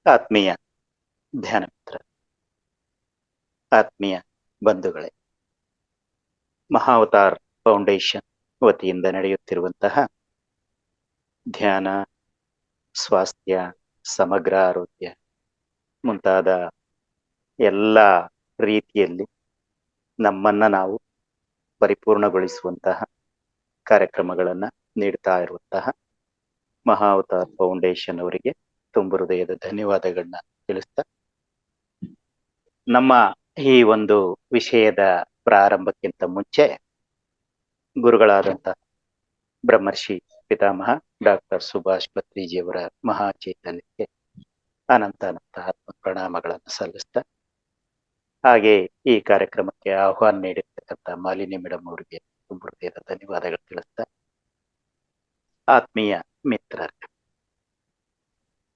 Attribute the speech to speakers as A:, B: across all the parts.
A: ಆತ್ಮೀಯ ಧ್ಯಾನ ಮಿತ್ರ, ಆತ್ಮೀಯ ಬಂಧುಗಳೇ, ಮಹಾವತಾರ್ ಫೌಂಡೇಶನ್ ವತಿಯಿಂದ ನಡೆಯುತ್ತಿರುವಂತಹ ಧ್ಯಾನ, ಸ್ವಾಸ್ಥ್ಯ, ಸಮಗ್ರ ಆರೋಗ್ಯ ಮುಂತಾದ ಎಲ್ಲ ರೀತಿಯಲ್ಲಿ ನಮ್ಮನ್ನ ನಾವು ಪರಿಪೂರ್ಣಗೊಳಿಸುವಂತಹ ಕಾರ್ಯಕ್ರಮಗಳನ್ನು ನೀಡ್ತಾ ಇರುವಂತಹ ಮಹಾವತಾರ್ ಫೌಂಡೇಶನ್ ಅವರಿಗೆ ತುಂಬು ಹೃದಯದ ಧನ್ಯವಾದಗಳನ್ನ ತಿಳಿಸ್ತಾ, ನಮ್ಮ ಈ ಒಂದು ವಿಷಯದ ಪ್ರಾರಂಭಕ್ಕಿಂತ ಮುಂಚೆ ಗುರುಗಳಾದಂತಹ ಬ್ರಹ್ಮರ್ಷಿ ಪಿತಾಮಹ ಡಾಕ್ಟರ್ ಸುಭಾಷ್ ಪತ್ರಿಜಿಯವರ ಮಹಾ ಚೈತನ್ಯಕ್ಕೆ ಅನಂತ ಆತ್ಮ ಪ್ರಣಾಮಗಳನ್ನು ಸಲ್ಲಿಸ್ತಾ, ಹಾಗೆ ಈ ಕಾರ್ಯಕ್ರಮಕ್ಕೆ ಆಹ್ವಾನ ನೀಡಿರ್ತಕ್ಕಂಥ ಮಾಲಿನಿ ಮೇಡಮ್ ಅವರಿಗೆ ತುಂಬು ಹೃದಯದ ಧನ್ಯವಾದಗಳು ತಿಳಿಸ್ತಾ, ಆತ್ಮೀಯ ಮಿತ್ರರೇ,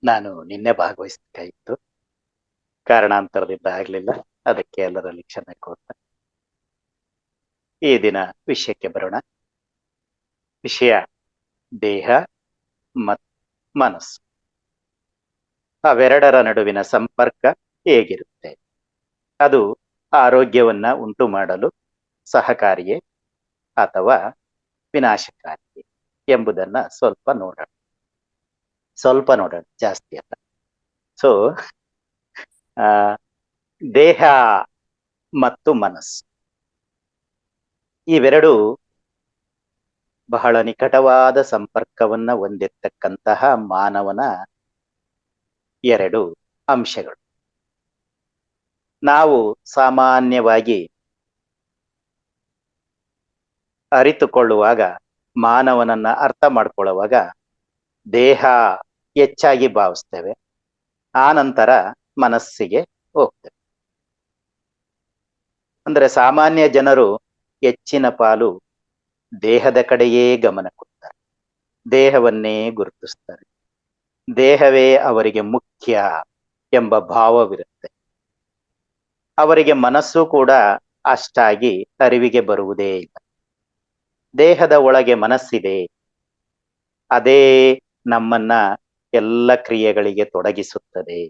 A: ನಾನು ನಿನ್ನೆ ಭಾಗವಹಿಸಬೇಕಾಗಿತ್ತು, ಕಾರಣಾಂತರದಿಂದ ಆಗ್ಲಿಲ್ಲ. ಅದಕ್ಕೆ ಎಲ್ಲರಲ್ಲಿ ಕ್ಷಮೆ ಕೋರ್ತಾ ಈ ದಿನ ವಿಷಯಕ್ಕೆ ಬರೋಣ. ವಿಷಯ ದೇಹ ಮತ್ತು ಮನಸ್ಸು, ಅವೆರಡರ ನಡುವಿನ ಸಂಪರ್ಕ ಹೇಗಿರುತ್ತೆ, ಅದು ಆರೋಗ್ಯವನ್ನ ಉಂಟು ಮಾಡಲು ಸಹಕಾರಿಯೇ ಅಥವಾ ವಿನಾಶಕಾರಿಯೇ ಎಂಬುದನ್ನ ಸ್ವಲ್ಪ ನೋಡೋಣ, ಜಾಸ್ತಿ ಅಲ್ಲ. ಸೊ ದೇಹ ಮತ್ತು ಮನಸ್ಸು ಇವೆರಡು ಬಹಳ ನಿಕಟವಾದ ಸಂಪರ್ಕವನ್ನ ಹೊಂದಿರತಕ್ಕಂತಹ ಮಾನವನ ಎರಡು ಅಂಶಗಳು. ನಾವು ಸಾಮಾನ್ಯವಾಗಿ ಅರಿತುಕೊಳ್ಳುವಾಗ, ಮಾನವನನ್ನ ಅರ್ಥ ಮಾಡ್ಕೊಳ್ಳುವಾಗ ದೇಹ ಹೆಚ್ಚಾಗಿ ಭಾವಿಸ್ತೇವೆ, ಆ ನಂತರ ಮನಸ್ಸಿಗೆ ಹೋಗ್ತೇವೆ. ಅಂದ್ರೆ ಸಾಮಾನ್ಯ ಜನರು ಹೆಚ್ಚಿನ ಪಾಲು ದೇಹದ ಕಡೆಯೇ ಗಮನ ಕೊಡ್ತಾರೆ, ದೇಹವನ್ನೇ ಗುರುತಿಸ್ತಾರೆ, ದೇಹವೇ ಅವರಿಗೆ ಮುಖ್ಯ ಎಂಬ ಭಾವವಿರುತ್ತೆ. ಅವರಿಗೆ ಮನಸ್ಸು ಕೂಡ ಅಷ್ಟಾಗಿ ಅರಿವಿಗೆ ಬರುವುದೇ ಇಲ್ಲ. ದೇಹದ ಒಳಗೆ ಮನಸ್ಸಿದೆ, ಅದೇ ನಮ್ಮನ್ನ ಎಲ್ಲ ಕ್ರಿಯೆಗಳಿಗೆ ತೊಡಗಿಸುತ್ತದೆ,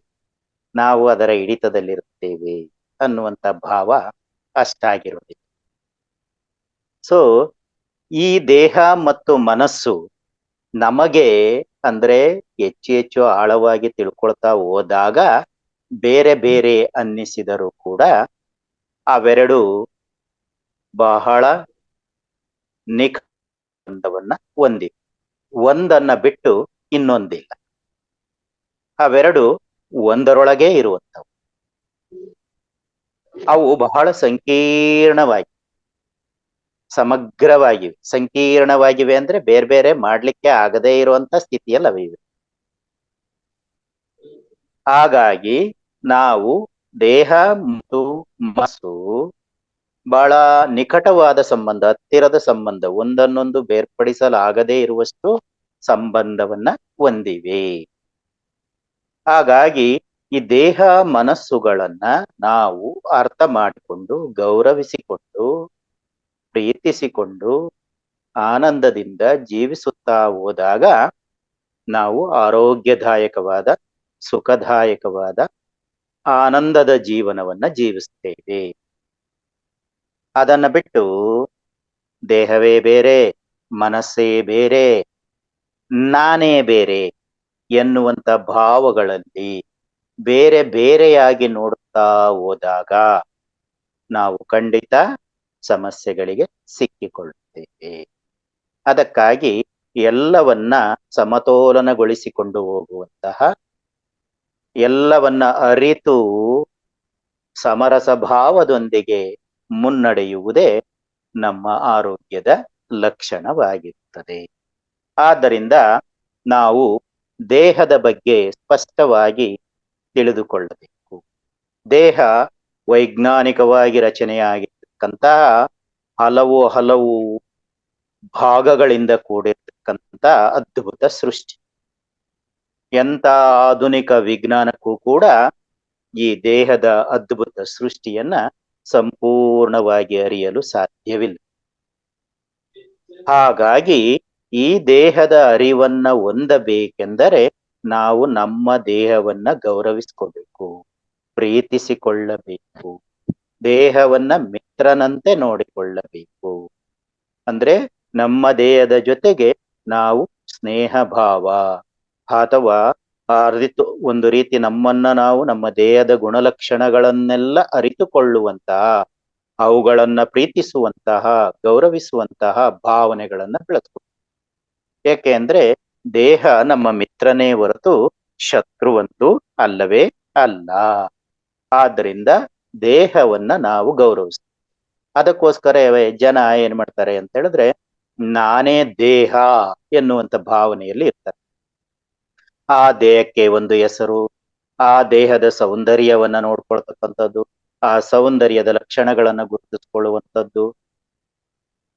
A: ನಾವು ಅದರ ಹಿಡಿತದಲ್ಲಿರುತ್ತೇವೆ ಅನ್ನುವಂಥ ಭಾವ ಅಷ್ಟಾಗಿರುವುದಿಲ್ಲ. ಸೊ ಈ ದೇಹ ಮತ್ತು ಮನಸ್ಸು ನಮಗೆ ಅಂದ್ರೆ ಹೆಚ್ಚು ಹೆಚ್ಚು ಆಳವಾಗಿ ತಿಳ್ಕೊಳ್ತಾ ಹೋದಾಗ ಬೇರೆ ಬೇರೆ ಅನ್ನಿಸಿದರೂ ಕೂಡ ಅವೆರಡು ಬಹಳ ನಿಖರವನ್ನ ಹೊಂದಿವೆ. ಒಂದನ್ನ ಬಿಟ್ಟು ಇನ್ನೊಂದಿಲ್ಲ, ಅವೆರಡು ಒಂದರೊಳಗೆ ಇರುವಂಥವು. ಅವು ಬಹಳ ಸಮಗ್ರವಾಗಿವೆ. ಸಂಕೀರ್ಣವಾಗಿವೆ ಅಂದ್ರೆ ಬೇರೆ ಬೇರೆ ಮಾಡ್ಲಿಕ್ಕೆ ಆಗದೇ ಇರುವಂತ ಸ್ಥಿತಿಯಲ್ಲಿ ಅವಿವೆ. ಹಾಗಾಗಿ ನಾವು ದೇಹ ಮತ್ತು ಮನಸ್ಸು ಬಹಳ ನಿಕಟವಾದ ಸಂಬಂಧ, ಹತ್ತಿರದ ಸಂಬಂಧ, ಒಂದನ್ನೊಂದು ಬೇರ್ಪಡಿಸಲಾಗದೇ ಇರುವಷ್ಟು ಸಂಬಂಧವನ್ನ ಹೊಂದಿವೆ. ಹಾಗಾಗಿ ಈ ದೇಹ ಮನಸ್ಸುಗಳನ್ನ ನಾವು ಅರ್ಥ ಮಾಡಿಕೊಂಡು, ಗೌರವಿಸಿಕೊಂಡು, ಪ್ರೀತಿಸಿಕೊಂಡು, ಆನಂದದಿಂದ ಜೀವಿಸುತ್ತಾ ಹೋದಾಗ ನಾವು ಆರೋಗ್ಯದಾಯಕವಾದ, ಸುಖದಾಯಕವಾದ, ಆನಂದದ ಜೀವನವನ್ನ ಜೀವಿಸ್ತೇವೆ. ಅದನ್ನ ಬಿಟ್ಟು ದೇಹವೇ ಬೇರೆ, ಮನಸ್ಸೇ ಬೇರೆ, ನಾನೇ ಬೇರೆ ಎನ್ನುವಂತ ಭಾವಗಳಲ್ಲಿ ಬೇರೆ ಬೇರೆಯಾಗಿ ನೋಡುತ್ತಾ ಹೋದಾಗ ನಾವು ಖಂಡಿತ ಸಮಸ್ಯೆಗಳಿಗೆ ಸಿಕ್ಕಿಕೊಳ್ಳುತ್ತೇವೆ. ಅದಕ್ಕಾಗಿ ಎಲ್ಲವನ್ನ ಸಮತೋಲನಗೊಳಿಸಿಕೊಂಡು ಹೋಗುವಂತಹ, ಎಲ್ಲವನ್ನ ಅರಿತು ಸಮರಸ ಭಾವದೊಂದಿಗೆ ಮುನ್ನಡೆಯುವುದೇ ನಮ್ಮ ಆರೋಗ್ಯದ ಲಕ್ಷಣವಾಗಿರುತ್ತದೆ. ಆದ್ದರಿಂದ ನಾವು ದೇಹದ ಬಗ್ಗೆ ಸ್ಪಷ್ಟವಾಗಿ ತಿಳಿದುಕೊಳ್ಳಬೇಕು. ದೇಹ ವೈಜ್ಞಾನಿಕವಾಗಿ ರಚನೆಯಾಗಿರ್ತಕ್ಕಂತಹ ಹಲವು ಭಾಗಗಳಿಂದ ಕೂಡಿರ್ತಕ್ಕಂಥ ಅದ್ಭುತ ಸೃಷ್ಟಿ. ಎಂಥ ಆಧುನಿಕ ವಿಜ್ಞಾನಕ್ಕೂ ಕೂಡ ಈ ದೇಹದ ಅದ್ಭುತ ಸೃಷ್ಟಿಯನ್ನ ಸಂಪೂರ್ಣವಾಗಿ ಅರಿಯಲು ಸಾಧ್ಯವಿಲ್ಲ. ಹಾಗಾಗಿ ಈ ದೇಹದ ಅರಿವನ್ನ ಹೊಂದಬೇಕೆಂದರೆ ನಾವು ನಮ್ಮ ದೇಹವನ್ನ ಗೌರವಿಸ್ಕೋಬೇಕು, ಪ್ರೀತಿಸಿಕೊಳ್ಳಬೇಕು, ದೇಹವನ್ನ ಮಿತ್ರನಂತೆ ನೋಡಿಕೊಳ್ಳಬೇಕು. ಅಂದ್ರೆ ನಮ್ಮ ದೇಹದ ಜೊತೆಗೆ ನಾವು ಸ್ನೇಹ ಭಾವ ಅಥವಾ ಒಂದು ರೀತಿ ನಮ್ಮನ್ನ ನಾವು ನಮ್ಮ ದೇಹದ ಗುಣಲಕ್ಷಣಗಳನ್ನೆಲ್ಲ ಅರಿತುಕೊಳ್ಳುವಂತಹ, ಅವುಗಳನ್ನ ಪ್ರೀತಿಸುವಂತಹ, ಗೌರವಿಸುವಂತಹ ಭಾವನೆಗಳನ್ನ ಬೆಳೆಸ್ಬೇಕು. ಏಕೆ ಅಂದ್ರೆ ದೇಹ ನಮ್ಮ ಮಿತ್ರನೇ ಹೊರತು ಶತ್ರುವಂತೂ ಅಲ್ಲವೇ ಅಲ್ಲ. ಆದ್ರಿಂದ ದೇಹವನ್ನ ನಾವು ಗೌರವಿಸ್ತೀವಿ. ಅದಕ್ಕೋಸ್ಕರ ಜನ ಏನ್ ಮಾಡ್ತಾರೆ ಅಂತ ಹೇಳಿದ್ರೆ, ನಾನೇ ದೇಹ ಎನ್ನುವಂತ ಭಾವನೆಯಲ್ಲಿ ಇರ್ತಾರೆ. ಆ ದೇಹಕ್ಕೆ ಒಂದು ಹೆಸರು, ಆ ದೇಹದ ಸೌಂದರ್ಯವನ್ನ ನೋಡ್ಕೊಳ್ತಕ್ಕಂಥದ್ದು, ಆ ಸೌಂದರ್ಯದ ಲಕ್ಷಣಗಳನ್ನ ಗುರುತಿಸ್ಕೊಳ್ಳುವಂಥದ್ದು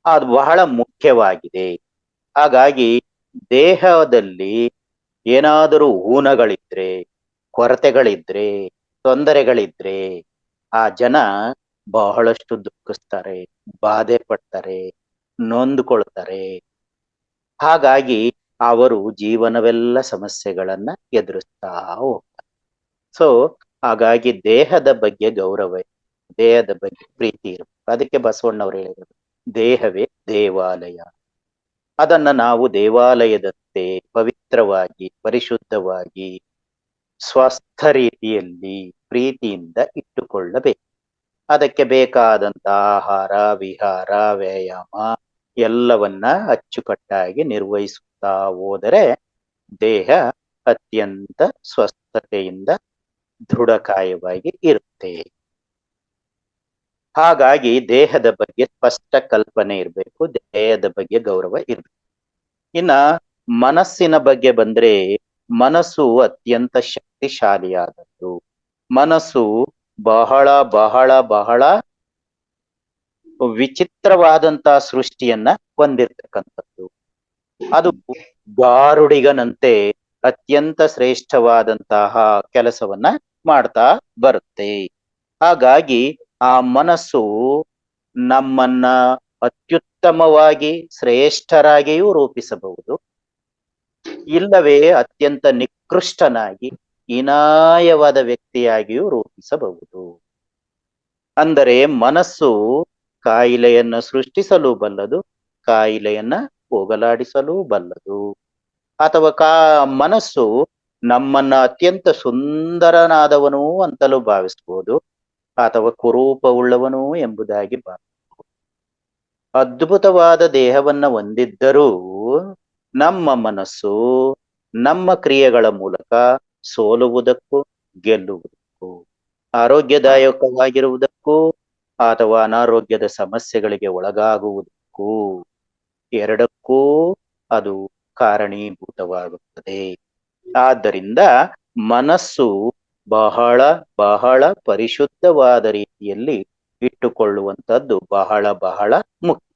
A: ಅದು ಬಹಳ ಮುಖ್ಯವಾಗಿದೆ. ಹಾಗಾಗಿ ದೇಹದಲ್ಲಿ ಏನಾದರೂ ಊನಗಳಿದ್ರೆ, ಕೊರತೆಗಳಿದ್ರೆ, ತೊಂದರೆಗಳಿದ್ರೆ ಆ ಜನ ಬಹಳಷ್ಟು ದುಃಖಿಸ್ತಾರೆ, ಬಾಧೆ ಪಡ್ತಾರೆ, ನೊಂದ್ಕೊಳ್ತಾರೆ. ಹಾಗಾಗಿ ಅವರು ಜೀವನವೆಲ್ಲ ಸಮಸ್ಯೆಗಳನ್ನ ಎದುರಿಸ್ತಾ ಹೋಗ್ತಾರೆ. ಸೊ ಹಾಗಾಗಿ ದೇಹದ ಬಗ್ಗೆ ಗೌರವ, ದೇಹದ ಬಗ್ಗೆ ಪ್ರೀತಿ ಇರಬೇಕು. ಅದಕ್ಕೆ ಬಸವಣ್ಣವ್ರು ಹೇಳಿದ್ರು, ದೇಹವೇ ದೇವಾಲಯ. ಅದನ್ನ ನಾವು ದೇವಾಲಯದಂತೆ ಪವಿತ್ರವಾಗಿ, ಪರಿಶುದ್ಧವಾಗಿ, ಸ್ವಸ್ಥ ರೀತಿಯಲ್ಲಿ ಪ್ರೀತಿಯಿಂದ ಇಟ್ಟುಕೊಳ್ಳಬೇಕು. ಅದಕ್ಕೆ ಬೇಕಾದಂತ ಆಹಾರ, ವಿಹಾರ, ವ್ಯಾಯಾಮ ಎಲ್ಲವನ್ನ ಅಚ್ಚುಕಟ್ಟಾಗಿ ನಿರ್ವಹಿಸುತ್ತಾ ಹೋದರೆ ದೇಹ ಅತ್ಯಂತ ಸ್ವಸ್ಥತೆಯಿಂದ ದೃಢಕಾಯವಾಗಿ ಇರುತ್ತೆ. ಹಾಗಾಗಿ ದೇಹದ ಬಗ್ಗೆ ಸ್ಪಷ್ಟ ಕಲ್ಪನೆ ಇರಬೇಕು, ದೇಹದ ಬಗ್ಗೆ ಗೌರವ ಇರಬೇಕು. ಇನ್ನ ಮನಸ್ಸಿನ ಬಗ್ಗೆ ಬಂದ್ರೆ, ಮನಸ್ಸು ಅತ್ಯಂತ ಶಕ್ತಿಶಾಲಿಯಾದದ್ದು. ಮನಸ್ಸು ಬಹಳ ಬಹಳ ಬಹಳ ವಿಚಿತ್ರವಾದಂತಹ ಸೃಷ್ಟಿಯನ್ನ ಹೊಂದಿರತಕ್ಕಂಥದ್ದು. ಅದು ಗಾರುಡಿಗನಂತೆ ಅತ್ಯಂತ ಶ್ರೇಷ್ಠವಾದಂತಹ ಕೆಲಸವನ್ನ ಮಾಡ್ತಾ ಬರುತ್ತೆ. ಹಾಗಾಗಿ ಆ ಮನಸ್ಸು ನಮ್ಮನ್ನ ಅತ್ಯುತ್ತಮವಾಗಿ, ಶ್ರೇಷ್ಠರಾಗಿಯೂ ರೂಪಿಸಬಹುದು, ಇಲ್ಲವೇ ಅತ್ಯಂತ ನಿಕೃಷ್ಟನಾಗಿ ಹೀನಾಯವಾದ ವ್ಯಕ್ತಿಯಾಗಿಯೂ ರೂಪಿಸಬಹುದು. ಅಂದರೆ ಮನಸ್ಸು ಕಾಯಿಲೆಯನ್ನ ಸೃಷ್ಟಿಸಲು ಬಲ್ಲದು, ಕಾಯಿಲೆಯನ್ನ ಹೋಗಲಾಡಿಸಲು ಬಲ್ಲದು. ಅಥವಾ ಮನಸ್ಸು ನಮ್ಮನ್ನ ಅತ್ಯಂತ ಸುಂದರನಾದವನು ಅಂತಲೂ ಭಾವಿಸ್ಬೋದು, ಅಥವಾ ಕುರೂಪವುಳ್ಳವನು ಎಂಬುದಾಗಿ ಭಾವಿಸ್ಬೋದು. ಅದ್ಭುತವಾದ ದೇಹವನ್ನ ಹೊಂದಿದ್ದರೂ ನಮ್ಮ ಮನಸ್ಸು ನಮ್ಮ ಕ್ರಿಯೆಗಳ ಮೂಲಕ ಸೋಲುವುದಕ್ಕೂ ಗೆಲ್ಲುವುದಕ್ಕೂ, ಆರೋಗ್ಯದಾಯಕವಾಗಿರುವುದಕ್ಕೂ ಅಥವಾ ಅನಾರೋಗ್ಯದ ಸಮಸ್ಯೆಗಳಿಗೆ ಒಳಗಾಗುವುದಕ್ಕೂ, ಎರಡಕ್ಕೂ ಅದು ಕಾರಣೀಭೂತವಾಗುತ್ತದೆ. ಆದ್ದರಿಂದ ಮನಸ್ಸು ಬಹಳ ಬಹಳ ಪರಿಶುದ್ಧವಾದ ರೀತಿಯಲ್ಲಿ ಇಟ್ಟುಕೊಳ್ಳುವಂಥದ್ದು ಬಹಳ ಬಹಳ ಮುಖ್ಯ.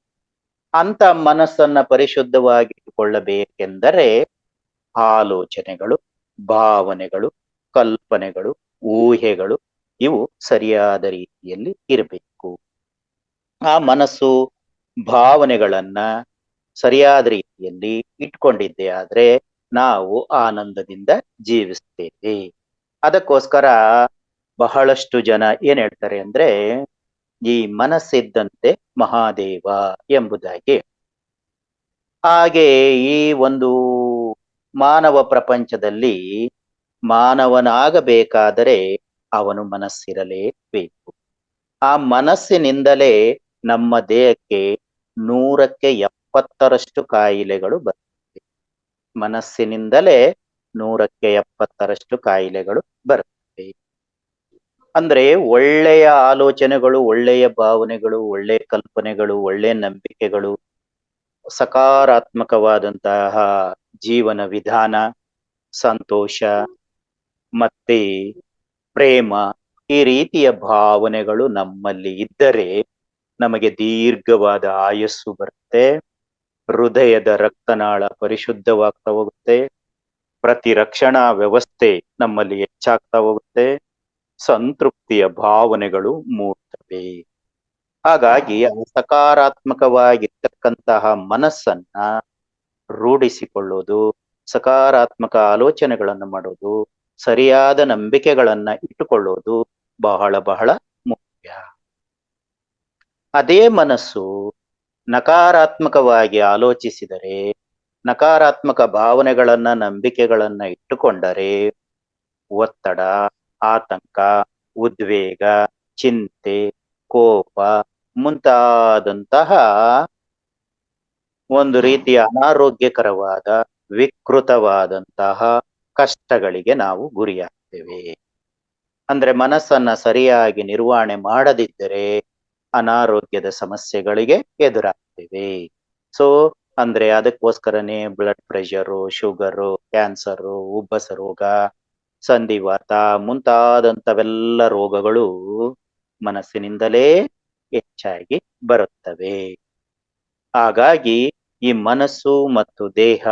A: ಅಂತ ಮನಸ್ಸನ್ನ ಪರಿಶುದ್ಧವಾಗಿ ಇಟ್ಟುಕೊಳ್ಳಬೇಕೆಂದರೆ ಆಲೋಚನೆಗಳು, ಭಾವನೆಗಳು, ಕಲ್ಪನೆಗಳು, ಊಹೆಗಳು ಇವು ಸರಿಯಾದ ರೀತಿಯಲ್ಲಿ ಇರಬೇಕು. ಆ ಮನಸ್ಸು ಭಾವನೆಗಳನ್ನ ಸರಿಯಾದ ರೀತಿಯಲ್ಲಿ ಇಟ್ಕೊಂಡಿದ್ದೆ ಆದ್ರೆ ನಾವು ಆನಂದದಿಂದ ಜೀವಿಸ್ತೇವೆ. ಅದಕ್ಕೋಸ್ಕರ ಬಹಳಷ್ಟು ಜನ ಏನ್ ಹೇಳ್ತಾರೆ ಅಂದ್ರೆ, ಈ ಮನಸ್ಸಿದ್ದಂತೆ ಮಹಾದೇವ ಎಂಬುದಾಗಿ. ಹಾಗೆ ಈ ಒಂದು ಮಾನವ ಪ್ರಪಂಚದಲ್ಲಿ ಮಾನವನಾಗಬೇಕಾದರೆ ಅವನು ಮನಸ್ಸಿರಲೇಬೇಕು. ಆ ಮನಸ್ಸಿನಿಂದಲೇ ನಮ್ಮ ದೇಹಕ್ಕೆ 170ರಷ್ಟು ಕಾಯಿಲೆಗಳು ಬರ್ತವೆ. ಮನಸ್ಸಿನಿಂದಲೇ 170ರಷ್ಟು ಕಾಯಿಲೆಗಳು ಬರ್ತವೆ. ಅಂದ್ರೆ ಒಳ್ಳೆಯ ಆಲೋಚನೆಗಳು, ಒಳ್ಳೆಯ ಭಾವನೆಗಳು, ಒಳ್ಳೆಯ ಕಲ್ಪನೆಗಳು, ಒಳ್ಳೆಯ ನಂಬಿಕೆಗಳು, ಸಕಾರಾತ್ಮಕವಾದಂತಹ ಜೀವನ ವಿಧಾನ, ಸಂತೋಷ ಮತ್ತೆ ಪ್ರೇಮ, ಈ ರೀತಿಯ ಭಾವನೆಗಳು ನಮ್ಮಲ್ಲಿ ಇದ್ದರೆ ನಮಗೆ ದೀರ್ಘವಾದ ಆಯಸ್ಸು ಬರುತ್ತೆ, ಹೃದಯದ ರಕ್ತನಾಳ ಪರಿಶುದ್ಧವಾಗ್ತಾ ಹೋಗುತ್ತೆ, ಪ್ರತಿರಕ್ಷಣಾ ವ್ಯವಸ್ಥೆ ನಮ್ಮಲ್ಲಿ ಹೆಚ್ಚಾಗ್ತಾ ಹೋಗುತ್ತೆ, ಸಂತೃಪ್ತಿಯ ಭಾವನೆಗಳು ಮೂಡ್ತವೆ. ಹಾಗಾಗಿ ಸಕಾರಾತ್ಮಕವಾಗಿರ್ತಕ್ಕಂತಹ ಮನಸ್ಸನ್ನ ರೂಢಿಸಿಕೊಳ್ಳೋದು, ಸಕಾರಾತ್ಮಕ ಆಲೋಚನೆಗಳನ್ನು ಮಾಡೋದು, ಸರಿಯಾದ ನಂಬಿಕೆಗಳನ್ನ ಇಟ್ಟುಕೊಳ್ಳೋದು ಬಹಳ ಬಹಳ ಮುಖ್ಯ. ಅದೇ ಮನಸ್ಸು ನಕಾರಾತ್ಮಕವಾಗಿ ಆಲೋಚಿಸಿದರೆ, ನಕಾರಾತ್ಮಕ ಭಾವನೆಗಳನ್ನ ನಂಬಿಕೆಗಳನ್ನ ಇಟ್ಟುಕೊಂಡರೆ ಒತ್ತಡ, ಆತಂಕ, ಉದ್ವೇಗ, ಚಿಂತೆ, ಕೋಪ ಮುಂತಾದಂತಹ ಒಂದು ರೀತಿಯ ಅನಾರೋಗ್ಯಕರವಾದ ವಿಕೃತವಾದಂತಹ ಕಷ್ಟಗಳಿಗೆ ನಾವು ಗುರಿಯಾಗ್ತೇವೆ. ಅಂದ್ರೆ ಮನಸ್ಸನ್ನ ಸರಿಯಾಗಿ ನಿರ್ವಹಣೆ ಮಾಡದಿದ್ದರೆ ಅನಾರೋಗ್ಯದ ಸಮಸ್ಯೆಗಳಿಗೆ ಎದುರಾಗ್ತೇವೆ. ಸೊ ಅಂದ್ರೆ ಅದಕ್ಕೋಸ್ಕರನೇ ಬ್ಲಡ್ ಪ್ರೆಷರು, ಶುಗರು, ಕ್ಯಾನ್ಸರು, ಉಬ್ಬಸ ರೋಗ, ಸಂಧಿವಾತ ಮುಂತಾದಂಥವೆಲ್ಲ ರೋಗಗಳು ಮನಸ್ಸಿನಿಂದಲೇ ಹೆಚ್ಚಾಗಿ ಬರುತ್ತವೆ. ಹಾಗಾಗಿ ಈ ಮನಸ್ಸು ಮತ್ತು ದೇಹ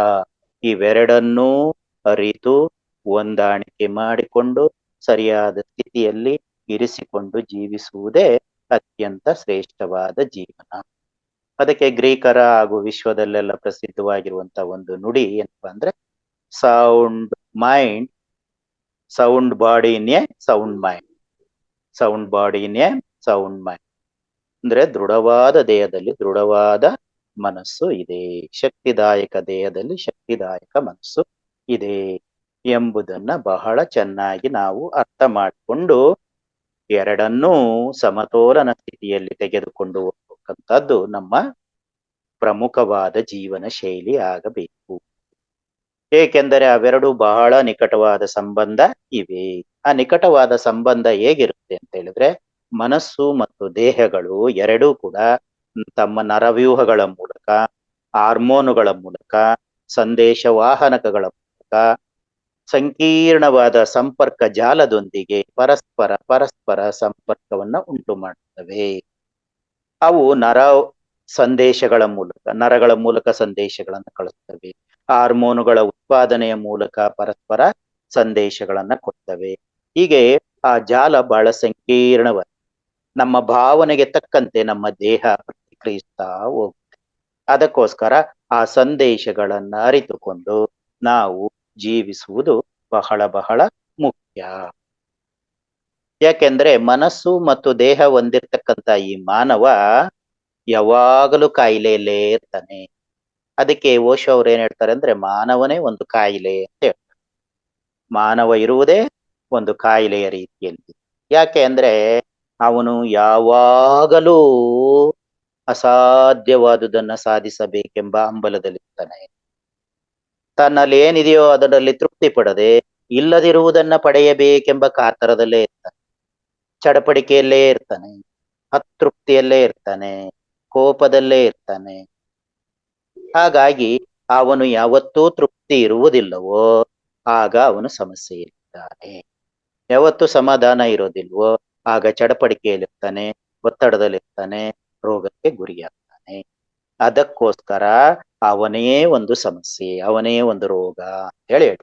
A: ಇವೆರಡನ್ನೂ ಅರಿತು ಹೊಂದಾಣಿಕೆ ಮಾಡಿಕೊಂಡು ಸರಿಯಾದ ಸ್ಥಿತಿಯಲ್ಲಿ ಇರಿಸಿಕೊಂಡು ಜೀವಿಸುವುದೇ ಅತ್ಯಂತ ಶ್ರೇಷ್ಠವಾದ ಜೀವನ. ಅದಕ್ಕೆ ಗ್ರೀಕರ ಹಾಗೂ ವಿಶ್ವದಲ್ಲೆಲ್ಲ ಪ್ರಸಿದ್ಧವಾಗಿರುವಂತಹ ಒಂದು ನುಡಿ ಏನಪ್ಪಾ ಅಂದ್ರೆ, sound mind, sound body in a sound mind, sound body in a sound mind. ಅಂದ್ರೆ ದೃಢವಾದ ದೇಹದಲ್ಲಿ ದೃಢವಾದ ಮನಸ್ಸು ಇದೆ, ಶಕ್ತಿದಾಯಕ ದೇಹದಲ್ಲಿ ಶಕ್ತಿದಾಯಕ ಮನಸ್ಸು ಇದೆ ಎಂಬುದನ್ನ ಬಹಳ ಚೆನ್ನಾಗಿ ನಾವು ಅರ್ಥ ಮಾಡಿಕೊಂಡು ಎರಡನ್ನೂ ಸಮತೋಲನ ಸ್ಥಿತಿಯಲ್ಲಿ ತೆಗೆದುಕೊಂಡು ಹೋಗ್ತಕ್ಕಂಥದ್ದು ನಮ್ಮ ಪ್ರಮುಖವಾದ ಜೀವನ ಶೈಲಿ ಆಗಬೇಕು. ಏಕೆಂದರೆ ಅವೆರಡು ಬಹಳ ನಿಕಟವಾದ ಸಂಬಂಧ ಇವೆ. ಆ ನಿಕಟವಾದ ಸಂಬಂಧ ಹೇಗಿರುತ್ತೆ ಅಂತ ಹೇಳಿದ್ರೆ, ಮನಸ್ಸು ಮತ್ತು ದೇಹಗಳು ಎರಡೂ ಕೂಡ ತಮ್ಮ ನರವ್ಯೂಹಗಳ ಮೂಲಕ, ಹಾರ್ಮೋನುಗಳ ಮೂಲಕ, ಸಂದೇಶವಾಹನಕಗಳ ಮೂಲಕ ಸಂಕೀರ್ಣವಾದ ಸಂಪರ್ಕ ಜಾಲದೊಂದಿಗೆ ಪರಸ್ಪರ ಸಂಪರ್ಕವನ್ನ ಉಂಟು ಮಾಡುತ್ತವೆ. ಅವು ನರಗಳ ಮೂಲಕ ಸಂದೇಶಗಳನ್ನು ಕಳಿಸ್ತವೆ. ಹಾರ್ಮೋನುಗಳ ಉತ್ಪಾದನೆಯ ಮೂಲಕ ಪರಸ್ಪರ ಸಂದೇಶಗಳನ್ನ ಕೊಡ್ತವೆ. ಹೀಗೆ ಆ ಜಾಲ ಬಹಳ ಸಂಕೀರ್ಣವಾದ, ನಮ್ಮ ಭಾವನೆಗೆ ತಕ್ಕಂತೆ ನಮ್ಮ ದೇಹ ಪ್ರತಿಕ್ರಿಯಿಸ್ತಾ ಹೋಗುತ್ತೆ. ಅದಕ್ಕೋಸ್ಕರ ಆ ಸಂದೇಶಗಳನ್ನ ಅರಿತುಕೊಂಡು ನಾವು ಜೀವಿಸುವುದು ಬಹಳ ಬಹಳ ಮುಖ್ಯ. ಯಾಕೆಂದ್ರೆ ಮನಸ್ಸು ಮತ್ತು ದೇಹ ಹೊಂದಿರ್ತಕ್ಕಂಥ ಈ ಮಾನವ ಯಾವಾಗಲೂ ಕಾಯಿಲೆಯಲ್ಲೇ ಇರ್ತಾನೆ. ಅದಕ್ಕೆ ಓಶೋ ಅವ್ರು ಏನ್ ಹೇಳ್ತಾರೆ ಅಂದ್ರೆ, ಮಾನವನೇ ಒಂದು ಕಾಯಿಲೆ ಅಂತ ಹೇಳ್ತಾರೆ. ಮಾನವ ಇರುವುದೇ ಒಂದು ಕಾಯಿಲೆಯ ರೀತಿಯಲ್ಲಿ. ಯಾಕೆ ಅಂದ್ರೆ ಅವನು ಯಾವಾಗಲೂ ಅಸಾಧ್ಯವಾದುದನ್ನ ಸಾಧಿಸಬೇಕೆಂಬ ಹಂಬಲದಲ್ಲಿರ್ತಾನೆ. ತನ್ನಲ್ಲಿ ಏನಿದೆಯೋ ಅದರಲ್ಲಿ ತೃಪ್ತಿ ಪಡದೆ ಇಲ್ಲದಿರುವುದನ್ನ ಪಡೆಯಬೇಕೆಂಬ ಕಾತರದಲ್ಲೇ ಇರ್ತಾನೆ. ಚಡಪಡಿಕೆಯಲ್ಲೇ ಇರ್ತಾನೆ, ಅತೃಪ್ತಿಯಲ್ಲೇ ಇರ್ತಾನೆ, ಕೋಪದಲ್ಲೇ ಇರ್ತಾನೆ. ಹಾಗಾಗಿ ಅವನು ಯಾವತ್ತೂ ತೃಪ್ತಿ ಇರುವುದಿಲ್ಲವೋ ಆಗ ಅವನು ಸಮಸ್ಯೆಯಲ್ಲಿದ್ದಾನೆ. ಯಾವತ್ತೂ ಸಮಾಧಾನ ಇರೋದಿಲ್ವೋ ಆಗ ಚಡಪಡಿಕೆಯಲ್ಲಿರ್ತಾನೆ, ಒತ್ತಡದಲ್ಲಿರ್ತಾನೆ, ರೋಗಕ್ಕೆ ಗುರಿಯಾಗ್ತಾನೆ. ಅದಕ್ಕೋಸ್ಕರ ಅವನೇ ಒಂದು ಸಮಸ್ಯೆ, ಅವನೇ ಒಂದು ರೋಗ ಅಂತ ಹೇಳಿ.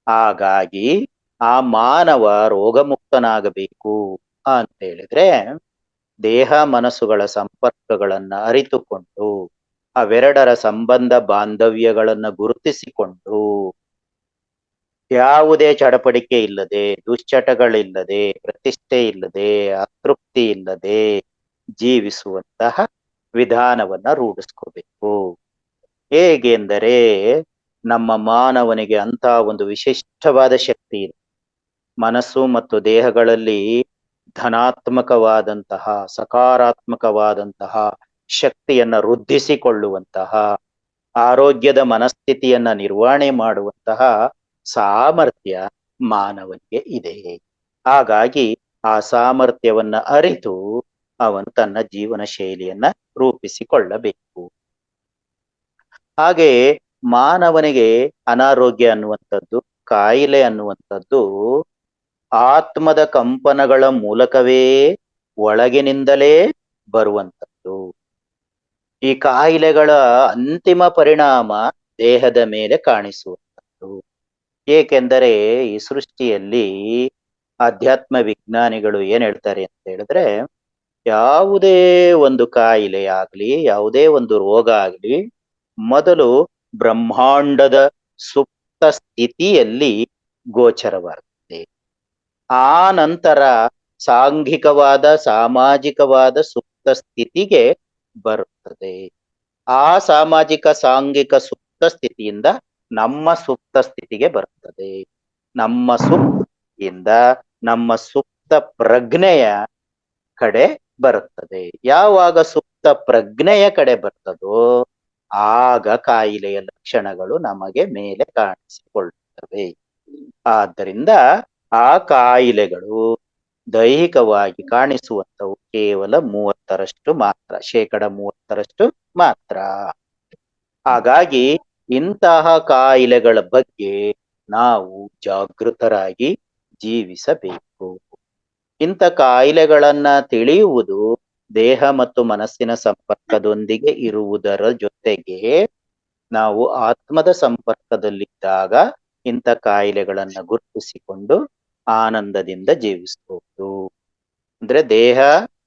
A: ಹಾಗಾಗಿ ಆ ಮಾನವ ರೋಗಮುಕ್ತನಾಗಬೇಕು ಅಂತ ಹೇಳಿದ್ರೆ ದೇಹ ಮನಸ್ಸುಗಳ ಸಂಪರ್ಕಗಳನ್ನ ಅರಿತುಕೊಂಡು ಅವೆರಡರ ಸಂಬಂಧ ಬಾಂಧವ್ಯಗಳನ್ನ ಗುರುತಿಸಿಕೊಂಡು ಯಾವುದೇ ಚಡಪಡಿಕೆ ಇಲ್ಲದೆ, ದುಶ್ಚಟಗಳಿಲ್ಲದೆ, ಪ್ರತಿಷ್ಠೆ ಇಲ್ಲದೆ, ಅತೃಪ್ತಿ ಇಲ್ಲದೆ ಜೀವಿಸುವಂತಹ ವಿಧಾನವನ್ನ ರೂಢಿಸ್ಕೋಬೇಕು. ಹೇಗೆ ಎಂದರೆ, ನಮ್ಮ ಮಾನವನಿಗೆ ಅಂತ ಒಂದು ವಿಶಿಷ್ಟವಾದ ಶಕ್ತಿ ಇದೆ. ಮನಸ್ಸು ಮತ್ತು ದೇಹಗಳಲ್ಲಿ ಧನಾತ್ಮಕವಾದಂತಹ, ಸಕಾರಾತ್ಮಕವಾದಂತಹ ಶಕ್ತಿಯನ್ನ ವೃದ್ಧಿಸಿಕೊಳ್ಳುವಂತಹ, ಆರೋಗ್ಯದ ಮನಸ್ಥಿತಿಯನ್ನ ನಿರ್ವಹಣೆ ಮಾಡುವಂತಹ ಸಾಮರ್ಥ್ಯ ಮಾನವನಿಗೆ ಇದೆ. ಹಾಗಾಗಿ ಆ ಸಾಮರ್ಥ್ಯವನ್ನ ಅರಿತು ಅವನು ತನ್ನ ಜೀವನ ಶೈಲಿಯನ್ನ ರೂಪಿಸಿಕೊಳ್ಳಬೇಕು. ಹಾಗೆ ಮಾನವನಿಗೆ ಅನಾರೋಗ್ಯ ಅನ್ನುವಂಥದ್ದು, ಕಾಯಿಲೆ ಅನ್ನುವಂಥದ್ದು ಆತ್ಮದ ಕಂಪನಗಳ ಮೂಲಕವೇ ಒಳಗಿನಿಂದಲೇ ಬರುವಂಥದ್ದು. ಈ ಕಾಯಿಲೆಗಳ ಅಂತಿಮ ಪರಿಣಾಮ ದೇಹದ ಮೇಲೆ ಕಾಣಿಸುವಂಥದ್ದು. ಏಕೆಂದರೆ ಈ ಸೃಷ್ಟಿಯಲ್ಲಿ ಅಧ್ಯಾತ್ಮ ವಿಜ್ಞಾನಿಗಳು ಏನ್ ಹೇಳ್ತಾರೆ ಅಂತ ಹೇಳಿದ್ರೆ, ಯಾವುದೇ ಒಂದು ಕಾಯಿಲೆ ಆಗ್ಲಿ, ಯಾವುದೇ ಒಂದು ರೋಗ ಆಗ್ಲಿ, ಮೊದಲು ಬ್ರಹ್ಮಾಂಡದ ಸುಪ್ತ ಸ್ಥಿತಿಯಲ್ಲಿ ಗೋಚರವಾಗುತ್ತದೆ. ಆ ನಂತರ ಸಾಂಘಿಕವಾದ ಸಾಮಾಜಿಕವಾದ ಸುಪ್ತ ಸ್ಥಿತಿಗೆ ಬರುತ್ತದೆ. ಆ ಸಾಮಾಜಿಕ ಸಾಂಘಿಕ ಸುಪ್ತ ಸ್ಥಿತಿಯಿಂದ ನಮ್ಮ ಸುಪ್ತ ಸ್ಥಿತಿಗೆ ಬರುತ್ತದೆ. ನಮ್ಮ ಸುಪ್ತಿಯಿಂದ ನಮ್ಮ ಸುಪ್ತ ಪ್ರಜ್ಞೆಯ ಕಡೆ ಬರುತ್ತದೆ. ಯಾವಾಗ ಸುಪ್ತ ಪ್ರಜ್ಞೆಯ ಕಡೆ ಬರ್ತದೋ ಆಗ ಕಾಯಿಲೆಯ ಲಕ್ಷಣಗಳು ನಮಗೆ ಮೇಲೆ ಕಾಣಿಸಿಕೊಳ್ಳುತ್ತವೆ. ಆದ್ದರಿಂದ ಆ ಕಾಯಿಲೆಗಳು ದೈಹಿಕವಾಗಿ ಕಾಣಿಸುವಂತವು ಕೇವಲ 30ರಷ್ಟು ಮಾತ್ರ, 30% ಮಾತ್ರ. ಹಾಗಾಗಿ ಇಂತಹ ಕಾಯಿಲೆಗಳ ಬಗ್ಗೆ ನಾವು ಜಾಗೃತರಾಗಿ ಜೀವಿಸಬೇಕು. ಇಂಥ ಕಾಯಿಲೆಗಳನ್ನ ತಿಳಿಯುವುದು ದೇಹ ಮತ್ತು ಮನಸ್ಸಿನ ಸಂಪರ್ಕದೊಂದಿಗೆ ಇರುವುದರ ಜೊತೆಗೆ ನಾವು ಆತ್ಮದ ಸಂಪರ್ಕದಲ್ಲಿದ್ದಾಗ ಇಂಥ ಕಾಯಿಲೆಗಳನ್ನ ಗುರುತಿಸಿಕೊಂಡು ಆನಂದದಿಂದ ಜೀವಿಸಬಹುದು. ಅಂದ್ರೆ ದೇಹ,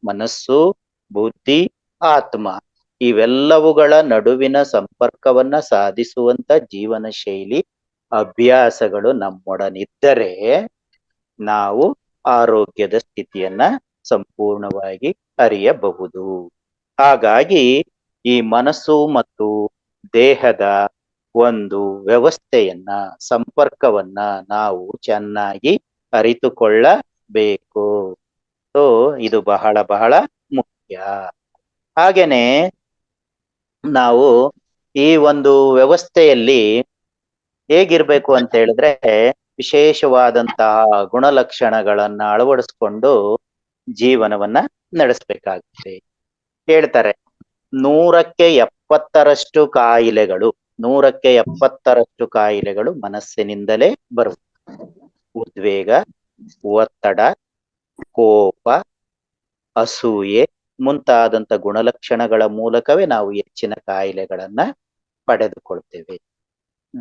A: ಮನಸ್ಸು, ಬುದ್ಧಿ, ಆತ್ಮ ಇವೆಲ್ಲವುಗಳ ನಡುವಿನ ಸಂಪರ್ಕವನ್ನ ಸಾಧಿಸುವಂತ ಜೀವನ ಶೈಲಿ ಅಭ್ಯಾಸಗಳು ನಮ್ಮೊಡನಿದ್ದರೆ ನಾವು ಆರೋಗ್ಯದ ಸ್ಥಿತಿಯನ್ನ ಸಂಪೂರ್ಣವಾಗಿ ಅರಿಯಬಹುದು. ಹಾಗಾಗಿ ಈ ಮನಸ್ಸು ಮತ್ತು ದೇಹದ ಒಂದು ವ್ಯವಸ್ಥೆಯನ್ನ, ಸಂಪರ್ಕವನ್ನ ನಾವು ಚೆನ್ನಾಗಿ ಅರಿತುಕೊಳ್ಳಬೇಕು. ಸೊ ಇದು ಬಹಳ ಬಹಳ ಮುಖ್ಯ. ಹಾಗೇನೆ ನಾವು ಈ ಒಂದು ವ್ಯವಸ್ಥೆಯಲ್ಲಿ ಹೇಗಿರ್ಬೇಕು ಅಂತ ಹೇಳಿದ್ರೆ ವಿಶೇಷವಾದಂತಹ ಗುಣಲಕ್ಷಣಗಳನ್ನ ಅಳವಡಿಸ್ಕೊಂಡು ಜೀವನವನ್ನ ನಡೆಸಬೇಕಾಗುತ್ತೆ. ಹೇಳ್ತಾರೆ 170ರಷ್ಟು ಕಾಯಿಲೆಗಳು 170ರಷ್ಟು ಕಾಯಿಲೆಗಳು ಮನಸ್ಸಿನಿಂದಲೇ ಬರುತ್ತವೆ. ಉದ್ವೇಗ, ಒತ್ತಡ, ಕೋಪ, ಅಸೂಯೆ ಮುಂತಾದಂತ ಗುಣಲಕ್ಷಣಗಳ ಮೂಲಕವೇ ನಾವು ಹೆಚ್ಚಿನ ಕಾಯಿಲೆಗಳನ್ನ ಪಡೆದುಕೊಳ್ತೇವೆ.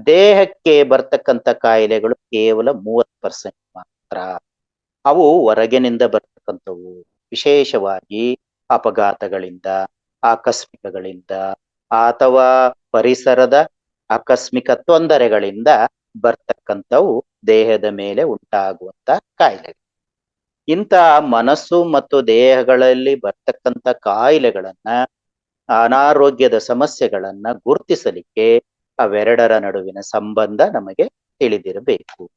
A: ದೇಹಕ್ಕೆ ಬರ್ತಕ್ಕಂಥ ಕಾಯಿಲೆಗಳು ಕೇವಲ 30% ಮಾತ್ರ. ಅವು ಹೊರಗಿನಿಂದ ಬರ್ತಕ್ಕಂಥವು, ವಿಶೇಷವಾಗಿ ಅಪಘಾತಗಳಿಂದ, ಆಕಸ್ಮಿಕಗಳಿಂದ ಅಥವಾ ಪರಿಸರದ ಆಕಸ್ಮಿಕ ತೊಂದರೆಗಳಿಂದ ಬರ್ತಕ್ಕಂಥವು ದೇಹದ ಮೇಲೆ ಉಂಟಾಗುವಂತ ಕಾಯಿಲೆಗಳು. ಇಂಥ ಮನಸ್ಸು ಮತ್ತು ದೇಹಗಳಲ್ಲಿ ಬರ್ತಕ್ಕಂಥ ಕಾಯಿಲೆಗಳನ್ನ, ಅನಾರೋಗ್ಯದ ಸಮಸ್ಯೆಗಳನ್ನ ಗುರುತಿಸಲಿಕ್ಕೆ ಅವೆರಡರ ನಡುವಿನ ಸಂಬಂಧ ನಮಗೆ ತಿಳಿದಿರಬೇಕು.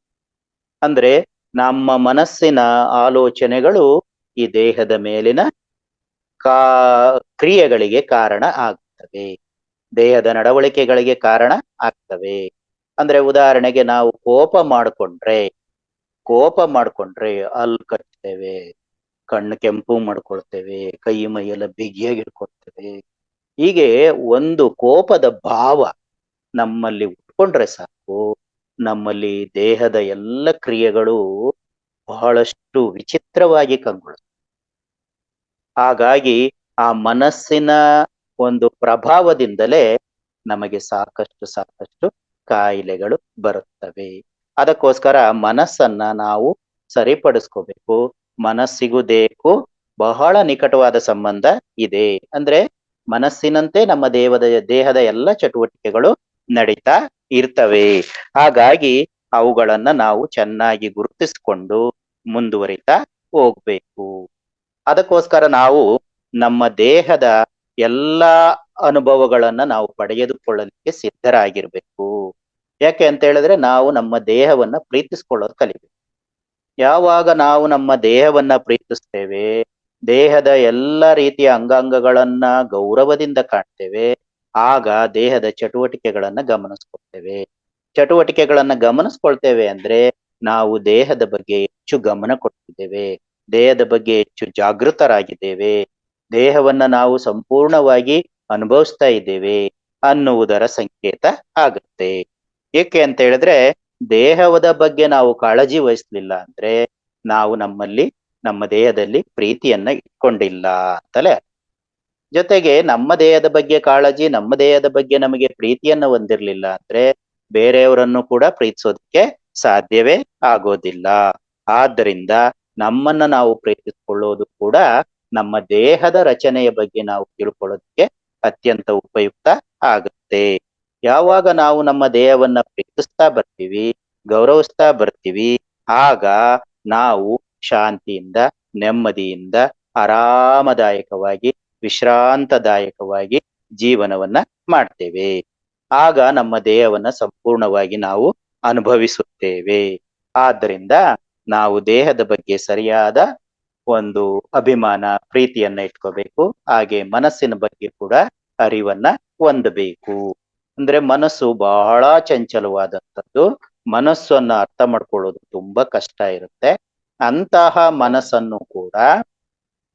A: ಅಂದ್ರೆ ನಮ್ಮ ಮನಸ್ಸಿನ ಆಲೋಚನೆಗಳು ಈ ದೇಹದ ಮೇಲಿನ ಕ್ರಿಯೆಗಳಿಗೆ ಕಾರಣ ಆಗ್ತವೆ, ದೇಹದ ನಡವಳಿಕೆಗಳಿಗೆ ಕಾರಣ ಆಗ್ತವೆ. ಅಂದ್ರೆ ಉದಾಹರಣೆಗೆ ನಾವು ಕೋಪ ಮಾಡ್ಕೊಂಡ್ರೆ ಹಲ್ಲು ಕಚ್ತೇವೆ, ಕಣ್ಣು ಕೆಂಪು ಮಾಡ್ಕೊಳ್ತೇವೆ, ಕೈ ಮೈಯೆಲ್ಲ ಬಿಗಿಯಾಗಿ ಇಟ್ಕೊಳ್ತೇವೆ. ಹೀಗೆ ಒಂದು ಕೋಪದ ಭಾವ ನಮ್ಮಲ್ಲಿ ಉಟ್ಕೊಂಡ್ರೆ ಸಾಕು, ನಮ್ಮಲ್ಲಿ ದೇಹದ ಎಲ್ಲ ಕ್ರಿಯೆಗಳು ಬಹಳಷ್ಟು ವಿಚಿತ್ರವಾಗಿ ಕಂಗೊಳ್ಳುತ್ತವೆ. ಹಾಗಾಗಿ ಆ ಮನಸ್ಸಿನ ಒಂದು ಪ್ರಭಾವದಿಂದಲೇ ನಮಗೆ ಸಾಕಷ್ಟು ಕಾಯಿಲೆಗಳು ಬರುತ್ತವೆ. ಅದಕ್ಕೋಸ್ಕರ ಮನಸ್ಸನ್ನ ನಾವು ಸರಿಪಡಿಸ್ಕೋಬೇಕು. ಮನಸ್ಸಿಗೂ ದೇಹಕ್ಕೂ ಬಹಳ ನಿಕಟವಾದ ಸಂಬಂಧ ಇದೆ. ಅಂದ್ರೆ ಮನಸ್ಸಿನಂತೆ ನಮ್ಮ ದೇಹದ ಎಲ್ಲ ಚಟುವಟಿಕೆಗಳು ನಡೀತಾ ಇರ್ತವೆ. ಹಾಗಾಗಿ ಅವುಗಳನ್ನ ನಾವು ಚೆನ್ನಾಗಿ ಗುರುತಿಸ್ಕೊಂಡು ಮುಂದುವರಿತಾ ಹೋಗ್ಬೇಕು. ಅದಕ್ಕೋಸ್ಕರ ನಾವು ನಮ್ಮ ದೇಹದ ಎಲ್ಲಾ ಅನುಭವಗಳನ್ನ ನಾವು ಪಡೆದುಕೊಳ್ಳಲಿಕ್ಕೆ ಸಿದ್ಧರಾಗಿರ್ಬೇಕು. ಯಾಕೆ ಅಂತ ಹೇಳಿದ್ರೆ ನಾವು ನಮ್ಮ ದೇಹವನ್ನ ಪ್ರೀತಿಸ್ಕೊಳ್ಳೋದು ಕಲಿಬೇಕು. ಯಾವಾಗ ನಾವು ನಮ್ಮ ದೇಹವನ್ನ ಪ್ರೀತಿಸ್ತೇವೆ, ದೇಹದ ಎಲ್ಲ ರೀತಿಯ ಅಂಗಾಂಗಗಳನ್ನ ಗೌರವದಿಂದ ಕಾಣ್ತೇವೆ, ಆಗ ದೇಹದ ಚಟುವಟಿಕೆಗಳನ್ನ ಗಮನಿಸ್ಕೊಳ್ತೇವೆ ಅಂದ್ರೆ ನಾವು ದೇಹದ ಬಗ್ಗೆ ಹೆಚ್ಚು ಗಮನ ಕೊಡ್ತಿದ್ದೇವೆ, ದೇಹದ ಬಗ್ಗೆ ಹೆಚ್ಚು ಜಾಗೃತರಾಗಿದ್ದೇವೆ, ದೇಹವನ್ನ ನಾವು ಸಂಪೂರ್ಣವಾಗಿ ಅನುಭವಿಸ್ತಾ ಇದ್ದೇವೆ ಅನ್ನುವುದರ ಸಂಕೇತ ಆಗುತ್ತೆ. ಏಕೆ ಅಂತ ಹೇಳಿದ್ರೆ ದೇಹದ ಬಗ್ಗೆ ನಾವು ಕಾಳಜಿ ವಹಿಸ್ಲಿಲ್ಲ ಅಂದ್ರೆ ನಾವು ನಮ್ಮ ದೇಹದಲ್ಲಿ ಪ್ರೀತಿಯನ್ನ ಇಟ್ಕೊಂಡಿಲ್ಲ ಅಂತಲೇ. ಜೊತೆಗೆ ನಮ್ಮ ದೇಹದ ಬಗ್ಗೆ ಕಾಳಜಿ, ನಮ್ಮ ದೇಹದ ಬಗ್ಗೆ ನಮಗೆ ಪ್ರೀತಿಯನ್ನ ಹೊಂದಿರ್ಲಿಲ್ಲ ಅಂದ್ರೆ ಬೇರೆಯವರನ್ನು ಕೂಡ ಪ್ರೀತಿಸೋದಕ್ಕೆ ಸಾಧ್ಯವೇ ಆಗೋದಿಲ್ಲ. ಆದ್ದರಿಂದ ನಮ್ಮನ್ನ ನಾವು ಪ್ರೀತಿಸಿಕೊಳ್ಳೋದು ಕೂಡ ನಮ್ಮ ದೇಹದ ರಚನೆಯ ಬಗ್ಗೆ ನಾವು ತಿಳ್ಕೊಳ್ಳೋದಕ್ಕೆ ಅತ್ಯಂತ ಉಪಯುಕ್ತ ಆಗುತ್ತೆ. ಯಾವಾಗ ನಾವು ನಮ್ಮ ದೇಹವನ್ನ ಪ್ರೀತಿಸ್ತಾ ಬರ್ತೀವಿ, ಗೌರವಿಸ್ತಾ ಬರ್ತೀವಿ, ಆಗ ನಾವು ಶಾಂತಿಯಿಂದ, ನೆಮ್ಮದಿಯಿಂದ, ಆರಾಮದಾಯಕವಾಗಿ, ವಿಶ್ರಾಂತದಾಯಕವಾಗಿ ಜೀವನವನ್ನ ಮಾಡ್ತೇವೆ. ಆಗ ನಮ್ಮ ದೇಹವನ್ನ ಸಂಪೂರ್ಣವಾಗಿ ನಾವು ಅನುಭವಿಸುತ್ತೇವೆ. ಆದ್ದರಿಂದ ನಾವು ದೇಹದ ಬಗ್ಗೆ ಸರಿಯಾದ ಒಂದು ಅಭಿಮಾನ, ಪ್ರೀತಿಯನ್ನ ಇಟ್ಕೋಬೇಕು. ಹಾಗೆ ಮನಸ್ಸಿನ ಬಗ್ಗೆ ಕೂಡ ಅರಿವನ್ನ ಹೊಂದಬೇಕು. ಅಂದ್ರೆ ಮನಸ್ಸು ಬಹಳ ಚಂಚಲವಾದಂಥದ್ದು. ಮನಸ್ಸನ್ನ ಅರ್ಥ ಮಾಡ್ಕೊಳ್ಳೋದು ತುಂಬಾ ಕಷ್ಟ ಇರುತ್ತೆ. ಅಂತಹ ಮನಸ್ಸನ್ನು ಕೂಡ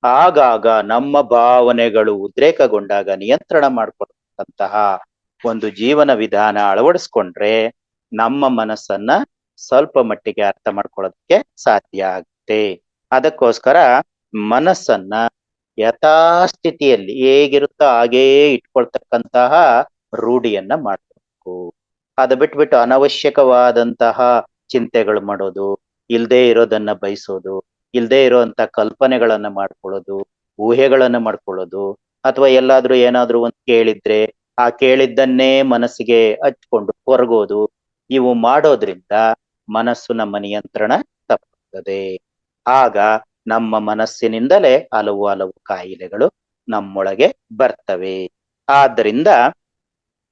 A: ಆಗಾಗ ನಮ್ಮ ಭಾವನೆಗಳು ಉದ್ರೇಕಗೊಂಡಾಗ ನಿಯಂತ್ರಣ ಮಾಡ್ಕೊಳ್ತಕ್ಕಂತಹ ಒಂದು ಜೀವನ ವಿಧಾನ ಅಳವಡಿಸ್ಕೊಂಡ್ರೆ ನಮ್ಮ ಮನಸ್ಸನ್ನ ಸ್ವಲ್ಪ ಮಟ್ಟಿಗೆ ಅರ್ಥ ಮಾಡ್ಕೊಳ್ಳೋದಕ್ಕೆ ಸಾಧ್ಯ ಆಗುತ್ತೆ. ಅದಕ್ಕೋಸ್ಕರ ಮನಸ್ಸನ್ನ ಯಥಾಸ್ಥಿತಿಯಲ್ಲಿ ಹೇಗಿರುತ್ತೋ ಹಾಗೇ ಇಟ್ಕೊಳ್ತಕ್ಕಂತಹ ರೂಢಿಯನ್ನ ಮಾಡ್ಬೇಕು. ಅದು ಬಿಟ್ಬಿಟ್ಟು ಅನವಶ್ಯಕವಾದಂತಹ ಚಿಂತೆಗಳು ಮಾಡೋದು, ಇಲ್ದೇ ಇರೋದನ್ನ ಬಯಸೋದು, ಇಲ್ದೇ ಇರೋಂತ ಕಲ್ಪನೆಗಳನ್ನ ಮಾಡ್ಕೊಳ್ಳೋದು, ಊಹೆಗಳನ್ನ ಮಾಡ್ಕೊಳ್ಳೋದು, ಅಥವಾ ಎಲ್ಲಾದ್ರೂ ಏನಾದ್ರೂ ಒಂದ್ ಕೇಳಿದ್ರೆ ಆ ಕೇಳಿದ್ದನ್ನೇ ಮನಸ್ಸಿಗೆ ಹಚ್ಕೊಂಡು ಕೊರಗೋದು, ಇವು ಮಾಡೋದ್ರಿಂದ ಮನಸ್ಸು ನಮ್ಮ ನಿಯಂತ್ರಣ ತಪ್ಪುತ್ತದೆ. ಆಗ ನಮ್ಮ ಮನಸ್ಸಿನಿಂದಲೇ ಹಲವು ಹಲವು ಕಾಯಿಲೆಗಳು ನಮ್ಮೊಳಗೆ ಬರ್ತವೆ. ಆದ್ದರಿಂದ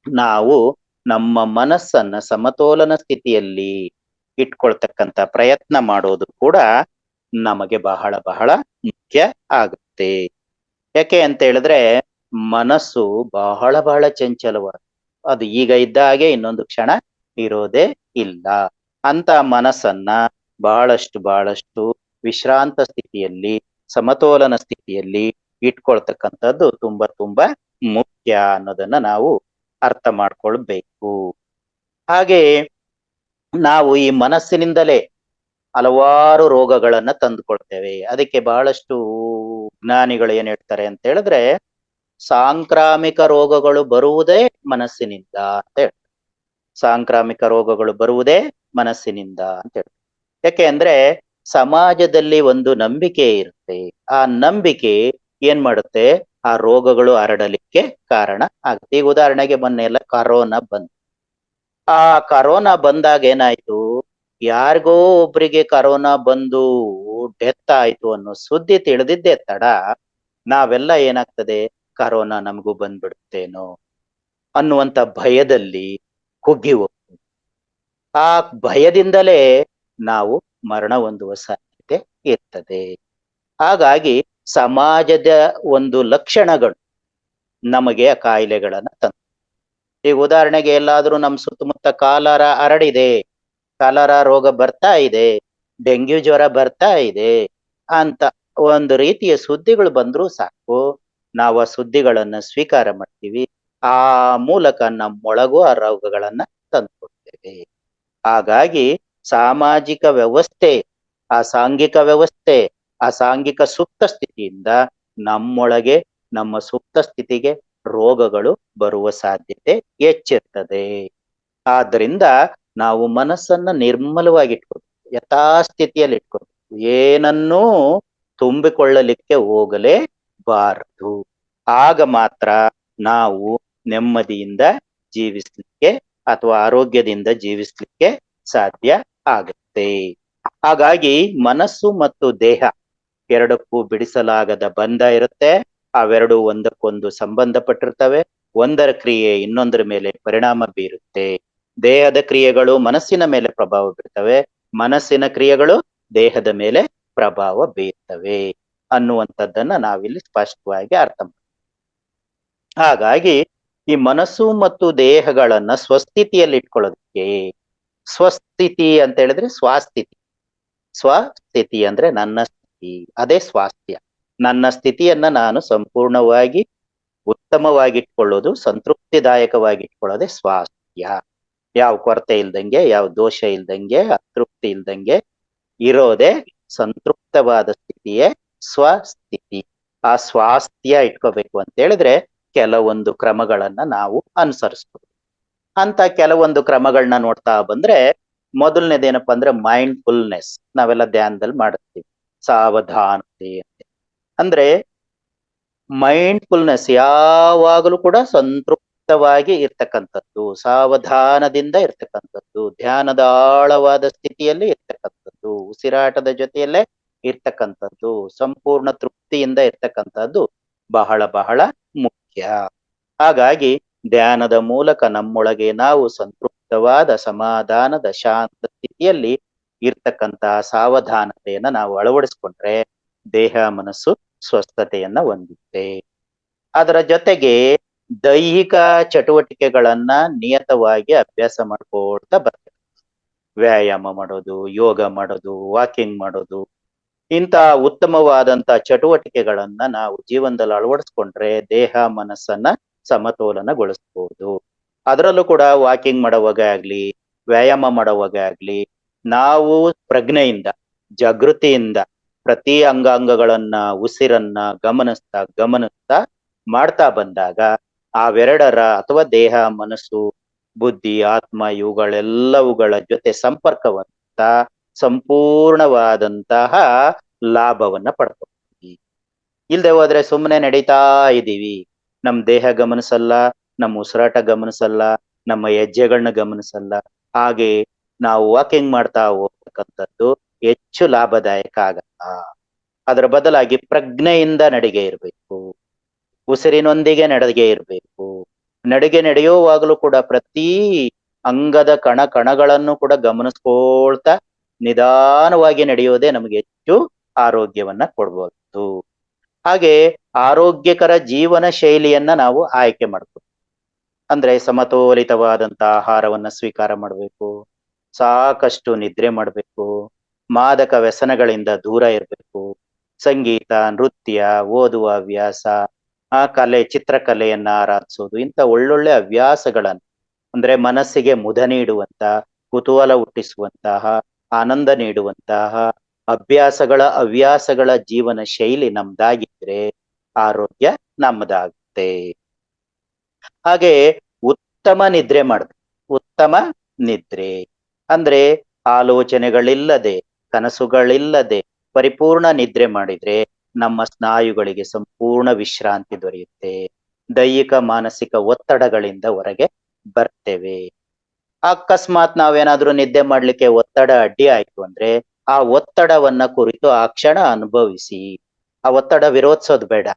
A: ನಾವು ನಮ್ಮ ಮನಸ್ಸನ್ನ ಸಮತೋಲನ ಸ್ಥಿತಿಯಲ್ಲಿ ಇಟ್ಕೊಳ್ತಕ್ಕಂತ ಪ್ರಯತ್ನ ಮಾಡೋದು ಕೂಡ ನಮಗೆ ಬಹಳ ಬಹಳ ಮುಖ್ಯ ಆಗುತ್ತೆ. ಯಾಕೆ ಅಂತ ಹೇಳಿದ್ರೆ ಮನಸ್ಸು ಬಹಳ ಬಹಳ ಚಂಚಲವಾದ, ಅದು ಈಗ ಇದ್ದ ಹಾಗೆ ಇನ್ನೊಂದು ಕ್ಷಣ ಇರೋದೇ ಇಲ್ಲ. ಅಂತ ಮನಸ್ಸನ್ನ ಬಹಳಷ್ಟು ವಿಶ್ರಾಂತ ಸ್ಥಿತಿಯಲ್ಲಿ, ಸಮತೋಲನ ಸ್ಥಿತಿಯಲ್ಲಿ ಇಟ್ಕೊಳ್ತಕ್ಕಂಥದ್ದು ತುಂಬಾ ತುಂಬಾ ಮುಖ್ಯ ಅನ್ನೋದನ್ನ ನಾವು ಅರ್ಥ ಮಾಡ್ಕೊಳ್ಬೇಕು. ಹಾಗೆ ನಾವು ಈ ಮನಸ್ಸಿನಿಂದಲೇ ಹಲವಾರು ರೋಗಗಳನ್ನ ತಂದುಕೊಳ್ತೇವೆ. ಅದಕ್ಕೆ ಬಹಳಷ್ಟು ಜ್ಞಾನಿಗಳು ಏನ್ ಹೇಳ್ತಾರೆ ಅಂತ ಹೇಳಿದ್ರೆ, ಸಾಂಕ್ರಾಮಿಕ ರೋಗಗಳು ಬರುವುದೇ ಮನಸ್ಸಿನಿಂದ ಅಂತ ಹೇಳ್ತಾರೆ. ಸಾಂಕ್ರಾಮಿಕ ರೋಗಗಳು ಬರುವುದೇ ಮನಸ್ಸಿನಿಂದ ಅಂತ ಹೇಳ್ತಾರೆ. ಯಾಕೆ ಅಂದ್ರೆ ಸಮಾಜದಲ್ಲಿ ಒಂದು ನಂಬಿಕೆ ಇರುತ್ತೆ. ಆ ನಂಬಿಕೆ ಏನ್ ಮಾಡುತ್ತೆ, ಆ ರೋಗಗಳು ಹರಡಲಿಕ್ಕೆ ಕಾರಣ ಆಗುತ್ತೆ. ಈಗ ಉದಾಹರಣೆಗೆ ಮೊನ್ನೆ ಎಲ್ಲ ಕರೋನಾ ಬಂತು. ಆ ಕರೋನಾ ಬಂದಾಗ ಏನಾಯ್ತು, ಯಾರಿಗೋ ಒಬ್ರಿಗೆ ಕರೋನಾ ಬಂದು ಡೆತ್ ಆಯ್ತು ಅನ್ನೋ ಸುದ್ದಿ ತಿಳಿದಿದ್ದೇ ತಡ ನಾವೆಲ್ಲ ಏನಾಗ್ತದೆ, ಕರೋನಾ ನಮಗೂ ಬಂದ್ಬಿಡುತ್ತೇನೋ ಅನ್ನುವಂತ ಭಯದಲ್ಲಿ ಕುಗ್ಗಿ ಹೋಗ್ತೀವಿ. ಆ ಭಯದಿಂದಲೇ ನಾವು ಮರಣ ಹೊಂದುವ ಸಾಧ್ಯತೆ ಇರ್ತದೆ. ಹಾಗಾಗಿ ಸಮಾಜದ ಒಂದು ಲಕ್ಷಣಗಳು ನಮಗೆ ಆ ಕಾಯಿಲೆಗಳನ್ನ ತಂದು, ಈಗ ಉದಾಹರಣೆಗೆ ಎಲ್ಲಾದ್ರೂ ನಮ್ ಸುತ್ತಮುತ್ತ ಕಾಲರ ಹರಡಿದೆ, ಕಾಲರ ರೋಗ ಬರ್ತಾ ಇದೆ, ಡೆಂಗ್ಯೂ ಜ್ವರ ಬರ್ತಾ ಇದೆ ಅಂತ ಒಂದು ರೀತಿಯ ಸುದ್ದಿಗಳು ಬಂದ್ರೂ ಸಾಕು, ನಾವು ಆ ಸುದ್ದಿಗಳನ್ನ ಸ್ವೀಕಾರ ಮಾಡ್ತೀವಿ. ಆ ಮೂಲಕ ನಮ್ಮೊಳಗೂ ಆ ರೋಗಗಳನ್ನ ತಂದುಕೊಡ್ತೇವೆ. ಹಾಗಾಗಿ ಸಾಮಾಜಿಕ ವ್ಯವಸ್ಥೆ, ಆ ಸಾಂಘಿಕ ವ್ಯವಸ್ಥೆ, ಆ ಸಾಂಘಿಕ ಸುಪ್ತ ಸ್ಥಿತಿಯಿಂದ ನಮ್ಮೊಳಗೆ, ನಮ್ಮ ಸುಪ್ತ ಸ್ಥಿತಿಗೆ ರೋಗಗಳು ಬರುವ ಸಾಧ್ಯತೆ ಹೆಚ್ಚಿರ್ತದೆ. ಆದ್ರಿಂದ ನಾವು ಮನಸ್ಸನ್ನ ನಿರ್ಮಲವಾಗಿ ಇಟ್ಕೊಬೇಕು, ಯಥಾಸ್ಥಿತಿಯಲ್ಲಿ ಇಟ್ಕೊಬೇಕು. ಏನನ್ನೂ ತುಂಬಿಕೊಳ್ಳಲಿಕ್ಕೆ ಹೋಗಲೇಬಾರದು. ಆಗ ಮಾತ್ರ ನಾವು ನೆಮ್ಮದಿಯಿಂದ ಜೀವಿಸ್ಲಿಕ್ಕೆ ಅಥವಾ ಆರೋಗ್ಯದಿಂದ ಜೀವಿಸ್ಲಿಕ್ಕೆ ಸಾಧ್ಯ ಆಗುತ್ತೆ. ಹಾಗಾಗಿ ಮನಸ್ಸು ಮತ್ತು ದೇಹ ಎರಡಕ್ಕೂ ಬಿಡಿಸಲಾಗದ ಬಂಧ ಇರುತ್ತೆ. ಅವೆರಡು ಒಂದಕ್ಕೊಂದು ಸಂಬಂಧಪಟ್ಟಿರ್ತವೆ. ಒಂದರ ಕ್ರಿಯೆ ಇನ್ನೊಂದರ ಮೇಲೆ ಪರಿಣಾಮ ಬೀರುತ್ತೆ. ದೇಹದ ಕ್ರಿಯೆಗಳು ಮನಸ್ಸಿನ ಮೇಲೆ ಪ್ರಭಾವ ಬೀರ್ತವೆ, ಮನಸ್ಸಿನ ಕ್ರಿಯೆಗಳು ದೇಹದ ಮೇಲೆ ಪ್ರಭಾವ ಬೀರ್ತವೆ ಅನ್ನುವಂಥದ್ದನ್ನ ನಾವಿಲ್ಲಿ ಸ್ಪಷ್ಟವಾಗಿ ಅರ್ಥ ಮಾಡ್ತೀವಿ. ಹಾಗಾಗಿ ಈ ಮನಸ್ಸು ಮತ್ತು ದೇಹಗಳನ್ನ ಸ್ವಸ್ಥಿತಿಯಲ್ಲಿ ಇಟ್ಕೊಳ್ಳೋದಕ್ಕೆ, ಸ್ವಸ್ಥಿತಿ ಅಂತ ಹೇಳಿದ್ರೆ ಸ್ವಸ್ಥಿತಿ, ಸ್ವಸ್ಥಿತಿ ಅಂದ್ರೆ ನನ್ನ ಸ್ಥಿತಿ, ಅದೇ ಸ್ವಾಸ್ಥ್ಯ. ನನ್ನ ಸ್ಥಿತಿಯನ್ನ ನಾನು ಸಂಪೂರ್ಣವಾಗಿ ಉತ್ತಮವಾಗಿಟ್ಕೊಳ್ಳೋದು, ಸಂತೃಪ್ತಿದಾಯಕವಾಗಿ ಇಟ್ಕೊಳ್ಳೋದೇ ಸ್ವಾಸ್ಥ್ಯ. ಯಾವ ಕೊರತೆ ಇಲ್ದಂಗೆ, ಯಾವ ದೋಷ ಇಲ್ದಂಗೆ, ಅತೃಪ್ತಿ ಇಲ್ದಂಗೆ ಇರೋದೇ ಸಂತೃಪ್ತವಾದ ಸ್ಥಿತಿಯೇ ಸ್ವಸ್ಥಿತಿ. ಆ ಸ್ವಾಸ್ಥ್ಯ ಇಟ್ಕೋಬೇಕು ಅಂತ ಹೇಳಿದ್ರೆ ಕೆಲವೊಂದು ಕ್ರಮಗಳನ್ನ ನಾವು ಅನುಸರಿಸ್ಬೋದು. ಅಂತ ಕೆಲವೊಂದು ಕ್ರಮಗಳನ್ನ ನೋಡ್ತಾ ಬಂದ್ರೆ, ಮೊದಲನೇದೇನಪ್ಪಾ ಅಂದ್ರೆ ಮೈಂಡ್ಫುಲ್ನೆಸ್. ನಾವೆಲ್ಲ ಧ್ಯಾನದಲ್ಲಿ ಮಾಡುತ್ತೀವಿ, ಸಾವಧಾನತೆ ಅಂದ್ರೆ ಮೈಂಡ್ಫುಲ್ನೆಸ್ ಯಾವಾಗಲೂ ಕೂಡ ಸಂತೃಪ್ತವಾಗಿ ಇರ್ತಕ್ಕಂಥದ್ದು, ಸಾವಧಾನದಿಂದ ಇರ್ತಕ್ಕಂಥದ್ದು, ಧ್ಯಾನದ ಆಳವಾದ ಸ್ಥಿತಿಯಲ್ಲಿ ಇರ್ತಕ್ಕಂಥದ್ದು, ಉಸಿರಾಟದ ಜೊತೆಯಲ್ಲೇ ಇರ್ತಕ್ಕಂಥದ್ದು, ಸಂಪೂರ್ಣ ತೃಪ್ತಿಯಿಂದ ಇರ್ತಕ್ಕಂಥದ್ದು ಬಹಳ ಬಹಳ ಮುಖ್ಯ. ಹಾಗಾಗಿ ಧ್ಯಾನದ ಮೂಲಕ ನಮ್ಮೊಳಗೆ ನಾವು ಸಂತೃಪ್ತವಾದ ಸಮಾಧಾನದ ಶಾಂತ ಸ್ಥಿತಿಯಲ್ಲಿ ಇರ್ತಕ್ಕಂತಹ ಸಾವಧಾನತೆಯನ್ನ ನಾವು ಅಳವಡಿಸ್ಕೊಂಡ್ರೆ ದೇಹ ಮನಸ್ಸು ಸ್ವಸ್ಥತೆಯನ್ನ ಹೊಂದುತ್ತೆ. ಅದರ ಜೊತೆಗೆ ದೈಹಿಕ ಚಟುವಟಿಕೆಗಳನ್ನ ನಿಯತವಾಗಿ ಅಭ್ಯಾಸ ಮಾಡ್ಕೊಳ್ತಾ ಬರ್ತೇವೆ. ವ್ಯಾಯಾಮ ಮಾಡೋದು, ಯೋಗ ಮಾಡೋದು, ವಾಕಿಂಗ್ ಮಾಡೋದು, ಇಂಥ ಉತ್ತಮವಾದಂತ ಚಟುವಟಿಕೆಗಳನ್ನ ನಾವು ಜೀವನದಲ್ಲಿ ಅಳವಡಿಸ್ಕೊಂಡ್ರೆ ದೇಹ ಮನಸ್ಸನ್ನ ಸಮತೋಲನಗೊಳಿಸ್ಬೋದು. ಅದರಲ್ಲೂ ಕೂಡ ವಾಕಿಂಗ್ ಮಾಡುವಾಗ ಆಗ್ಲಿ, ವ್ಯಾಯಾಮ ಮಾಡುವಾಗ ಆಗ್ಲಿ, ನಾವು ಪ್ರಜ್ಞೆಯಿಂದ ಜಾಗೃತಿಯಿಂದ ಪ್ರತಿ ಅಂಗಾಂಗಗಳನ್ನ ಉಸಿರನ್ನ ಗಮನಿಸ್ತಾ ಮಾಡ್ತಾ ಬಂದಾಗ ಅವೆರಡರ ಅಥವಾ ದೇಹ ಮನಸ್ಸು ಬುದ್ಧಿ ಆತ್ಮ ಇವುಗಳೆಲ್ಲವುಗಳ ಜೊತೆ ಸಂಪರ್ಕವಂತ ಸಂಪೂರ್ಣವಾದಂತಹ ಲಾಭವನ್ನ ಪಡ್ಕೊಳ್ತೀವಿ. ಇಲ್ದೆ ಹೋದ್ರೆ ಸುಮ್ಮನೆ ನಡೀತಾ ಇದ್ದೀವಿ, ನಮ್ ದೇಹ ಗಮನಿಸಲ್ಲ, ನಮ್ಮ ಉಸಿರಾಟ ಗಮನಿಸಲ್ಲ, ನಮ್ಮ ಹೆಜ್ಜೆಗಳನ್ನ ಗಮನಿಸಲ್ಲ. ಹಾಗೆ ನಾವು ವಾಕಿಂಗ್ ಮಾಡ್ತಾ ಹೋಗ್ತಕ್ಕಂಥದ್ದು ಹೆಚ್ಚು ಲಾಭದಾಯಕ ಆಗಲ್ಲ. ಅದರ ಬದಲಾಗಿ ಪ್ರಜ್ಞೆಯಿಂದ ನಡಿಗೆ ಇರಬೇಕು, ಉಸಿರಿನೊಂದಿಗೆ ನಡಿಗೆ ಇರಬೇಕು. ನಡಿಗೆ ನಡೆಯುವಾಗಲೂ ಕೂಡ ಪ್ರತಿ ಅಂಗದ ಕಣಗಳನ್ನು ಕೂಡ ಗಮನಿಸ್ಕೊಳ್ತಾ ನಿಧಾನವಾಗಿ ನಡೆಯೋದೇ ನಮಗೆ ಹೆಚ್ಚು ಆರೋಗ್ಯವನ್ನ ಕೊಡ್ಬೋದು. ಹಾಗೆ ಆರೋಗ್ಯಕರ ಜೀವನ ಶೈಲಿಯನ್ನ ನಾವು ಆಯ್ಕೆ ಮಾಡ್ಬೇಕು. ಅಂದ್ರೆ ಸಮತೋಲಿತವಾದಂತ ಆಹಾರವನ್ನ ಸ್ವೀಕಾರ ಮಾಡಬೇಕು, ಸಾಕಷ್ಟು ನಿದ್ರೆ ಮಾಡಬೇಕು, ಮಾದಕ ವ್ಯಸನಗಳಿಂದ ದೂರ ಇರಬೇಕು, ಸಂಗೀತ, ನೃತ್ಯ, ಓದುವ ಹವ್ಯಾಸ, ಚಿತ್ರಕಲೆಯನ್ನ ಆರಾಧಿಸೋದು, ಇಂಥ ಒಳ್ಳೊಳ್ಳೆ ಹವ್ಯಾಸಗಳನ್ನ ಅಂದ್ರೆ ಮನಸ್ಸಿಗೆ ಮುದ ನೀಡುವಂತ, ಕುತೂಹಲ ಹುಟ್ಟಿಸುವಂತಹ, ಆನಂದ ನೀಡುವಂತಹ ಹವ್ಯಾಸಗಳ ಜೀವನ ಶೈಲಿ ನಮ್ದಾಗಿದ್ರೆ ಆರೋಗ್ಯ ನಮ್ಮದಾಗುತ್ತೆ. ಹಾಗೆ ಉತ್ತಮ ನಿದ್ರೆ ಮಾಡ್ಬೇಕು. ಉತ್ತಮ ನಿದ್ರೆ ಅಂದ್ರೆ ಆಲೋಚನೆಗಳಿಲ್ಲದೆ, ಕನಸುಗಳಿಲ್ಲದೆ ಪರಿಪೂರ್ಣ ನಿದ್ರೆ ಮಾಡಿದ್ರೆ ನಮ್ಮ ಸ್ನಾಯುಗಳಿಗೆ ಸಂಪೂರ್ಣ ವಿಶ್ರಾಂತಿ ದೊರೆಯುತ್ತೆ. ದೈಹಿಕ ಮಾನಸಿಕ ಒತ್ತಡಗಳಿಂದ ಹೊರಗೆ ಬರ್ತೇವೆ. ಅಕಸ್ಮಾತ್ ನಾವೇನಾದ್ರೂ ನಿದ್ದೆ ಮಾಡ್ಲಿಕ್ಕೆ ಒತ್ತಡ ಅಡ್ಡಿ ಆಯ್ತು ಅಂದ್ರೆ ಆ ಒತ್ತಡವನ್ನ ಕುರಿತು ಆ ಕ್ಷಣ ಅನುಭವಿಸಿ. ಆ ಒತ್ತಡ ವಿರೋಧಿಸೋದು ಬೇಡ,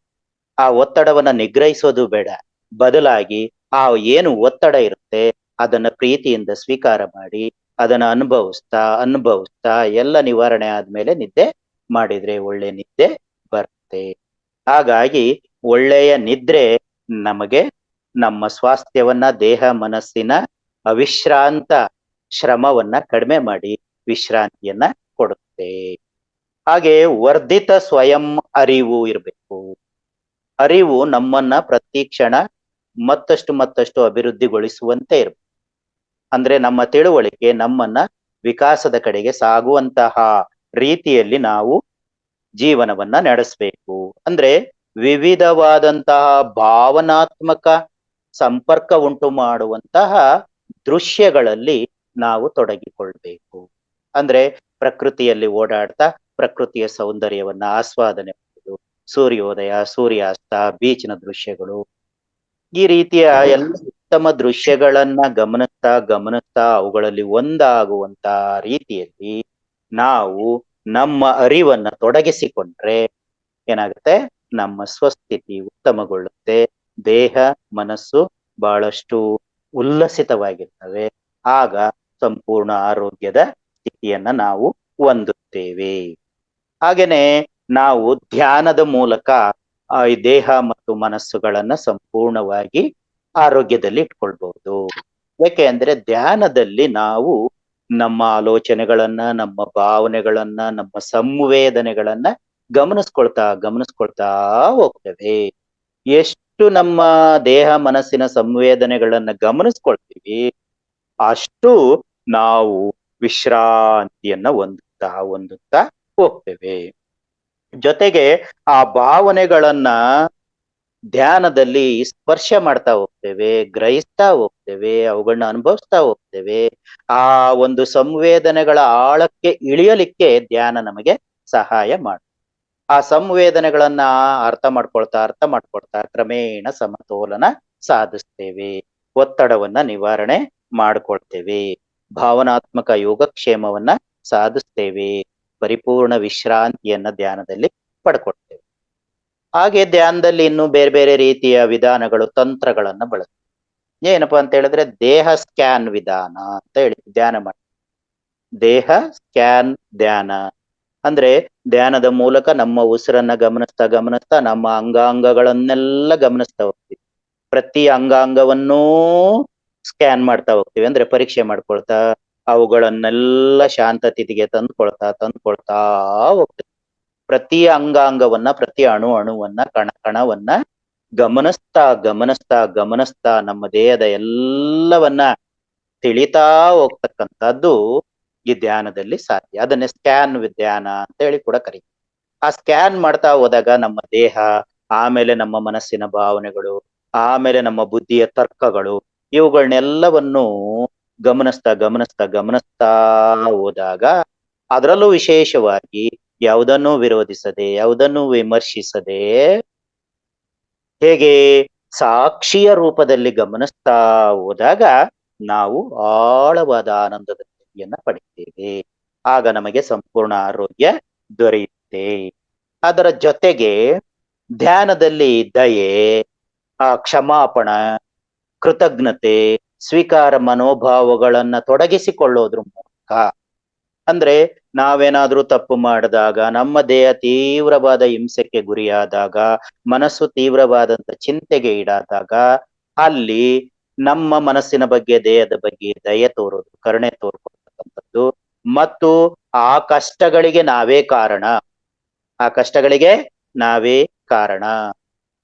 A: ಆ ಒತ್ತಡವನ್ನ ನಿಗ್ರಹಿಸೋದು ಬೇಡ. ಬದಲಾಗಿ ಆ ಏನು ಒತ್ತಡ ಇರುತ್ತೆ ಅದನ್ನ ಪ್ರೀತಿಯಿಂದ ಸ್ವೀಕಾರ ಮಾಡಿ ಅದನ್ನ ಅನುಭವಿಸ್ತಾ ಎಲ್ಲ ನಿವಾರಣೆ ಆದ್ಮೇಲೆ ನಿದ್ದೆ ಮಾಡಿದ್ರೆ ಒಳ್ಳೆ ನಿದ್ದೆ ಬರುತ್ತೆ. ಹಾಗಾಗಿ ಒಳ್ಳೆಯ ನಿದ್ರೆ ನಮಗೆ ನಮ್ಮ ಸ್ವಾಸ್ಥ್ಯವನ್ನ, ದೇಹ ಮನಸ್ಸಿನ ಅವಿಶ್ರಾಂತ ಶ್ರಮವನ್ನ ಕಡಿಮೆ ಮಾಡಿ ವಿಶ್ರಾಂತಿಯನ್ನ ಕೊಡುತ್ತೆ. ಹಾಗೆ ವರ್ಧಿತ ಸ್ವಯಂ ಅರಿವು ಇರಬೇಕು. ಅರಿವು ನಮ್ಮನ್ನ ಪ್ರತಿ ಕ್ಷಣ ಮತ್ತಷ್ಟು ಅಭಿವೃದ್ಧಿಗೊಳಿಸುವಂತೆ ಇರಬೇಕು. ಅಂದ್ರೆ ನಮ್ಮ ತಿಳುವಳಿಕೆ ನಮ್ಮನ್ನ ವಿಕಾಸದ ಕಡೆಗೆ ಸಾಗುವಂತಹ ರೀತಿಯಲ್ಲಿ ನಾವು ಜೀವನವನ್ನ ನಡೆಸಬೇಕು. ಅಂದ್ರೆ ವಿವಿಧವಾದಂತಹ ಭಾವನಾತ್ಮಕ ಸಂಪರ್ಕ ಉಂಟು ಮಾಡುವಂತಹ ದೃಶ್ಯಗಳಲ್ಲಿ ನಾವು ತೊಡಗಿಕೊಳ್ಬೇಕು. ಅಂದ್ರೆ ಪ್ರಕೃತಿಯಲ್ಲಿ ಓಡಾಡ್ತಾ ಪ್ರಕೃತಿಯ ಸೌಂದರ್ಯವನ್ನ ಆಸ್ವಾದನೆ ಮಾಡುವುದು, ಸೂರ್ಯೋದಯ, ಸೂರ್ಯಾಸ್ತ, ಬೀಚಿನ ದೃಶ್ಯಗಳು, ಈ ರೀತಿಯ ಎಲ್ಲ ಉತ್ತಮ ದೃಶ್ಯಗಳನ್ನ ಗಮನಿಸ್ತಾ ಅವುಗಳಲ್ಲಿ ಒಂದಾಗುವಂತ ರೀತಿಯಲ್ಲಿ ನಾವು ನಮ್ಮ ಅರಿವನ್ನ ತೊಡಗಿಸಿಕೊಂಡ್ರೆ ಏನಾಗುತ್ತೆ, ನಮ್ಮ ಸ್ವಸ್ಥಿತಿ ಉತ್ತಮಗೊಳ್ಳುತ್ತೆ, ದೇಹ ಮನಸ್ಸು ಬಹಳಷ್ಟು ಉಲ್ಲಸಿತವಾಗಿರ್ತವೆ. ಆಗ ಸಂಪೂರ್ಣ ಆರೋಗ್ಯದ ಸ್ಥಿತಿಯನ್ನ ನಾವು ಹೊಂದುತ್ತೇವೆ. ಹಾಗೇನೆ ನಾವು ಧ್ಯಾನದ ಮೂಲಕ ಈ ದೇಹ ಮತ್ತು ಮನಸ್ಸುಗಳನ್ನ ಸಂಪೂರ್ಣವಾಗಿ ಆರೋಗ್ಯದಲ್ಲಿ ಇಟ್ಕೊಳ್ಬಹುದು. ಯಾಕೆ ಅಂದ್ರೆ ಧ್ಯಾನದಲ್ಲಿ ನಾವು ನಮ್ಮ ಆಲೋಚನೆಗಳನ್ನ, ನಮ್ಮ ಭಾವನೆಗಳನ್ನ, ನಮ್ಮ ಸಂವೇದನೆಗಳನ್ನ ಗಮನಿಸ್ಕೊಳ್ತಾ ಹೋಗ್ತೇವೆ. ಎಷ್ಟು ನಮ್ಮ ದೇಹ ಮನಸ್ಸಿನ ಸಂವೇದನೆಗಳನ್ನ ಗಮನಿಸ್ಕೊಳ್ತೀವಿ ಅಷ್ಟು ನಾವು ವಿಶ್ರಾಂತಿಯನ್ನ ಹೊಂದುತ್ತಾ ಹೋಗ್ತೇವೆ. ಜೊತೆಗೆ ಆ ಭಾವನೆಗಳನ್ನ ಧ್ಯಾನದಲ್ಲಿ ಸ್ಪರ್ಶ ಮಾಡ್ತಾ ಹೋಗ್ತೇವೆ, ಗ್ರಹಿಸ್ತಾ ಹೋಗ್ತೇವೆ, ಅವುಗಳನ್ನ ಅನುಭವಿಸ್ತಾ ಹೋಗ್ತೇವೆ. ಆ ಒಂದು ಸಂವೇದನೆಗಳ ಆಳಕ್ಕೆ ಇಳಿಯಲಿಕ್ಕೆ ಧ್ಯಾನ ನಮಗೆ ಸಹಾಯ ಮಾಡುತ್ತೆ. ಆ ಸಂವೇದನೆಗಳನ್ನ ಅರ್ಥ ಮಾಡ್ಕೊಳ್ತಾ ಕ್ರಮೇಣ ಸಮತೋಲನ ಸಾಧಿಸ್ತೇವೆ. ಒತ್ತಡವನ್ನ ನಿವಾರಣೆ ಮಾಡ್ಕೊಳ್ತೇವೆ. ಭಾವನಾತ್ಮಕ ಯೋಗಕ್ಷೇಮವನ್ನ ಸಾಧಿಸ್ತೇವೆ. ಪರಿಪೂರ್ಣ ವಿಶ್ರಾಂತಿಯನ್ನ ಧ್ಯಾನದಲ್ಲಿ ಪಡ್ಕೊಳ್ತೇವೆ. ಹಾಗೆ ಧ್ಯಾನದಲ್ಲಿ ಇನ್ನು ಬೇರೆ ಬೇರೆ ರೀತಿಯ ವಿಧಾನಗಳು, ತಂತ್ರಗಳನ್ನ ಬಳಸ್ತೀವಿ. ಏನಪ್ಪಾ ಅಂತ ಹೇಳಿದ್ರೆ ದೇಹ ಸ್ಕ್ಯಾನ್ ವಿಧಾನ ಅಂತ ಹೇಳಿ ಧ್ಯಾನ ಮಾಡಿ. ದೇಹ ಸ್ಕ್ಯಾನ್ ಧ್ಯಾನ ಅಂದ್ರೆ ಧ್ಯಾನದ ಮೂಲಕ ನಮ್ಮ ಉಸಿರನ್ನ ಗಮನಿಸ್ತಾ ಗಮನಿಸ್ತಾ ನಮ್ಮ ಅಂಗಾಂಗಗಳನ್ನೆಲ್ಲ ಗಮನಿಸ್ತಾ ಹೋಗ್ತೀವಿ. ಪ್ರತಿ ಅಂಗಾಂಗವನ್ನೂ ಸ್ಕ್ಯಾನ್ ಮಾಡ್ತಾ ಹೋಗ್ತೀವಿ, ಅಂದ್ರೆ ಪರೀಕ್ಷೆ ಮಾಡ್ಕೊಳ್ತಾ ಅವುಗಳನ್ನೆಲ್ಲ ಶಾಂತ ಸ್ಥಿತಿಗೆ ತಂದ್ಕೊಳ್ತಾ ಹೋಗ್ತೀವಿ. ಪ್ರತಿ ಅಂಗಾಂಗವನ್ನ, ಪ್ರತಿ ಅಣುವನ್ನ, ಕಣವನ್ನ ಗಮನಿಸ್ತಾ ನಮ್ಮ ದೇಹದ ಎಲ್ಲವನ್ನ ತಿಳಿತಾ ಹೋಗ್ತಕ್ಕಂಥದ್ದು ಈ ಧ್ಯಾನದಲ್ಲಿ ಸಾಧ್ಯ. ಅದನ್ನೇ ಸ್ಕ್ಯಾನ್ ಧ್ಯಾನ ಅಂತ ಹೇಳಿ ಕೂಡ ಕರೀತೀವಿ. ಆ ಸ್ಕ್ಯಾನ್ ಮಾಡ್ತಾ ಹೋದಾಗ ನಮ್ಮ ದೇಹ, ಆಮೇಲೆ ನಮ್ಮ ಮನಸ್ಸಿನ ಭಾವನೆಗಳು, ಆಮೇಲೆ ನಮ್ಮ ಬುದ್ಧಿಯ ತರ್ಕಗಳು, ಇವುಗಳನ್ನೆಲ್ಲವನ್ನು ಗಮನಿಸ್ತಾ ಹೋದಾಗ, ಅದರಲ್ಲೂ ವಿಶೇಷವಾಗಿ ಯಾವುದನ್ನೂ ವಿರೋಧಿಸದೆ, ಯಾವುದನ್ನೂ ವಿಮರ್ಶಿಸದೆ, ಹೇಗೆ ಸಾಕ್ಷಿಯ ರೂಪದಲ್ಲಿ ಗಮನಿಸ್ತಾ ಹೋದಾಗ ನಾವು ಆಳವಾದ ಆನಂದದ ಸ್ಥಿತಿಯನ್ನ ಪಡಿತೇವೆ. ಆಗ ನಮಗೆ ಸಂಪೂರ್ಣ ಆರೋಗ್ಯ ದೊರೆಯುತ್ತೆ. ಅದರ ಜೊತೆಗೆ ಧ್ಯಾನದಲ್ಲಿ ದಯೆ, ಕ್ಷಮಾಪಣ, ಕೃತಜ್ಞತೆ, ಸ್ವೀಕಾರ ಮನೋಭಾವಗಳನ್ನ ತೊಡಗಿಸಿಕೊಳ್ಳೋದ್ರ ಮೂಲಕ, ಅಂದ್ರೆ ನಾವೇನಾದ್ರೂ ತಪ್ಪು ಮಾಡಿದಾಗ, ನಮ್ಮ ದೇಹ ತೀವ್ರವಾದ ಹಿಂಸೆಗೆ ಗುರಿಯಾದಾಗ, ಮನಸ್ಸು ತೀವ್ರವಾದಂತ ಚಿಂತೆಗೆ ಈಡಾದಾಗ, ಅಲ್ಲಿ ನಮ್ಮ ಮನಸ್ಸಿನ ಬಗ್ಗೆ, ದೇಹದ ಬಗ್ಗೆ ದಯೆ ತೋರೋದು, ಕರುಣೆ ತೋರ್ಕೊಳ್ತಕ್ಕಂಥದ್ದು, ಮತ್ತು ಆ ಕಷ್ಟಗಳಿಗೆ ನಾವೇ ಕಾರಣ,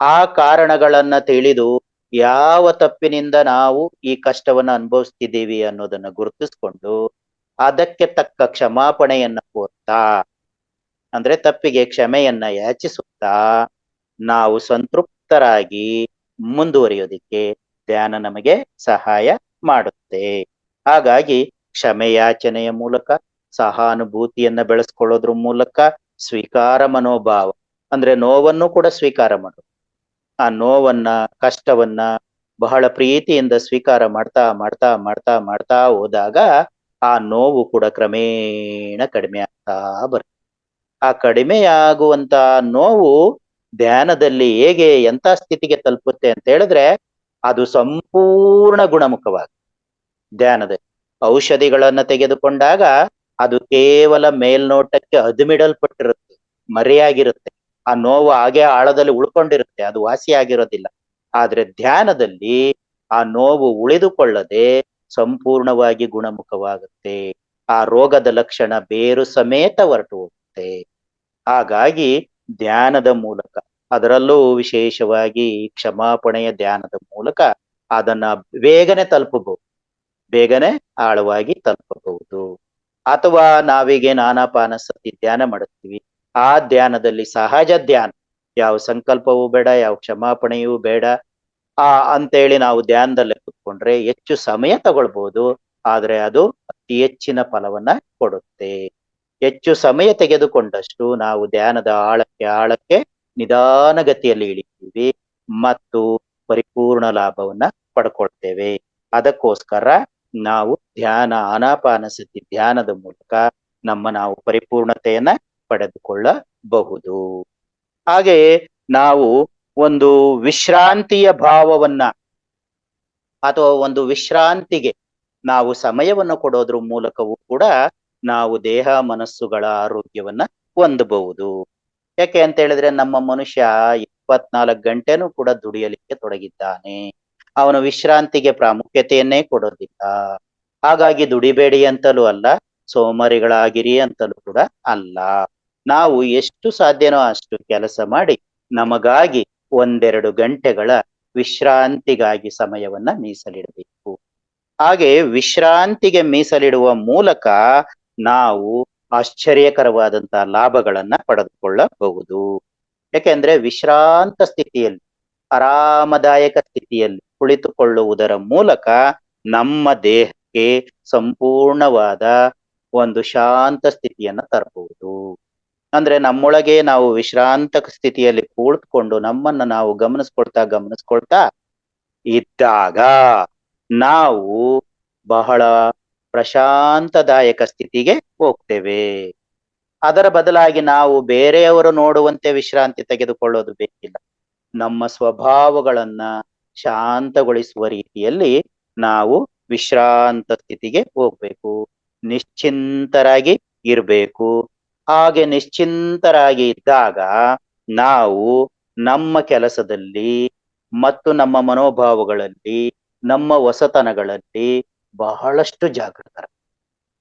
A: ಆ ಕಾರಣಗಳನ್ನ ತಿಳಿದು ಯಾವ ತಪ್ಪಿನಿಂದ ನಾವು ಈ ಕಷ್ಟವನ್ನ ಅನುಭವಿಸ್ತಿದ್ದೀವಿ ಅನ್ನೋದನ್ನ ಗುರುತಿಸ್ಕೊಂಡು ಅದಕ್ಕೆ ತಕ್ಕ ಕ್ಷಮಾಪಣೆಯನ್ನ ಕೋರ್ತಾ, ಅಂದ್ರೆ ತಪ್ಪಿಗೆ ಕ್ಷಮೆಯನ್ನ ಯಾಚಿಸುತ್ತಾ ನಾವು ಸಂತೃಪ್ತರಾಗಿ ಮುಂದುವರಿಯೋದಿಕ್ಕೆ ಧ್ಯಾನ ನಮಗೆ ಸಹಾಯ ಮಾಡುತ್ತೆ. ಹಾಗಾಗಿ ಕ್ಷಮೆಯಾಚನೆಯ ಮೂಲಕ, ಸಹಾನುಭೂತಿಯನ್ನ ಬೆಳೆಸ್ಕೊಳ್ಳೋದ್ರ ಮೂಲಕ, ಸ್ವೀಕಾರ ಮನೋಭಾವ ಅಂದ್ರೆ ನೋವನ್ನು ಕೂಡ ಸ್ವೀಕಾರ ಮಾಡೋದು, ಆ ನೋವನ್ನ, ಕಷ್ಟವನ್ನ ಬಹಳ ಪ್ರೀತಿಯಿಂದ ಸ್ವೀಕಾರ ಮಾಡ್ತಾ ಹೋದಾಗ ಆ ನೋವು ಕೂಡ ಕ್ರಮೇಣ ಕಡಿಮೆ ಆಗ್ತಾ ಬರುತ್ತೆ. ಆ ಕಡಿಮೆಯಾಗುವಂತ ನೋವು ಧ್ಯಾನದಲ್ಲಿ ಹೇಗೆ ಎಂತ ಸ್ಥಿತಿಗೆ ತಲುಪುತ್ತೆ ಅಂತ ಹೇಳಿದ್ರೆ, ಅದು ಸಂಪೂರ್ಣ ಗುಣಮುಖವಾಗಿ, ಧ್ಯಾನದಲ್ಲಿ ಔಷಧಿಗಳನ್ನ ತೆಗೆದುಕೊಂಡಾಗ ಅದು ಕೇವಲ ಮೇಲ್ನೋಟಕ್ಕೆ ಅದುಮಿಡಲ್ಪಟ್ಟಿರುತ್ತೆ, ಮರೆಯಾಗಿರುತ್ತೆ, ಆ ನೋವು ಹಾಗೆ ಆಳದಲ್ಲಿ ಉಳ್ಕೊಂಡಿರುತ್ತೆ, ಅದು ವಾಸಿಯಾಗಿರೋದಿಲ್ಲ. ಆದ್ರೆ ಧ್ಯಾನದಲ್ಲಿ ಆ ನೋವು ಉಳಿದುಕೊಳ್ಳದೆ ಸಂಪೂರ್ಣವಾಗಿ ಗುಣಮುಖವಾಗುತ್ತೆ. ಆ ರೋಗದ ಲಕ್ಷಣ ಬೇರು ಸಮೇತ ಹೊರಟು ಹೋಗುತ್ತೆ. ಹಾಗಾಗಿ ಧ್ಯಾನದ ಮೂಲಕ, ಅದರಲ್ಲೂ ವಿಶೇಷವಾಗಿ ಕ್ಷಮಾಪಣೆಯ ಧ್ಯಾನದ ಮೂಲಕ ಅದನ್ನ ಬೇಗನೆ ಆಳವಾಗಿ ತಲುಪಬಹುದು. ಅಥವಾ ನಾವೀಗೇನ್ ಆನಾಪಾನಸತಿ ಧ್ಯಾನ ಮಾಡುತ್ತೀವಿ, ಆ ಧ್ಯಾನದಲ್ಲಿ ಸಹಜ ಧ್ಯಾನ, ಯಾವ ಸಂಕಲ್ಪವೂ ಬೇಡ, ಯಾವ ಕ್ಷಮಾಪಣೆಯೂ ಬೇಡ ಅಂತೇಳಿ ನಾವು ಧ್ಯಾನದಲ್ಲೇ ಕೂತ್ಕೊಂಡ್ರೆ ಹೆಚ್ಚು ಸಮಯ ತಗೊಳ್ಬಹುದು, ಆದ್ರೆ ಅದು ಅತಿ ಹೆಚ್ಚಿನ ಫಲವನ್ನ ಕೊಡುತ್ತೆ. ಹೆಚ್ಚು ಸಮಯ ತೆಗೆದುಕೊಂಡಷ್ಟು ನಾವು ಧ್ಯಾನದ ಆಳಕ್ಕೆ ನಿಧಾನಗತಿಯಲ್ಲಿ ಇಳಿತೀವಿ ಮತ್ತು ಪರಿಪೂರ್ಣ ಲಾಭವನ್ನ ಪಡ್ಕೊಳ್ತೇವೆ. ಅದಕ್ಕೋಸ್ಕರ ನಾವು ಆನಾಪಾನಸತಿ ಧ್ಯಾನದ ಮೂಲಕ ನಾವು ಪರಿಪೂರ್ಣತೆಯನ್ನ ಪಡೆದುಕೊಳ್ಳಬಹುದು. ಹಾಗೆಯೇ ನಾವು ಒಂದು ವಿಶ್ರಾಂತಿಯ ಭಾವವನ್ನ, ಅಥವಾ ಒಂದು ವಿಶ್ರಾಂತಿಗೆ ನಾವು ಸಮಯವನ್ನು ಕೊಡೋದ್ರ ಮೂಲಕವೂ ಕೂಡ ನಾವು ದೇಹ ಮನಸ್ಸುಗಳ ಆರೋಗ್ಯವನ್ನ ಹೊಂದಬಹುದು. ಯಾಕೆ ಅಂತ ಹೇಳಿದ್ರೆ, ನಮ್ಮ ಮನುಷ್ಯ 24 ಗಂಟೆನೂ ಕೂಡ ದುಡಿಯಲಿಕ್ಕೆ ತೊಡಗಿದ್ದಾನೆ. ಅವನು ವಿಶ್ರಾಂತಿಗೆ ಪ್ರಾಮುಖ್ಯತೆಯನ್ನೇ ಕೊಡೋದಿಲ್ಲ. ಹಾಗಾಗಿ ದುಡಿಬೇಡಿ ಅಂತಲೂ ಅಲ್ಲ, ಸೋಮಾರಿಗಳಾಗಿರಿ ಅಂತಲೂ ಕೂಡ ಅಲ್ಲ. ನಾವು ಎಷ್ಟು ಸಾಧ್ಯನೋ ಅಷ್ಟು ಕೆಲಸ ಮಾಡಿ ನಮಗಾಗಿ 1-2 ಗಂಟೆಗಳ ವಿಶ್ರಾಂತಿಗಾಗಿ ಸಮಯವನ್ನ ಮೀಸಲಿಡಬೇಕು. ಹಾಗೆ ವಿಶ್ರಾಂತಿಗೆ ಮೀಸಲಿಡುವ ಮೂಲಕ ನಾವು ಆಶ್ಚರ್ಯಕರವಾದಂತಹ ಲಾಭಗಳನ್ನ ಪಡೆದುಕೊಳ್ಳಬಹುದು. ಯಾಕೆಂದ್ರೆ ವಿಶ್ರಾಂತ ಸ್ಥಿತಿಯಲ್ಲಿ, ಆರಾಮದಾಯಕ ಸ್ಥಿತಿಯಲ್ಲಿ ಕುಳಿತುಕೊಳ್ಳುವುದರ ಮೂಲಕ ನಮ್ಮ ದೇಹಕ್ಕೆ ಸಂಪೂರ್ಣವಾದ ಒಂದು ಶಾಂತ ಸ್ಥಿತಿಯನ್ನ ತರಬಹುದು. ಅಂದ್ರೆ ನಮ್ಮೊಳಗೆ ನಾವು ವಿಶ್ರಾಂತ ಸ್ಥಿತಿಯಲ್ಲಿ ಕುಳಿತುಕೊಂಡು ನಮ್ಮನ್ನ ನಾವು ಗಮನಿಸ್ಕೊಳ್ತಾ ಇದ್ದಾಗ ನಾವು ಬಹಳ ಪ್ರಶಾಂತದಾಯಕ ಸ್ಥಿತಿಗೆ ಹೋಗ್ತೇವೆ. ಅದರ ಬದಲಾಗಿ ನಾವು ಬೇರೆಯವರು ನೋಡುವಂತೆ ವಿಶ್ರಾಂತಿ ತೆಗೆದುಕೊಳ್ಳೋದು ಬೇಕಿಲ್ಲ. ನಮ್ಮ ಸ್ವಭಾವಗಳನ್ನ ಶಾಂತಗೊಳಿಸುವ ರೀತಿಯಲ್ಲಿ ನಾವು ವಿಶ್ರಾಂತ ಸ್ಥಿತಿಗೆ ಹೋಗ್ಬೇಕು. ನಿಶ್ಚಿಂತರಾಗಿ ಇರ್ಬೇಕು. ಹಾಗೆ ನಿಶ್ಚಿಂತರಾಗಿ ಇದ್ದಾಗ ನಾವು ನಮ್ಮ ಕೆಲಸದಲ್ಲಿ ಮತ್ತು ನಮ್ಮ ಮನೋಭಾವಗಳಲ್ಲಿ, ನಮ್ಮ ಹೊಸತನಗಳಲ್ಲಿ ಬಹಳಷ್ಟು ಜಾಗೃತರ.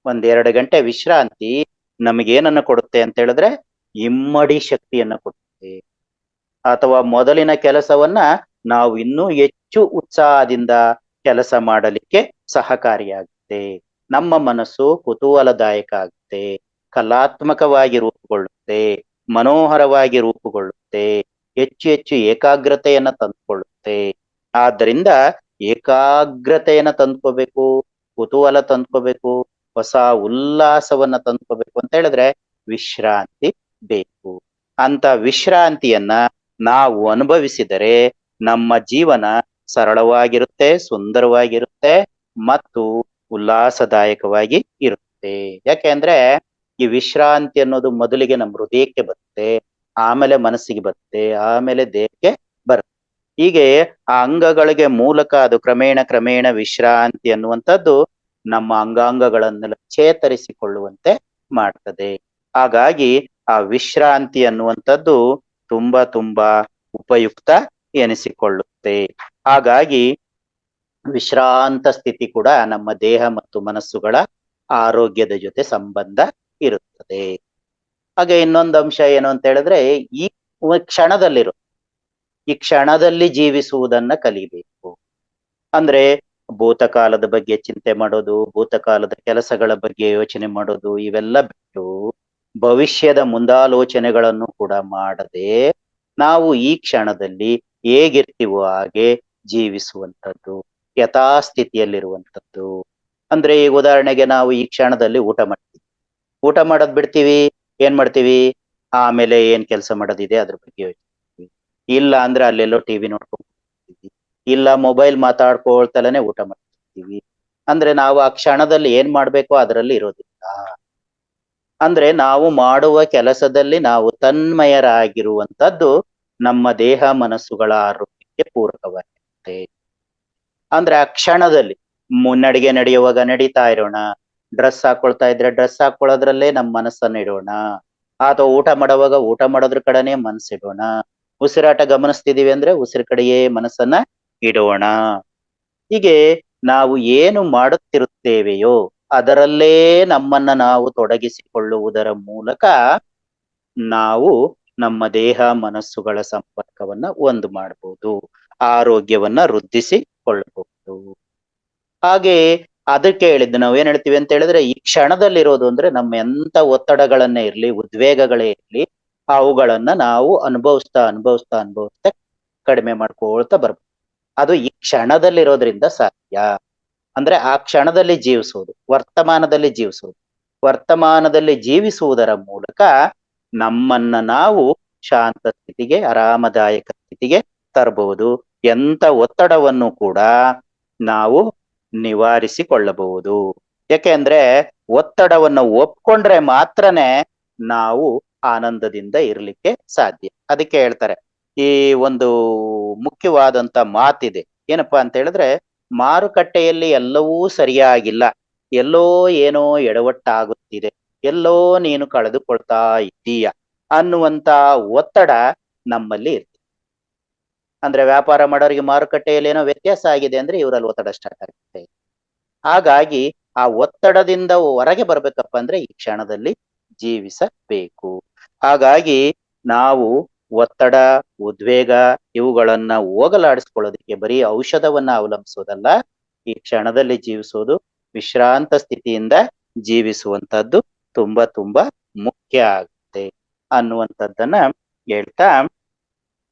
A: 1-2 ಗಂಟೆ ವಿಶ್ರಾಂತಿ ನಮಗೇನನ್ನ ಕೊಡುತ್ತೆ ಅಂತ ಹೇಳಿದ್ರೆ ಇಮ್ಮಡಿ ಶಕ್ತಿಯನ್ನ ಕೊಡುತ್ತೆ. ಅಥವಾ ಮೊದಲಿನ ಕೆಲಸವನ್ನ ನಾವು ಇನ್ನೂ ಹೆಚ್ಚು ಉತ್ಸಾಹದಿಂದ ಕೆಲಸ ಮಾಡಲಿಕ್ಕೆ ಸಹಕಾರಿಯಾಗುತ್ತೆ. ನಮ್ಮ ಮನಸ್ಸು ಕುತೂಹಲದಾಯಕ ಆಗುತ್ತೆ, ಕಲಾತ್ಮಕವಾಗಿ ರೂಪುಗೊಳ್ಳುತ್ತೆ, ಮನೋಹರವಾಗಿ ರೂಪುಗೊಳ್ಳುತ್ತೆ, ಹೆಚ್ಚು ಹೆಚ್ಚು ಏಕಾಗ್ರತೆಯನ್ನ ತಂದುಕೊಳ್ಳುತ್ತೆ. ಆದ್ದರಿಂದ ಏಕಾಗ್ರತೆಯನ್ನ ತಂದ್ಕೋಬೇಕು, ಕುತೂಹಲ ತಂದ್ಕೋಬೇಕು, ಹೊಸ ಉಲ್ಲಾಸವನ್ನ ತಂದ್ಕೋಬೇಕು ಅಂತ ಹೇಳಿದ್ರೆ ವಿಶ್ರಾಂತಿ ಬೇಕು. ಅಂತ ವಿಶ್ರಾಂತಿಯನ್ನ ನಾವು ಅನುಭವಿಸಿದರೆ ನಮ್ಮ ಜೀವನ ಸರಳವಾಗಿರುತ್ತೆ, ಸುಂದರವಾಗಿರುತ್ತೆ ಮತ್ತು ಉಲ್ಲಾಸದಾಯಕವಾಗಿ ಇರುತ್ತೆ. ಯಾಕೆಂದ್ರೆ ಈ ವಿಶ್ರಾಂತಿ ಅನ್ನೋದು ಮೊದಲಿಗೆ ನಮ್ಮ ಹೃದಯಕ್ಕೆ ಬರುತ್ತೆ, ಆಮೇಲೆ ಮನಸ್ಸಿಗೆ ಬರುತ್ತೆ, ಆಮೇಲೆ ದೇಹಕ್ಕೆ ಬರುತ್ತೆ. ಹೀಗೆ ಆ ಅಂಗಗಳಿಗೆ ಮೂಲಕ ಅದು ಕ್ರಮೇಣ ವಿಶ್ರಾಂತಿ ಅನ್ನುವಂಥದ್ದು ನಮ್ಮ ಅಂಗಾಂಗಗಳನ್ನೆಲ್ಲ ಚೇತರಿಸಿಕೊಳ್ಳುವಂತೆ ಮಾಡ್ತದೆ. ಹಾಗಾಗಿ ಆ ವಿಶ್ರಾಂತಿ ಅನ್ನುವಂಥದ್ದು ತುಂಬಾ ಉಪಯುಕ್ತ ಎನಿಸಿಕೊಳ್ಳುತ್ತೆ. ಹಾಗಾಗಿ ವಿಶ್ರಾಂತ ಸ್ಥಿತಿ ಕೂಡ ನಮ್ಮ ದೇಹ ಮತ್ತು ಮನಸ್ಸುಗಳ ಆರೋಗ್ಯದ ಜೊತೆ ಸಂಬಂಧ ಇರುತ್ತದೆ. ಹಾಗೆ ಇನ್ನೊಂದು ಅಂಶ ಏನು ಅಂತ ಹೇಳಿದ್ರೆ ಈ ಕ್ಷಣದಲ್ಲಿರೋ ಈ ಕ್ಷಣದಲ್ಲಿ ಜೀವಿಸುವುದನ್ನ ಕಲಿಬೇಕು. ಅಂದ್ರೆ ಭೂತಕಾಲದ ಬಗ್ಗೆ ಚಿಂತೆ ಮಾಡೋದು, ಭೂತಕಾಲದ ಕೆಲಸಗಳ ಬಗ್ಗೆ ಯೋಚನೆ ಮಾಡೋದು, ಇವೆಲ್ಲ ಬಿಟ್ಟು ಭವಿಷ್ಯದ ಮುಂದಾಲೋಚನೆಗಳನ್ನು ಕೂಡ ಮಾಡದೆ ನಾವು ಈ ಕ್ಷಣದಲ್ಲಿ ಹೇಗಿರ್ತೀವೋ ಹಾಗೆ ಜೀವಿಸುವಂಥದ್ದು, ಯಥಾಸ್ಥಿತಿಯಲ್ಲಿರುವಂಥದ್ದು. ಅಂದ್ರೆ ಈಗ ಉದಾಹರಣೆಗೆ ನಾವು ಈ ಕ್ಷಣದಲ್ಲಿ ಊಟ ಮಾಡ್ತೀವಿ, ಊಟ ಮಾಡೋದ್ ಬಿಡ್ತೀವಿ, ಏನ್ ಮಾಡ್ತೀವಿ, ಆಮೇಲೆ ಏನ್ ಕೆಲಸ ಮಾಡೋದಿದೆ ಅದ್ರ ಬಗ್ಗೆ ಯೋಚಿಸ್ತೀವಿ. ಇಲ್ಲ ಅಂದ್ರೆ ಅಲ್ಲೆಲ್ಲೋ ಟಿವಿ ನೋಡ್ಕೊಂಡು ಇಲ್ಲ ಮೊಬೈಲ್ ಮಾತಾಡ್ಕೊಳ್ತಲೇ ಊಟ ಮಾಡ್ತಿರ್ತೀವಿ. ಅಂದ್ರೆ ನಾವು ಆ ಕ್ಷಣದಲ್ಲಿ ಏನ್ ಮಾಡ್ಬೇಕೋ ಅದರಲ್ಲಿ ಇರೋದಿಲ್ಲ. ಅಂದ್ರೆ ನಾವು ಮಾಡುವ ಕೆಲಸದಲ್ಲಿ ನಾವು ತನ್ಮಯರಾಗಿರುವಂತದ್ದು ನಮ್ಮ ದೇಹ ಮನಸ್ಸುಗಳ ಆರೋಗ್ಯಕ್ಕೆ ಪೂರಕವಾಗಿರುತ್ತೆ. ಅಂದ್ರೆ ಆ ಕ್ಷಣದಲ್ಲಿ ಮುನ್ನಡೆಗೆ ನಡೆಯುವಾಗ ನಡೀತಾ ಇರೋಣ, ಡ್ರೆಸ್ ಹಾಕೊಳ್ತಾ ಇದ್ರೆ ಡ್ರೆಸ್ ಹಾಕೊಳ್ಳೋದ್ರಲ್ಲೇ ನಮ್ಮ ಮನಸ್ಸನ್ನ ಇಡೋಣ, ಅಥವಾ ಊಟ ಮಾಡುವಾಗ ಊಟ ಮಾಡೋದ್ರ ಕಡೆನೆ ಮನಸ್ಸಿಡೋಣ, ಉಸಿರಾಟ ಗಮನಿಸ್ತಿದೀವಿ ಅಂದ್ರೆ ಉಸಿರು ಕಡೆಯೇ ಮನಸ್ಸನ್ನ ಇಡೋಣ. ಹೀಗೆ ನಾವು ಏನು ಮಾಡುತ್ತಿರುತ್ತೇವೆಯೋ ಅದರಲ್ಲೇ ನಮ್ಮನ್ನ ನಾವು ತೊಡಗಿಸಿಕೊಳ್ಳುವುದರ ಮೂಲಕ ನಾವು ನಮ್ಮ ದೇಹ ಮನಸ್ಸುಗಳ ಸಂಪರ್ಕವನ್ನ ಒಂದು ಮಾಡಬಹುದು, ಆರೋಗ್ಯವನ್ನ ವೃದ್ಧಿಸಿಕೊಳ್ಳಬಹುದು. ಹಾಗೆ ಅದಕ್ಕೆ ಹೇಳಿದ್ದು ನಾವು ಏನ್ ಹೇಳ್ತೀವಿ ಅಂತ ಹೇಳಿದ್ರೆ ಈ ಕ್ಷಣದಲ್ಲಿರೋದು ಅಂದ್ರೆ ನಮ್ಮ ಎಂತ ಒತ್ತಡಗಳನ್ನೇ ಇರ್ಲಿ, ಉದ್ವೇಗಗಳೇ ಇರ್ಲಿ, ಅವುಗಳನ್ನ ನಾವು ಅನುಭವಿಸ್ತಾ ಕಡಿಮೆ ಮಾಡ್ಕೊಳ್ತಾ ಬರ್ಬೋದು. ಅದು ಈ ಕ್ಷಣದಲ್ಲಿರೋದ್ರಿಂದ ಸಾಧ್ಯ. ಅಂದ್ರೆ ಆ ಕ್ಷಣದಲ್ಲಿ ಜೀವಿಸುವುದು, ವರ್ತಮಾನದಲ್ಲಿ ಜೀವಿಸುವುದರ ಮೂಲಕ ನಮ್ಮನ್ನ ನಾವು ಶಾಂತ ಸ್ಥಿತಿಗೆ, ಆರಾಮದಾಯಕ ಸ್ಥಿತಿಗೆ ತರಬಹುದು. ಎಂತ ಒತ್ತಡವನ್ನು ಕೂಡ ನಾವು ನಿವಾರಿಸಿಕೊಳ್ಳಬಹುದು. ಯಾಕೆಂದ್ರೆ ಒತ್ತಡವನ್ನು ಒಪ್ಕೊಂಡ್ರೆ ಮಾತ್ರನೇ ನಾವು ಆನಂದದಿಂದ ಇರ್ಲಿಕ್ಕೆ ಸಾಧ್ಯ. ಅದಕ್ಕೆ ಹೇಳ್ತಾರೆ, ಈ ಒಂದು ಮುಖ್ಯವಾದಂತ ಮಾತಿದೆ, ಏನಪ್ಪಾ ಅಂತ ಹೇಳಿದ್ರೆ ಮಾರುಕಟ್ಟೆಯಲ್ಲಿ ಎಲ್ಲವೂ ಸರಿಯಾಗಿಲ್ಲ, ಎಲ್ಲೋ ಏನೋ ಎಡವಟ್ಟಾಗುತ್ತಿದೆ, ಎಲ್ಲೋ ನೀನು ಕಳೆದುಕೊಳ್ತಾ ಇದ್ದೀಯ ಅನ್ನುವಂತ ಒತ್ತಡ ನಮ್ಮಲ್ಲಿ ಇರ್ತದೆ. ಅಂದ್ರೆ ವ್ಯಾಪಾರ ಮಾಡೋರಿಗೆ ಮಾರುಕಟ್ಟೆಯಲ್ಲಿ ಏನೋ ವ್ಯತ್ಯಾಸ ಆಗಿದೆ ಅಂದ್ರೆ ಇವರಲ್ಲಿ ಒತ್ತಡ ಸ್ಟಾರ್ಟ್ ಆಗುತ್ತೆ. ಹಾಗಾಗಿ ಆ ಒತ್ತಡದಿಂದ ಹೊರಗೆ ಬರ್ಬೇಕಪ್ಪ ಅಂದ್ರೆ ಈ ಕ್ಷಣದಲ್ಲಿ ಜೀವಿಸಬೇಕು. ಹಾಗಾಗಿ ನಾವು ಒತ್ತಡ, ಉದ್ವೇಗ ಇವುಗಳನ್ನ ಹೋಗಲಾಡಿಸ್ಕೊಳ್ಳೋದಕ್ಕೆ ಬರೀ ಔಷಧವನ್ನ ಅವಲಂಬಿಸೋದಲ್ಲ, ಈ ಕ್ಷಣದಲ್ಲಿ ಜೀವಿಸೋದು, ವಿಶ್ರಾಂತ ಸ್ಥಿತಿಯಿಂದ ಜೀವಿಸುವಂತದ್ದು ತುಂಬಾ ಮುಖ್ಯ ಆಗುತ್ತೆ ಅನ್ನುವಂಥದ್ದನ್ನ ಹೇಳ್ತಾ,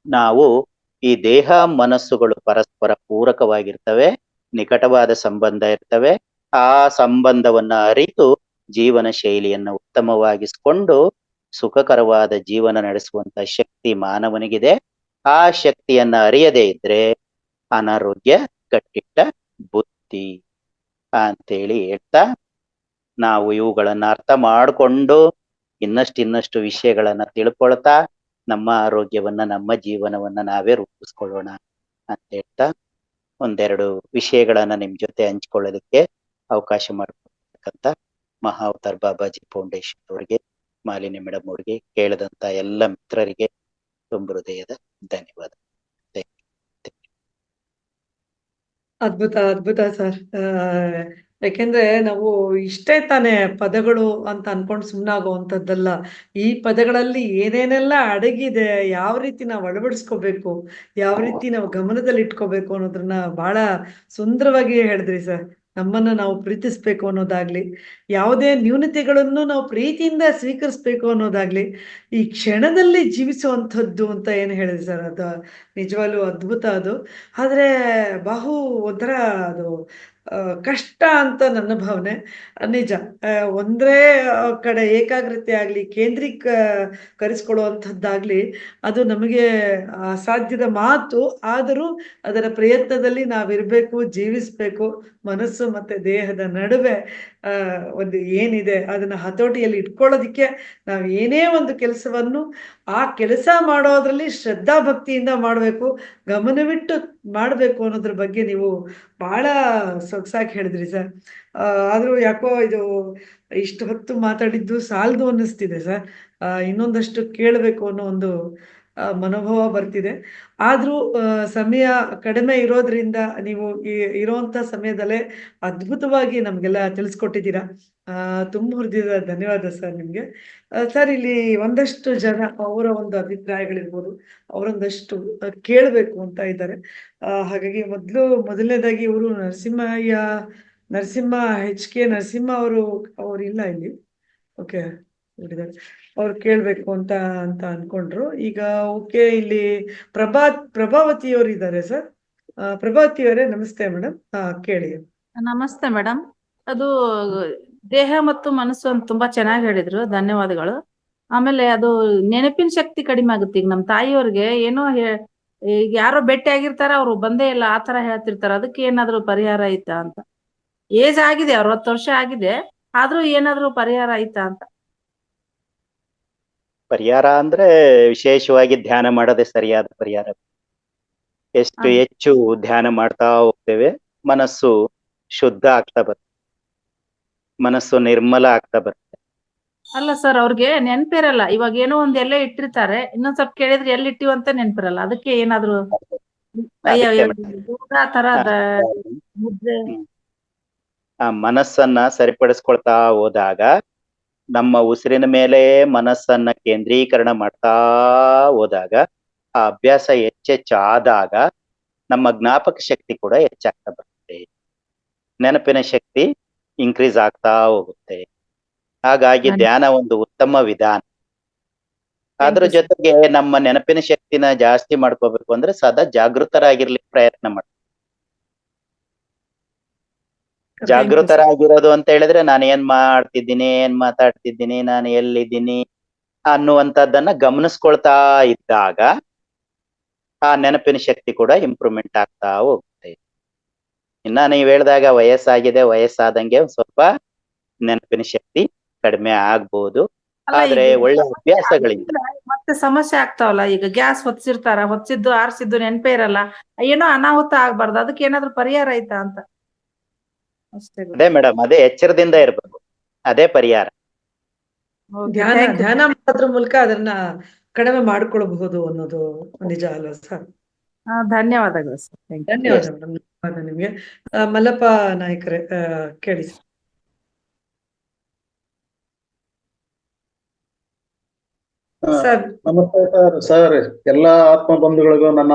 A: ನಾವು ಈ ದೇಹ ಮನಸ್ಸುಗಳು ಪರಸ್ಪರ ಪೂರಕವಾಗಿರ್ತವೆ, ನಿಕಟವಾದ ಸಂಬಂಧ ಇರ್ತವೆ. ಆ ಸಂಬಂಧವನ್ನ ಅರಿತು ಜೀವನ ಶೈಲಿಯನ್ನು ಉತ್ತಮವಾಗಿಸ್ಕೊಂಡು ಸುಖಕರವಾದ ಜೀವನ ನಡೆಸುವಂತ ಶಕ್ತಿ ಮಾನವನಿಗಿದೆ. ಆ ಶಕ್ತಿಯನ್ನ ಅರಿಯದೇ ಇದ್ರೆ ಅನಾರೋಗ್ಯ ಕಟ್ಟಿಟ್ಟ ಬುತ್ತಿ ಅಂತೇಳಿ ಹೇಳ್ತಾ, ನಾವು ಇವುಗಳನ್ನ ಅರ್ಥ ಮಾಡಿಕೊಂಡು ಇನ್ನಷ್ಟು ವಿಷಯಗಳನ್ನ ತಿಳ್ಕೊಳ್ತಾ ನಮ್ಮ ಆರೋಗ್ಯವನ್ನ, ನಮ್ಮ ಜೀವನವನ್ನ ನಾವೇ ರೂಪಿಸ್ಕೊಳ್ಳೋಣ ಅಂತ ಹೇಳ್ತಾ, ಒಂದೆರಡು ವಿಷಯಗಳನ್ನ ನಿಮ್ ಜೊತೆ ಹಂಚ್ಕೊಳ್ಳೋದಕ್ಕೆ ಅವಕಾಶ ಮಾಡಿಕೊಡ್ತಕ್ಕಂಥ ಮಹಾವತಾರ್ ಬಾಬಾಜಿ ಫೌಂಡೇಶನ್ ಅವರಿಗೆ, ಮಾಲಿನಿ ಮೇಡಮ್ ಅವರಿಗೆ, ಕೇಳಿದಂತ ಎಲ್ಲ ಮಿತ್ರರಿಗೆ ತುಂಬ ಹೃದಯದ ಧನ್ಯವಾದ.
B: ಅದ್ಭುತ ಅದ್ಭುತ ಸರ್. ಯಾಕೆಂದ್ರೆ ನಾವು ಇಷ್ಟೇ ತಾನೇ ಪದಗಳು ಅಂತ ಅನ್ಕೊಂಡು ಸುಮ್ಮನಾಗುವಂಥದ್ದಲ್ಲ. ಈ ಪದಗಳಲ್ಲಿ ಏನೇನೆಲ್ಲ ಅಡಗಿದೆ, ಯಾವ ರೀತಿ ನಾವು ಅಳವಡಿಸ್ಕೋಬೇಕು, ಯಾವ ರೀತಿ ನಾವು ಗಮನದಲ್ಲಿ ಇಟ್ಕೋಬೇಕು ಅನ್ನೋದನ್ನ ಬಹಳ ಸುಂದರವಾಗಿ ಹೇಳಿದ್ರಿ ಸರ್. ನಮ್ಮನ್ನ ನಾವು ಪ್ರೀತಿಸ್ಬೇಕು ಅನ್ನೋದಾಗ್ಲಿ, ಯಾವುದೇ ನ್ಯೂನತೆಗಳನ್ನು ನಾವು ಪ್ರೀತಿಯಿಂದ ಸ್ವೀಕರಿಸ್ಬೇಕು ಅನ್ನೋದಾಗ್ಲಿ, ಈ ಕ್ಷಣದಲ್ಲಿ ಜೀವಿಸುವಂಥದ್ದು ಅಂತ ಏನು ಹೇಳಿದ್ರಿ ಸರ್, ಅದು ನಿಜವಾಗ್ಲೂ ಅದ್ಭುತ ಅದು. ಆದ್ರೆ ಒಂಥರ ಅದು ಕಷ್ಟ ಅಂತ ನನ್ನ ಭಾವನೆ. ನಿಜ. ಒಂದೇ ಕಡೆ ಏಕಾಗ್ರತೆ ಆಗ್ಲಿ, ಕರಿಸ್ಕೊಳ್ಳುವಂಥದ್ದಾಗ್ಲಿ, ಅದು ನಮಗೆ ಅಸಾಧ್ಯದ ಮಾತು. ಆದರೂ ಅದರ ಪ್ರಯತ್ನದಲ್ಲಿ ನಾವಿರ್ಬೇಕು, ಜೀವಿಸ್ಬೇಕು. ಮನಸ್ಸು ಮತ್ತೆ ದೇಹದ ನಡುವೆ ಒಂದು ಏನಿದೆ ಅದನ್ನ ಹತೋಟಿಯಲ್ಲಿ ಇಟ್ಕೊಳ್ಳೋದಿಕ್ಕೆ ನಾವು ಏನೇ ಒಂದು ಕೆಲಸವನ್ನು ಆ ಕೆಲಸ ಮಾಡೋದ್ರಲ್ಲಿ ಶ್ರದ್ಧಾ ಭಕ್ತಿಯಿಂದ ಮಾಡಬೇಕು, ಗಮನವಿಟ್ಟು ಮಾಡಬೇಕು ಅನ್ನೋದ್ರ ಬಗ್ಗೆ ನೀವು ಬಹಳ ಸೊಗಸಾಗಿ ಹೇಳಿದ್ರಿ ಸರ್. ಆದ್ರೂ ಯಾಕೋ ಇದು ಇಷ್ಟು ಹೊತ್ತು ಮಾತಾಡಿದ್ದು ಸಾಲದು ಅನ್ನಿಸ್ತಿದೆ ಸರ್. ಇನ್ನೊಂದಷ್ಟು ಕೇಳಬೇಕು ಅನ್ನೋ ಒಂದು ಮನೋಭಾವ ಬರ್ತಿದೆ. ಆದ್ರೂ ಸಮಯ ಕಡಿಮೆ ಇರೋದ್ರಿಂದ ನೀವು ಇರೋಂಥ ಸಮಯದಲ್ಲೇ ಅದ್ಭುತವಾಗಿ ನಮ್ಗೆಲ್ಲ ತಿಳಿಸ್ಕೊಟ್ಟಿದ್ದೀರಾ. ತುಂಬ ಹೃದಯದ ಧನ್ಯವಾದ ಸರ್ ನಿಮ್ಗೆ. ಸರ್, ಇಲ್ಲಿ ಒಂದಷ್ಟು ಜನ ಅವರ ಒಂದು ಅಭಿಪ್ರಾಯಗಳಿರ್ಬೋದು, ಅವರೊಂದಷ್ಟು ಕೇಳಬೇಕು ಅಂತ ಇದ್ದಾರೆ. ಹಾಗಾಗಿ ಮೊದಲನೇದಾಗಿ ಇವರು ನರಸಿಂಹ HK ನರಸಿಂಹ ಅವರು ಇಲ್ಲ ಇಲ್ಲಿ. ಓಕೆ, ಅವ್ರು ಕೇಳ್ಬೇಕು ಅಂತ ಅನ್ಕೊಂಡ್ರು. ಈಗ ಓಕೆ, ಇಲ್ಲಿ ಪ್ರಭಾವತಿ ಅವರು ಇದ್ದಾರೆ ಸರ್. ಪ್ರಭಾವತಿ ಅವರೇ, ನಮಸ್ತೆ ಮೇಡಮ್. ಕೇಳಿ.
C: ನಮಸ್ತೆ ಮೇಡಮ್. ಅದು ದೇಹ ಮತ್ತು ಮನಸ್ಸು ಅಂತ ತುಂಬಾ ಚೆನ್ನಾಗಿ ಹೇಳಿದ್ರು, ಧನ್ಯವಾದಗಳು. ಆಮೇಲೆ ಅದು ನೆನಪಿನ ಶಕ್ತಿ ಕಡಿಮೆ ಆಗುತ್ತೆ. ಈಗ ನಮ್ಮ ತಾಯಿಯವ್ರಿಗೆ ಏನೋ ಈಗ ಯಾರೋ ಭೇಟಿ ಆಗಿರ್ತಾರ, ಅವ್ರು ಬಂದೇ ಇಲ್ಲ ಆ ತರ ಹೇಳ್ತಿರ್ತಾರ. ಅದಕ್ಕೆ ಏನಾದ್ರು ಪರಿಹಾರ ಐತಾ ಅಂತ? ಏಜ್ ಆಗಿದೆ, 60 ವರ್ಷ ಆಗಿದೆ, ಆದ್ರೂ ಏನಾದ್ರು ಪರಿಹಾರ ಐತಾ ಅಂತ?
A: ಪರಿಹಾರ ಅಂದ್ರೆ ವಿಶೇಷವಾಗಿ ಧ್ಯಾನ ಮಾಡೋದೇ ಸರಿಯಾದ ಪರಿಹಾರ. ಎಷ್ಟು ಹೆಚ್ಚು ಧ್ಯಾನ ಮಾಡ್ತಾ ಹೋಗ್ತೇವೆ, ಮನಸ್ಸು ಶುದ್ಧ ಆಗ್ತಾ ಬರುತ್ತೆ, ಮನಸ್ಸು ನಿರ್ಮಲ ಆಗ್ತಾ ಬರುತ್ತೆ.
C: ಅಲ್ಲ ಸರ್, ಅವ್ರಿಗೆ ನೆನ್ಪಿರಲ್ಲ. ಇವಾಗ ಏನೋ ಒಂದ್ ಎಲ್ಲೇ ಇಟ್ಟಿರ್ತಾರೆ, ಇನ್ನೊಂದ್ ಸ್ವಲ್ಪ ಕೇಳಿದ್ರೆ ಎಲ್ಲಿ ಇಟ್ಟಿವ ಅಂತ ನೆನ್ಪಿರಲ್ಲ. ಅದಕ್ಕೆ ಏನಾದ್ರು
A: ಆ ಮನಸ್ಸನ್ನ ಸರಿಪಡಿಸ್ಕೊಳ್ತಾ ಹೋದಾಗ, ನಮ್ಮ ಉಸಿರಿನ ಮೇಲೆ ಮನಸ್ಸನ್ನ ಕೇಂದ್ರೀಕರಣ ಮಾಡ್ತಾ ಹೋದಾಗ, ಆ ಅಭ್ಯಾಸ ಹೆಚ್ಚಾದಾಗ ನಮ್ಮ ಜ್ಞಾಪಕ ಶಕ್ತಿ ಕೂಡ ಹೆಚ್ಚಾಗ್ತಾ ಬರುತ್ತೆ, ನೆನಪಿನ ಶಕ್ತಿ ಇನ್ಕ್ರೀಸ್ ಆಗ್ತಾ ಹೋಗುತ್ತೆ. ಹಾಗಾಗಿ ಧ್ಯಾನ ಒಂದು ಉತ್ತಮ ವಿಧಾನ. ಅದ್ರ ಜೊತೆಗೆ ನಮ್ಮ ನೆನಪಿನ ಶಕ್ತಿನ ಜಾಸ್ತಿ ಮಾಡ್ಕೋಬೇಕು ಅಂದ್ರೆ ಸದಾ ಜಾಗೃತರಾಗಿರ್ಲಿಕ್ಕೆ ಪ್ರಯತ್ನ ಮಾಡ್ತೀವಿ. ಜಾಗೃತರಾಗಿರೋದು ಅಂತ ಹೇಳಿದ್ರೆ ನಾನು ಏನ್ ಮಾಡ್ತಿದ್ದೀನಿ, ಏನ್ ಮಾತಾಡ್ತಿದ್ದೀನಿ, ನಾನು ಎಲ್ಲಿದ್ದೀನಿ ಅನ್ನುವಂಥದ್ದನ್ನ ಗಮನಿಸ್ಕೊಳ್ತಾ ಇದ್ದಾಗ ಆ ನೆನಪಿನ ಶಕ್ತಿ ಕೂಡ ಇಂಪ್ರೂವ್ಮೆಂಟ್ ಆಗ್ತಾ ಹೋಗುತ್ತೆ. ಇನ್ನ ನೀವ್ ಹೇಳಿದಾಗ ವಯಸ್ಸಾದಂಗೆ ಸ್ವಲ್ಪ ನೆನಪಿನ ಶಕ್ತಿ ಕಡಿಮೆ ಆಗ್ಬೋದು. ಆದ್ರೆ ಒಳ್ಳೆ ಅಭ್ಯಾಸಗಳಿಂದ
C: ಮತ್ತೆ ಸಮಸ್ಯೆ ಆಗ್ತಾವಲ್ಲ. ಈಗ ಗ್ಯಾಸ್ ಹೊತ್ತಿದ್ದು ಆರ್ಸಿದ್ದು ನೆನಪೇ ಇರಲ್ಲ, ಏನೋ ಅನಾಹುತ ಆಗ್ಬಾರ್ದು. ಅದಕ್ಕೆ ಏನಾದ್ರು ಪರಿಹಾರ ಐತಾ ಅಂತ ಅಷ್ಟೇ.
A: ಅದೇ ಮೇಡಮ್, ಅದೇ ಎಚ್ಚರದಿಂದ ಇರ್ಬೇಕು, ಅದೇ ಪರಿಹಾರ.
B: ಧ್ಯಾನ ಮಾಡೋದ್ರ ಮೂಲಕ ಅದನ್ನ ಕಡಿಮೆ ಮಾಡ್ಕೊಳ್ಬಹುದು ಅನ್ನೋದು ನಿಜ ಅಲ್ವಾ ಸರ್?
C: ಧನ್ಯವಾದಗಳು ಸರ್.
B: ಧನ್ಯವಾದ ಮೇಡಮ್. ಧನ್ಯವಾದ ನಿಮ್ಗೆ. ಮಲ್ಲಪ್ಪ ನಾಯ್ಕರೇ, ಕೇಳಿ ಸರ್.
D: ನಮಸ್ತೆ ಸರ್. ಎಲ್ಲಾ ಆತ್ಮ ಬಂಧುಗಳಿಗೂ ನನ್ನ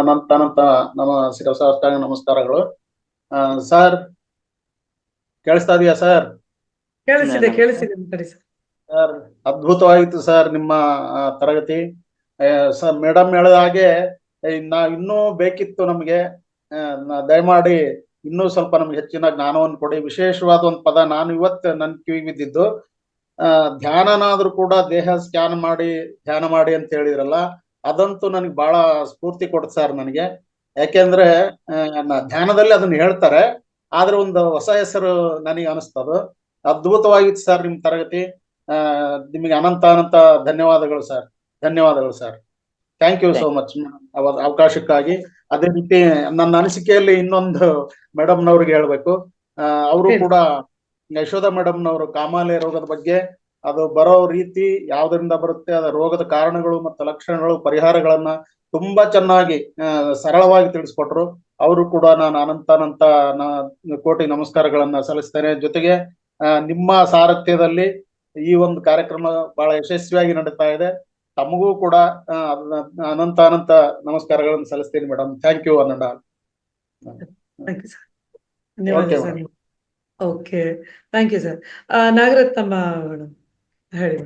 D: ನಮ್ಮ ಶಿರಸಾಷ್ಟಾಂಗ ನಮಸ್ಕಾರಗಳು. ಸರ್, ಕೇಳಿಸ್ತಾ ಇದೆಯಾ ಸರ್?
B: ಕೇಳಿಸಿದೆ
D: ಸರ್, ಅದ್ಭುತವಾಗಿತ್ತು ಸರ್ ನಿಮ್ಮ ತರಗತಿ. ಸರ್, ಮೇಡಮ್ ಹೇಳಿದ ಹಾಗೆ ಇನ್ನೂ ಬೇಕಿತ್ತು ನಮ್ಗೆ. ದಯಮಾಡಿ ಇನ್ನೂ ಸ್ವಲ್ಪ ನಮ್ಗೆ ಹೆಚ್ಚಿನ ಜ್ಞಾನವನ್ನು ಕೊಡಿ. ವಿಶೇಷವಾದ ಒಂದು ಪದ ನಾನು ಇವತ್ತು ನನ್ನ ಕಿವಿಗೆ ಬಿದ್ದಿದ್ದು, ಧ್ಯಾನನಾದ್ರೂ ಕೂಡ ದೇಹ ಸ್ಕ್ಯಾನ್ ಮಾಡಿ ಧ್ಯಾನ ಮಾಡಿ ಅಂತ ಹೇಳಿದ್ರಲ್ಲ, ಅದಂತೂ ನನಗೆ ಬಹಳ ಸ್ಫೂರ್ತಿ ಕೊಡ್ತು ಸರ್. ನನಗೆ ಯಾಕೆಂದ್ರೆ ಧ್ಯಾನದಲ್ಲಿ ಅದನ್ನ ಹೇಳ್ತಾರೆ, ಆದ್ರೆ ಒಂದು ಹೊಸ ಹೆಸರು ನನಗೆ ಅನಿಸ್ತದ. ಅದ್ಭುತವಾಗಿತ್ತು ಸರ್ ನಿಮ್ ತರಗತಿ. ನಿಮಗೆ ಅನಂತ ಅನಂತ ಧನ್ಯವಾದಗಳು ಸರ್. ಧನ್ಯವಾದಗಳು sir. Thank you so much ಅವಕಾಶಕ್ಕಾಗಿ. ಅದೇ ರೀತಿ ನನ್ನ ಅನಿಸಿಕೆಯಲ್ಲಿ ಇನ್ನೊಂದು ಮೇಡಮ್ನವ್ರಿಗೆ ಹೇಳ್ಬೇಕು. ಅವರು ಕೂಡ ಯಶೋಧ ಮೇಡಮ್ನವರು ಕಾಮಾಲೆ ರೋಗದ ಬಗ್ಗೆ, ಅದು ಬರೋ ರೀತಿ, ಯಾವ್ದರಿಂದ ಬರುತ್ತೆ, ಅದರ ರೋಗದ ಕಾರಣಗಳು ಮತ್ತು ಲಕ್ಷಣಗಳು, ಪರಿಹಾರಗಳನ್ನ ತುಂಬಾ ಚೆನ್ನಾಗಿ ಸರಳವಾಗಿ ತಿಳಿಸ್ಕೊಟ್ರು. ಅವರು ಕೂಡ ನಾನು ಅನಂತ ಕೋಟಿ ನಮಸ್ಕಾರಗಳನ್ನ ಸಲ್ಲಿಸ್ತೇನೆ. ಜೊತೆಗೆ ನಿಮ್ಮ ಸಾರಥ್ಯದಲ್ಲಿ ಈ ಒಂದು ಕಾರ್ಯಕ್ರಮ ಬಹಳ ಯಶಸ್ವಿಯಾಗಿ ನಡೀತಾ ಇದೆ. ತಮಗೂ ಕೂಡ ಅನಂತ ನಮಸ್ಕಾರಗಳನ್ನು ಸಲ್ಲಿಸ್ತೀನಿ ಮೇಡಮ್. Thank you Anantha.
B: ಧನ್ಯವಾದ sir. Okay, thank you sir. Nagarathnamma madam ಹೇಳಿ.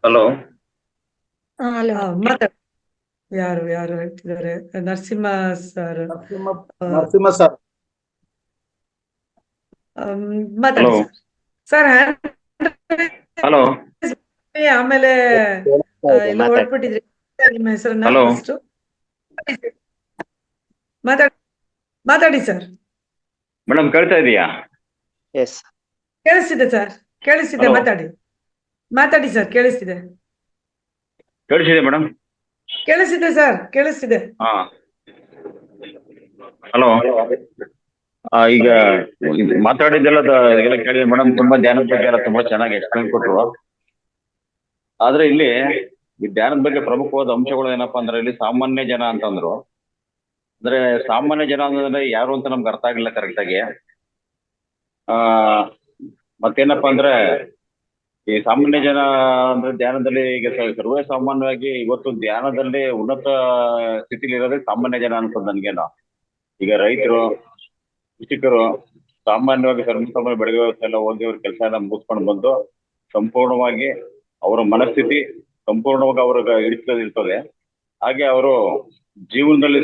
E: ಹಲೋ,
B: ಮಾತಾಡಿ. ಯಾರು ಹೇಳ್ತಿದ್ದಾರೆ? ನರಸಿಂಹ ಸರ್.
D: ನರಸಿಂಹ ಸರ್
B: ಮಾತಾಡಿ ಸರ್.
E: ಹಲೋ,
B: ಆಮೇಲೆ ಎಲ್ಲ ಹೊರಟ್ಬಿಟ್ಟಿದ್ರಿ. ನಿಮ್ಮ ಹೆಸರನ್ನ ಫಸ್ಟ್ ಮಾತಾಡಿ ಸರ್.
E: ಮೇಡಮ್ ಕೇಳ್ತಾ ಇದೀಯಾ?
B: ಕೇಳಿಸ್ತಿದೆ ಸರ್, ಕೇಳಿಸ್ತಿದೆ. ಮಾತಾಡಿ ಸರ್. ಕೇಳಿಸ್ತಿದೆ
E: ಮೇಡಮ್?
B: ಕೇಳಿಸ್ತಿದೆ ಸರ್, ಕೇಳಿಸ್ತಿದೆ.
E: ಹಾ, ಹಲೋ. ಈಗ ಮಾತಾಡಿದ್ದೆಲ್ಲ ಕೇಳಿದೆ ಮೇಡಮ್. ತುಂಬಾ ಧ್ಯಾನದ ಬಗ್ಗೆ ಎಲ್ಲ ತುಂಬಾ ಚೆನ್ನಾಗಿ ಎಕ್ಸ್ಪ್ಲೈನ್ ಕೊಟ್ರು. ಆದ್ರೆ ಇಲ್ಲಿ ಈ ಧ್ಯಾನದ ಬಗ್ಗೆ ಪ್ರಮುಖವಾದ ಅಂಶಗಳು ಏನಪ್ಪಾ ಅಂದ್ರೆ, ಇಲ್ಲಿ ಸಾಮಾನ್ಯ ಜನ ಅಂತಂದ್ರು. ಅಂದ್ರೆ ಸಾಮಾನ್ಯ ಜನ ಅಂದ್ರೆ ಯಾರು ಅಂತ ನಮ್ಗೆ ಅರ್ಥ ಆಗಿಲ್ಲ ಕರೆಕ್ಟ್ ಆಗಿ. ಮತ್ತೇನಪ್ಪಾ ಅಂದ್ರೆ, ಈ ಸಾಮಾನ್ಯ ಜನ ಅಂದ್ರೆ ಧ್ಯಾನದಲ್ಲಿ ಈಗ ಸರ್ವೇ ಸಾಮಾನ್ಯವಾಗಿ ಇವತ್ತು ಧ್ಯಾನದಲ್ಲಿ ಉನ್ನತ ಸ್ಥಿತಿಲಿ ಇರೋದೇ ಸಾಮಾನ್ಯ ಜನ ಅನ್ಕೊಂಡು ನನ್ಗೇನು. ಈಗ ರೈತರು, ಕೃಷಿಕರು ಸಾಮಾನ್ಯವಾಗಿ ಸಾಮಾನ್ಯ ಬೆಳಗ್ಗೆ ಎಲ್ಲ ಹೋಗಿ ಅವ್ರ ಕೆಲಸ ಎಲ್ಲ ಮುಗಿಸ್ಕೊಂಡು ಬಂದು ಸಂಪೂರ್ಣವಾಗಿ ಅವರ ಮನಸ್ಥಿತಿ ಸಂಪೂರ್ಣವಾಗಿ ಅವ್ರಿಗೆ ಇರ್ತದೆ. ಹಾಗೆ ಅವರು ಜೀವನದಲ್ಲಿ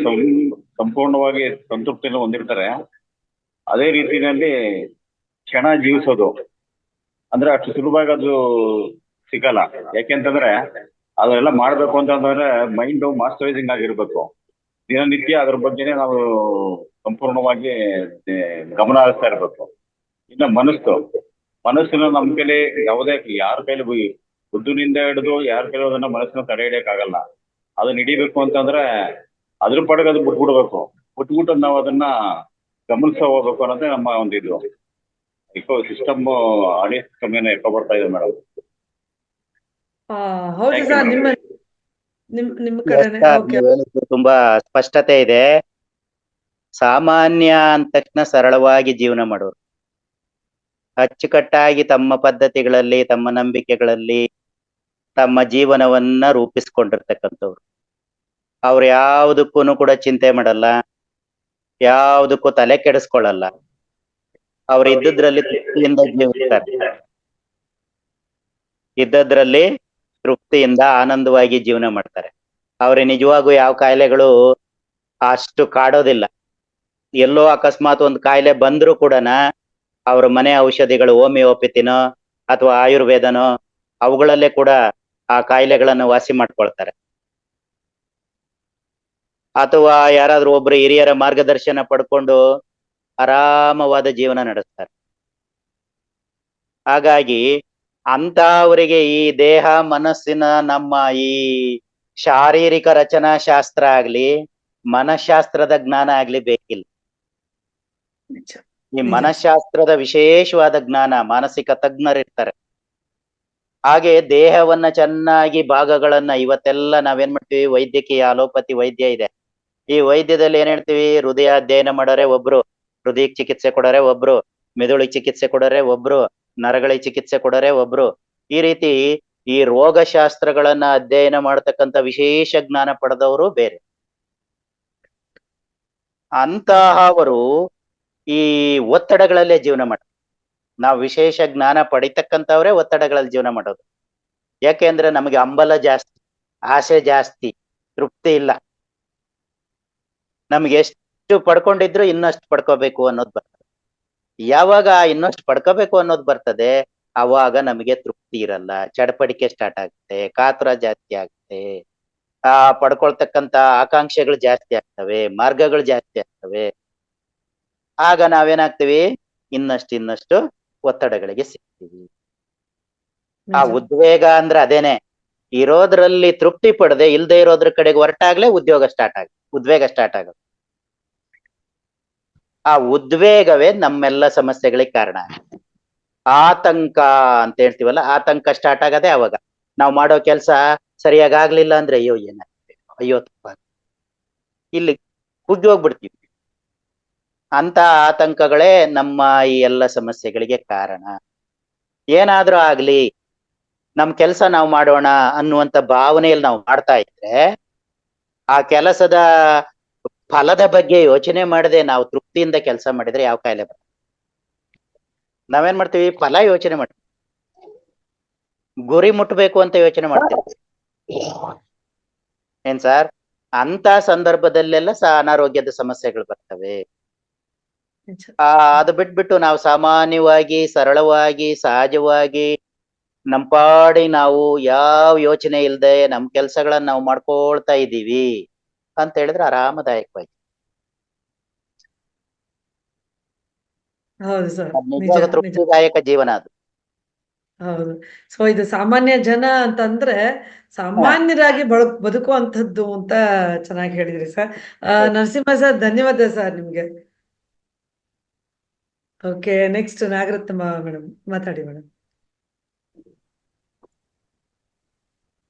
E: ಸಂಪೂರ್ಣವಾಗಿ ಸಂತೃಪ್ತಿಯನ್ನು ಹೊಂದಿರ್ತಾರೆ. ಅದೇ ರೀತಿಯಲ್ಲಿ ಕ್ಷಣ ಜೀವಿಸೋದು ಅಂದ್ರೆ ಅಷ್ಟು ಸುಲಭವಾಗಿ ಅದು ಸಿಗಲ್ಲ. ಯಾಕೆಂತಂದ್ರೆ ಅದೆಲ್ಲ ಮಾಡ್ಬೇಕು ಅಂತಂದ್ರೆ ಮೈಂಡ್ ಮಾಸ್ಟರೈಸಿಂಗ್ ಆಗಿರ್ಬೇಕು. ದಿನನಿತ್ಯ ಅದ್ರ ಬಗ್ಗೆನೇ ನಾವು ಸಂಪೂರ್ಣವಾಗಿ ಗಮನ ಹರಿಸ್ತಾ ಇರ್ಬೇಕು. ಇನ್ನು ಮನಸ್ಸಿನ ನಮ್ ಕೈಲಿ ಯಾರ ಕೈಲಿ ಬುದ್ಧಿನಿಂದ ಹಿಡಿದು ಯಾರ ಕೈಲಿ ಅದನ್ನ ಮನಸ್ಸನ್ನ ತಡೆ ಹಿಡಿಯಕ್ಕಾಗಲ್ಲ. ಅದನ್ನ ಹಿಡಿಬೇಕು ಅಂತಂದ್ರೆ ಅದ್ರ ಪಡೆಗೆ ಅದು ಬಿಟ್ಬಿಟ್ಟು ನಾವು ಅದನ್ನ ಗಮನಿಸ್ತಾ ಹೋಗ್ಬೇಕು ಅನ್ನೋದೇ ನಮ್ಮ ಒಂದು ಇದು ಸಿಸ್ಟಮ್. ಆಡಿಯೋ ಸಿಸ್ಟಮ್ ಏನೋ ಎಕೋ ಬರ್ತಾ ಇದೆ ಮೇಡಮ್.
B: ಹೌದು ಸರ್, ನಿಮ್ಮ ಕಡೆನೇ.
A: ತುಂಬಾ ಸ್ಪಷ್ಟತೆ ಇದೆ. ಸಾಮಾನ್ಯ ಅಂದ ತಕ್ಷಣ ಸರಳವಾಗಿ ಜೀವನ ಮಾಡೋರು, ಅಚ್ಚುಕಟ್ಟಾಗಿ ತಮ್ಮ ಪದ್ಧತಿಗಳಲ್ಲಿ, ತಮ್ಮ ನಂಬಿಕೆಗಳಲ್ಲಿ ತಮ್ಮ ಜೀವನವನ್ನ ರೂಪಿಸ್ಕೊಂಡಿರ್ತಕ್ಕಂಥವ್ರು. ಅವ್ರು ಯಾವುದಕ್ಕೂ ಕೂಡ ಚಿಂತೆ ಮಾಡಲ್ಲ, ಯಾವುದಕ್ಕೂ ತಲೆ ಕೆಡಿಸ್ಕೊಳ್ಳಲ್ಲ. ಅವ್ರು ಇದ್ದದ್ರಲ್ಲಿ ತೃಪ್ತಿಯಿಂದ ಜೀವಿಸ್ತಾರೆ. ಇದ್ದದ್ರಲ್ಲಿ ತೃಪ್ತಿಯಿಂದ ಆನಂದವಾಗಿ ಜೀವನ ಮಾಡ್ತಾರೆ. ಅವ್ರಿಗೆ ನಿಜವಾಗೂ ಯಾವ ಕಾಯಿಲೆಗಳು ಅಷ್ಟು ಕಾಡೋದಿಲ್ಲ. ಎಲ್ಲೋ ಅಕಸ್ಮಾತ್ ಒಂದು ಕಾಯಿಲೆ ಬಂದ್ರೂ ಕೂಡ ಅವ್ರ ಮನೆ ಔಷಧಿಗಳು ಹೋಮಿಯೋಪತಿನೋ ಅಥವಾ ಆಯುರ್ವೇದನೋ ಅವುಗಳಲ್ಲೇ ಕೂಡ ಆ ಕಾಯಿಲೆಗಳನ್ನು ವಾಸಿ ಮಾಡ್ಕೊಳ್ತಾರೆ. ಅಥವಾ ಯಾರಾದ್ರೂ ಒಬ್ರು ಹಿರಿಯರ ಮಾರ್ಗದರ್ಶನ ಪಡ್ಕೊಂಡು ಆರಾಮವಾದ ಜೀವನ ನಡೆಸ್ತಾರೆ. ಹಾಗಾಗಿ ಅಂತವರಿಗೆ ಈ ದೇಹ ಮನಸ್ಸಿನ ನಮ್ಮ ಈ ಶಾರೀರಿಕ ರಚನಾ ಶಾಸ್ತ್ರ ಆಗ್ಲಿ, ಮನಃಶಾಸ್ತ್ರದ ಜ್ಞಾನ ಆಗ್ಲಿ ಬೇಕಿಲ್ಲ. ಈ ಮನಃಶಾಸ್ತ್ರದ ವಿಶೇಷವಾದ ಜ್ಞಾನ ಮಾನಸಿಕ ತಜ್ಞರಿರ್ತಾರೆ. ಹಾಗೆ ದೇಹವನ್ನ ಚೆನ್ನಾಗಿ ಭಾಗಗಳನ್ನ ಇವತ್ತೆಲ್ಲ ನಾವೇನ್ ಮಾಡ್ತೀವಿ, ವೈದ್ಯಕೀಯ ಅಲೋಪತಿ ವೈದ್ಯ ಇದೆ. ಈ ವೈದ್ಯದಲ್ಲಿ ಏನ್ ಹೇಳ್ತೀವಿ, ಹೃದಯ ಅಧ್ಯಯನ ಮಾಡೋರೆ ಒಬ್ರು, ಹೃದಯಕ್ಕೆ ಚಿಕಿತ್ಸೆ ಕೊಡೋರೆ ಒಬ್ರು, ಮೆದುಳಿಗೆ ಚಿಕಿತ್ಸೆ ಕೊಡೋರೆ ಒಬ್ರು, ನರಗಳಿಗೆ ಚಿಕಿತ್ಸೆ ಕೊಡೋರೆ ಒಬ್ರು. ಈ ರೀತಿ ಈ ರೋಗಶಾಸ್ತ್ರಗಳನ್ನ ಅಧ್ಯಯನ ಮಾಡತಕ್ಕಂಥ ವಿಶೇಷ ಜ್ಞಾನ ಪಡೆದವರು ಬೇರೆ. ಅಂತಹವರು ಈ ಒತ್ತಡಗಳಲ್ಲೇ ಜೀವನ ಮಾಡ್ತಾರೆ. ನಾವು ವಿಶೇಷ ಜ್ಞಾನ ಪಡಿತಕ್ಕಂಥವ್ರೆ ಒತ್ತಡಗಳಲ್ಲಿ ಜೀವನ ಮಾಡೋದು. ಯಾಕೆಂದ್ರೆ ನಮಗೆ ಹಂಬಲ ಜಾಸ್ತಿ, ಆಸೆ ಜಾಸ್ತಿ, ತೃಪ್ತಿ ಇಲ್ಲ. ನಮ್ಗೆ ಎಷ್ಟು ಪಡ್ಕೊಂಡಿದ್ರು ಇನ್ನಷ್ಟು ಪಡ್ಕೋಬೇಕು ಅನ್ನೋದು ಬರ್ತದೆ. ಯಾವಾಗ ಇನ್ನಷ್ಟು ಪಡ್ಕೋಬೇಕು ಅನ್ನೋದು ಬರ್ತದೆ, ಅವಾಗ ನಮಗೆ ತೃಪ್ತಿ ಇರಲ್ಲ, ಚಡಪಡಿಕೆ ಸ್ಟಾರ್ಟ್ ಆಗುತ್ತೆ, ಕಾತುರ ಜಾಸ್ತಿ ಆಗುತ್ತೆ. ಪಡ್ಕೊಳ್ತಕ್ಕಂತ ಆಕಾಂಕ್ಷೆಗಳು ಜಾಸ್ತಿ ಆಗ್ತವೆ, ಮಾರ್ಗಗಳು ಜಾಸ್ತಿ ಆಗ್ತವೆ. ಆಗ ನಾವೇನಾಗ್ತೀವಿ, ಇನ್ನಷ್ಟು ಒತ್ತಡಗಳಿಗೆ ಸಿಗ್ತೀವಿ. ಆ
B: ನಿಜ.
A: ಉದ್ವೇಗ ಅಂದ್ರೆ ಅದೇನೆ, ಇರೋದ್ರಲ್ಲಿ ತೃಪ್ತಿ ಪಡದೆ ಇಲ್ದೇ ಇರೋದ್ರ ಕಡೆಗೆ ಹೊರಟಾಗ್ಲೇ ಉದ್ವೇಗ ಸ್ಟಾರ್ಟ್ ಆಗೋದು. ಆ ಉದ್ವೇಗವೇ ನಮ್ಮೆಲ್ಲ ಸಮಸ್ಯೆಗಳಿಗೆ ಕಾರಣ. ಆತಂಕ ಅಂತ ಹೇಳ್ತೀವಲ್ಲ, ಆತಂಕ ಸ್ಟಾರ್ಟ್ ಆಗದೆ ಅವಾಗ. ನಾವು ಮಾಡೋ ಕೆಲಸ ಸರಿಯಾಗಿ ಆಗ್ಲಿಲ್ಲ ಅಂದ್ರೆ ಅಯ್ಯೋ ಏನಾಗ್ತದೆ, ಅಯ್ಯೋ ತಪ್ಪ, ಇಲ್ಲಿ ಕುಗ್ಗಿ ಹೋಗ್ಬಿಡ್ತೀವಿ. ಅಂತ ಆತಂಕಗಳೇ ನಮ್ಮ ಈ ಎಲ್ಲ ಸಮಸ್ಯೆಗಳಿಗೆ ಕಾರಣ. ಏನಾದ್ರೂ ಆಗ್ಲಿ, ನಮ್ ಕೆಲಸ ನಾವು ಮಾಡೋಣ ಅನ್ನುವಂತ ಭಾವನೆಯಲ್ಲಿ ನಾವು ಮಾಡ್ತಾ ಇದ್ರೆ, ಆ ಕೆಲಸದ ಫಲದ ಬಗ್ಗೆ ಯೋಚನೆ ಮಾಡದೆ ನಾವು ತೃಪ್ತಿಯಿಂದ ಕೆಲಸ ಮಾಡಿದ್ರೆ ಯಾವ ಕಾಯಿಲೆ ಬರ್ತದೆ? ನಾವೇನ್ ಮಾಡ್ತೀವಿ, ಫಲ ಯೋಚನೆ ಮಾಡ್ತೀವಿ, ಗುರಿ ಮುಟ್ಬೇಕು ಅಂತ ಯೋಚನೆ ಮಾಡ್ತೀವಿ. ಏನ್ ಸರ್? ಅಂತ ಸಂದರ್ಭದಲ್ಲೆಲ್ಲ ಅನಾರೋಗ್ಯದ ಸಮಸ್ಯೆಗಳು ಬರ್ತವೆ.
B: ನಿಜ.
A: ಅದು ಬಿಟ್ಬಿಟ್ಟು ನಾವು ಸಾಮಾನ್ಯವಾಗಿ, ಸರಳವಾಗಿ, ಸಹಜವಾಗಿ ನಮ್ ಪಾಡಿ ನಾವು ಯಾವ ಯೋಚನೆ ಇಲ್ದೆ ನಮ್ ಕೆಲ್ಸಗಳನ್ನ ನಾವು ಮಾಡ್ಕೊಳ್ತಾ ಇದೀವಿ ಅಂತ ಹೇಳಿದ್ರೆ ಆರಾಮದಾಯಕವಾಗಿ.
B: ಹೌದು ಸರ್, ನಿಜ
A: ನಿಜವಾಗ
B: ನಿಜ.
A: ತೃಪ್ತಿದಾಯಕ ಜೀವನ ಅದು.
B: ಹೌದು. ಸೊ ಇದು ಸಾಮಾನ್ಯ ಜನ ಅಂತಂದ್ರೆ ಸಾಮಾನ್ಯರಾಗಿ ಬದುಕುವಂಥದ್ದು ಅಂತ ಚೆನ್ನಾಗಿ ಹೇಳಿದ್ರಿ ಸರ್. ನರಸಿಂಹ ಸರ್, ಧನ್ಯವಾದ ಸರ್ ನಿಮ್ಗೆ. ಓಕೆ, ನೆಕ್ಸ್ಟ್ ನಾಗರತ್ನಮ್ಮ ಮೇಡಮ್ ಮಾತಾಡಿ ಮೇಡಮ್.